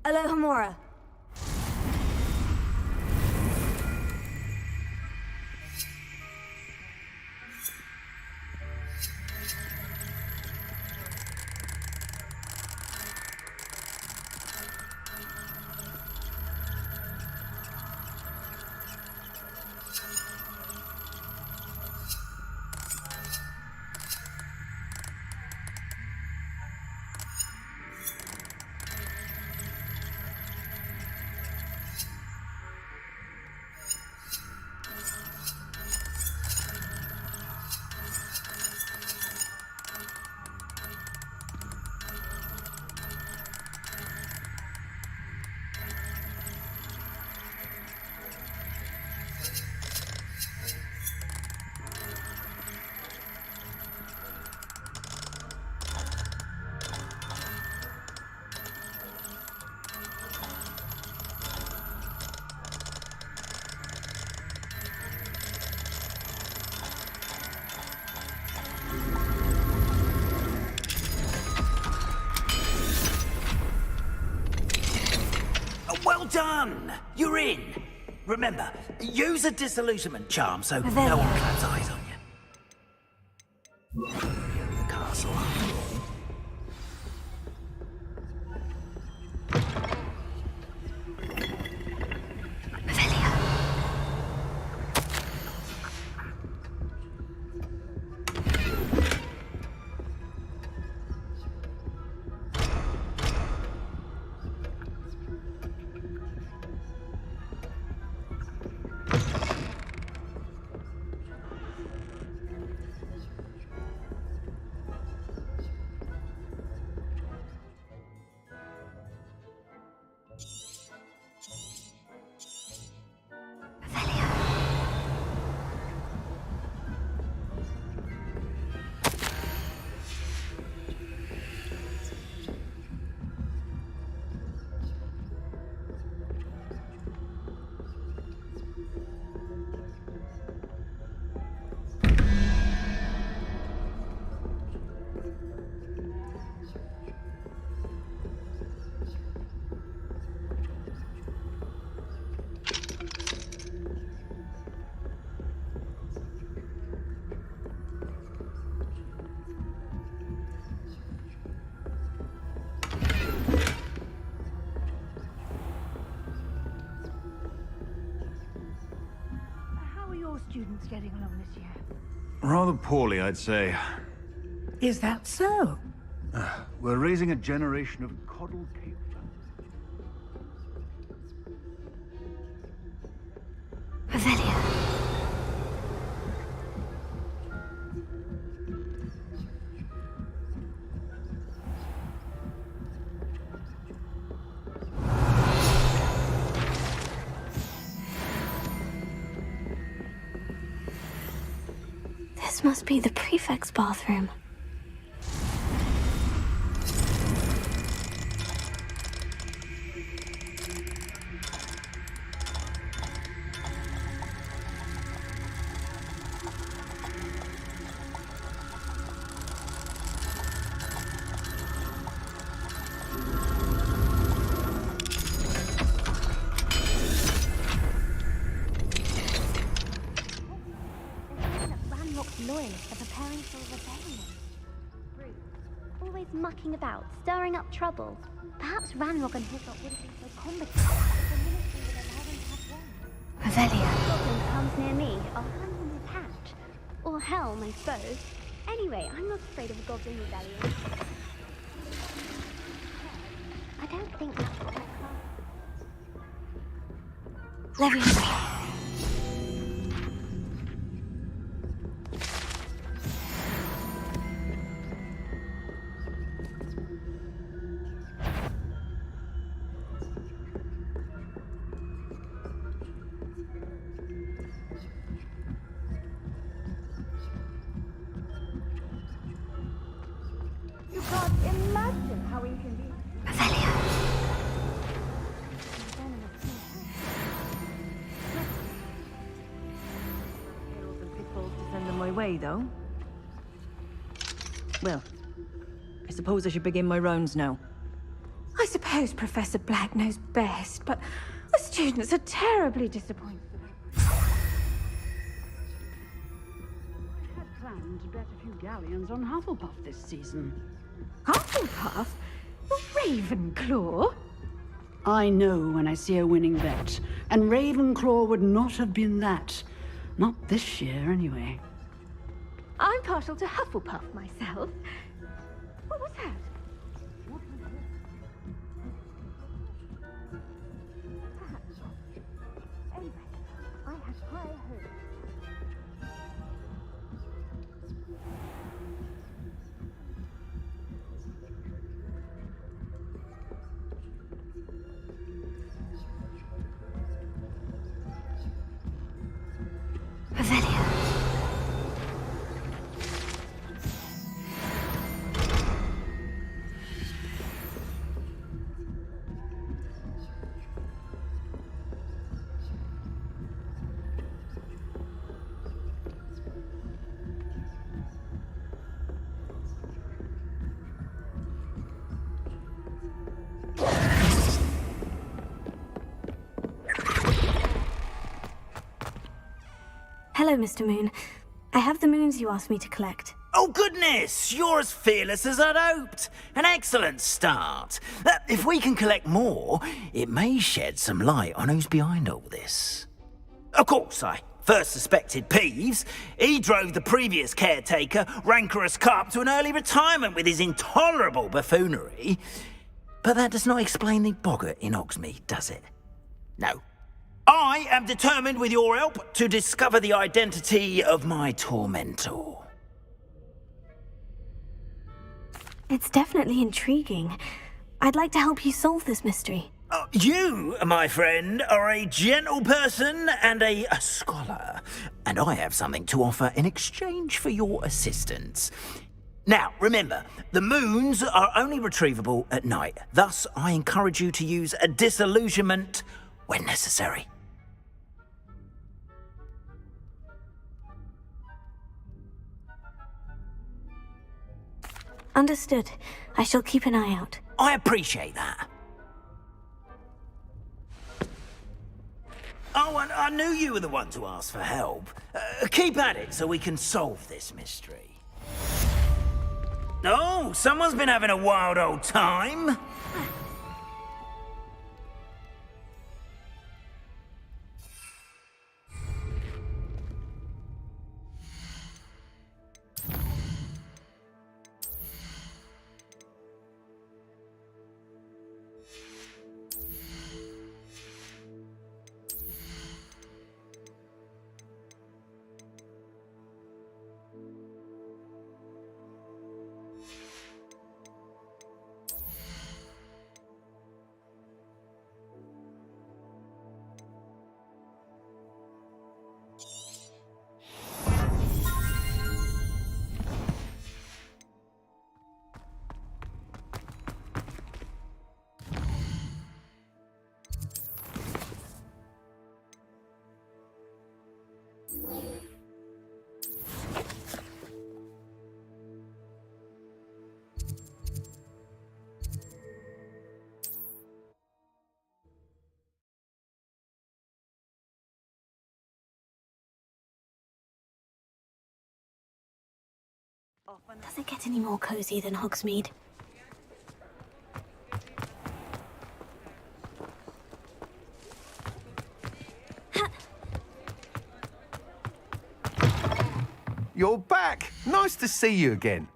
Alohomora. Well done! You're in! Remember, use a disillusionment charm so no one claps eyes on you. The castle, after all. Students getting along this year? Rather poorly, I'd say. Is that so? We're raising a generation of coddled cave. This must be the prefect's bathroom. Loyalists are preparing for a rebellion. Rude. Always mucking about, stirring up trouble. Perhaps Ranrock and Hickok wouldn't be so combative if the ministry would allow them to have one. Revelia. If Goblin comes near me, I'll hand him his hat. Or helm, I suppose. Anyway, I'm not afraid of a Goblin rebellion. I don't think that's what I Leviosa. You can't imagine how inconvenient. Perils and pitfalls to send them my way, though. Well, I suppose I should begin my rounds now. I suppose Professor Black knows best, but the students are terribly disappointed. I had planned to bet a few galleons on Hufflepuff this season. Hufflepuff? Ravenclaw? I know when I see a winning bet, and Ravenclaw would not have been that. Not this year, anyway. I'm partial to Hufflepuff myself. What was that? Anyway, I had high hopes. Hello, Mr. Moon. I have the moons you asked me to collect. Oh, goodness! You're as fearless as I'd hoped. An excellent start. If we can collect more, it may shed some light on who's behind all this. Of course, I first suspected Peeves. He drove the previous caretaker, Rancorous Carp, to an early retirement with his intolerable buffoonery. But that does not explain the boggart in Hogsmeade, does it? No. I am determined, with your help, to discover the identity of my tormentor. It's definitely intriguing. I'd like to help you solve this mystery. You, my friend, are a gentle person and a scholar, and I have something to offer in exchange for your assistance. Now, remember, the moons are only retrievable at night. Thus, I encourage you to use a disillusionment when necessary. Understood. I shall keep an eye out. I appreciate that. Oh, and I knew you were the one to ask for help. Keep at it so we can solve this mystery. Oh, someone's been having a wild old time. Does it get any more cozy than Hogsmeade? You're back! Nice to see you again.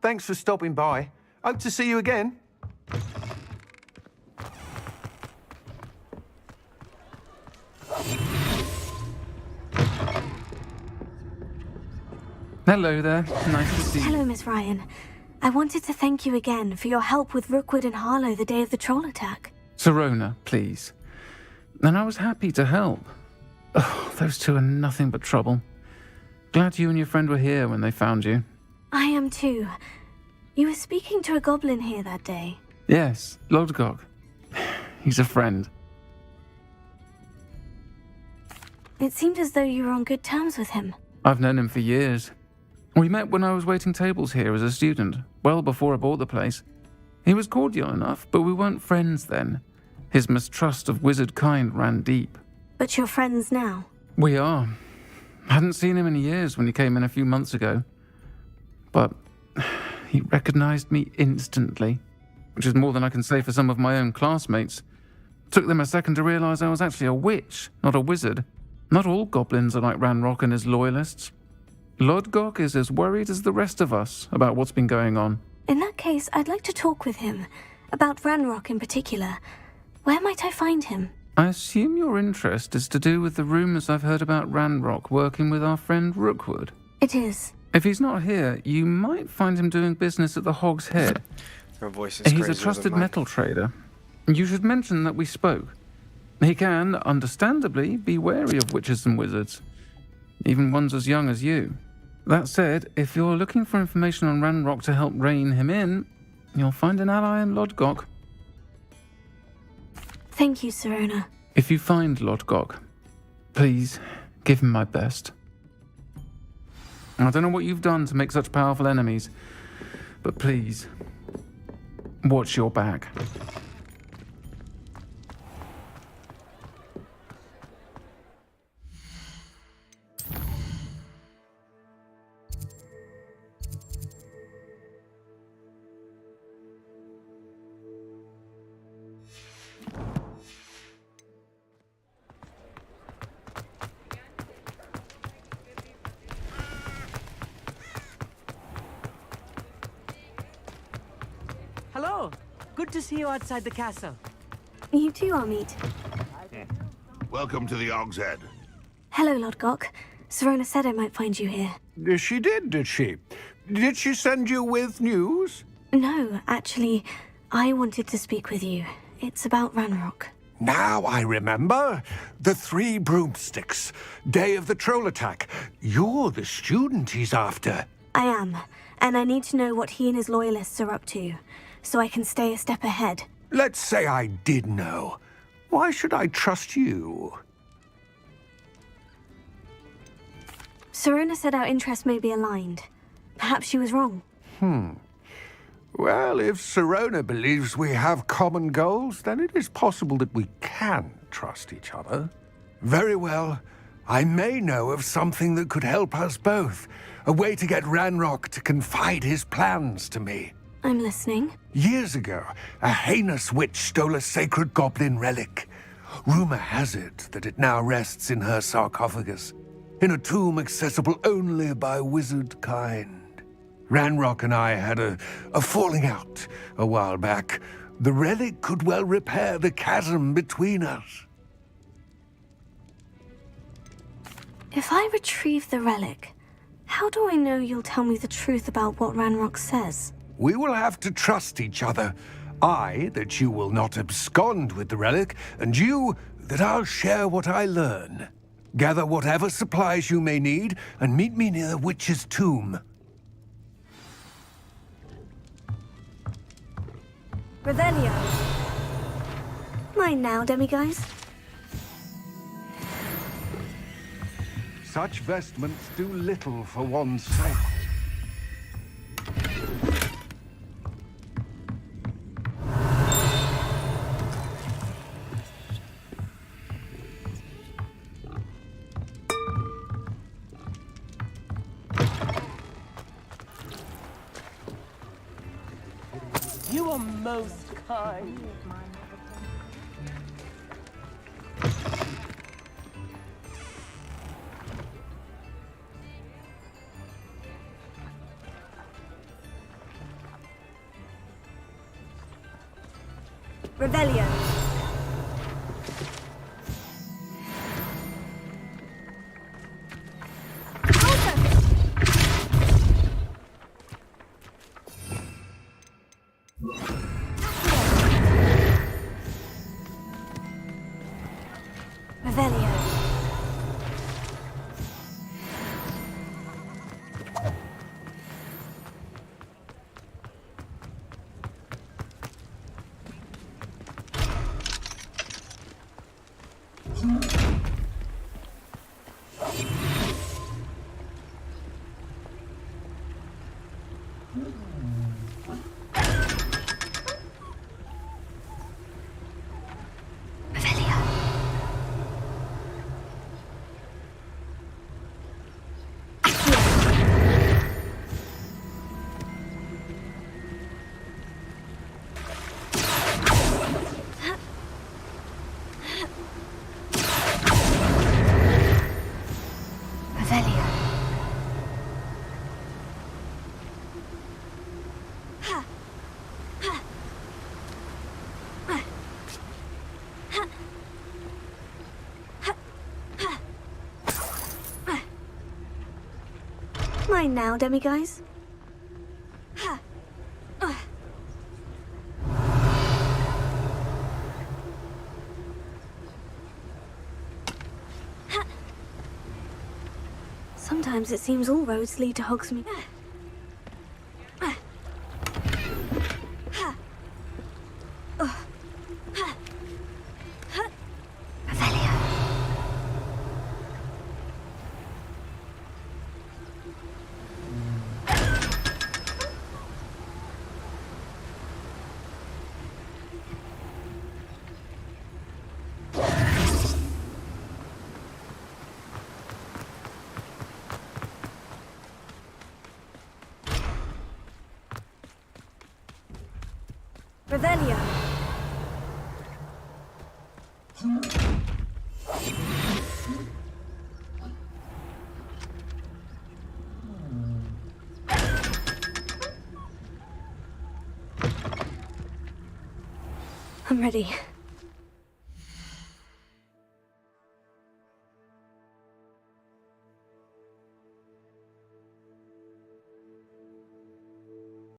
Thanks for stopping by. Hope to see you again. Hello there. Nice to see you. Hello, Miss Ryan. I wanted to thank you again for your help with Rookwood and Harlow the day of the troll attack. Serona, please. And I was happy to help. Oh, those two are nothing but trouble. Glad you and your friend were here when they found you. I am too. You were speaking to a goblin here that day. Yes, Lodgok. He's a friend. It seemed as though you were on good terms with him. I've known him for years. We met when I was waiting tables here as a student, well before I bought the place. He was cordial enough, but we weren't friends then. His mistrust of wizard kind ran deep. But you're friends now? We are. Hadn't seen him in years when he came in a few months ago. But he recognized me instantly, which is more than I can say for some of my own classmates. Took them a second to realize I was actually a witch, not a wizard. Not all goblins are like Ranrock and his loyalists. Lodgok is as worried as the rest of us about what's been going on. In that case, I'd like to talk with him. About Ranrock in particular. Where might I find him? I assume your interest is to do with the rumors I've heard about Ranrock working with our friend Rookwood. It is. If he's not here, you might find him doing business at the Hog's Head. Her voice is He's a crazier trusted than mine. metal trader. You should mention that we spoke. He can, understandably, be wary of witches and wizards, even ones as young as you. That said, if you're looking for information on Ranrock to help rein him in, you'll find an ally in Lodgok. Thank you, Sirona. If you find Lodgok, please give him my best. I don't know what you've done to make such powerful enemies, but please, watch your back. Hello. Good to see you outside the castle. You too, Amit. Welcome to the Hog's Head. Hello, Lodgok. Sirona said I might find you here. She did she? Did she send you with news? No, actually, I wanted to speak with you. It's about Ranrock. Now I remember. The 3 broomsticks. Day of the troll attack. You're the student he's after. I am, and I need to know what he and his loyalists are up to, so I can stay a step ahead. Let's say I did know. Why should I trust you? Sirona said our interests may be aligned. Perhaps she was wrong. Well, if Sirona believes we have common goals, then it is possible that we can trust each other. Very well. I may know of something that could help us both. A way to get Ranrock to confide his plans to me. I'm listening. Years ago, a heinous witch stole a sacred goblin relic. Rumor has it that it now rests in her sarcophagus, in a tomb accessible only by wizard kind. Ranrock and I had a falling out a while back. The relic could well repair the chasm between us. If I retrieve the relic, how do I know you'll tell me the truth about what Ranrock says? We will have to trust each other. I, that you will not abscond with the relic, and you, that I'll share what I learn. Gather whatever supplies you may need, and meet me near the witch's tomb. Revelio. Mine now, demiguise. Such vestments do little for one's sake. You are most kind. Revelio. Revelio. Mine now, demiguise. Sometimes it seems all roads lead to Hogsmeade. Revelio. I'm ready.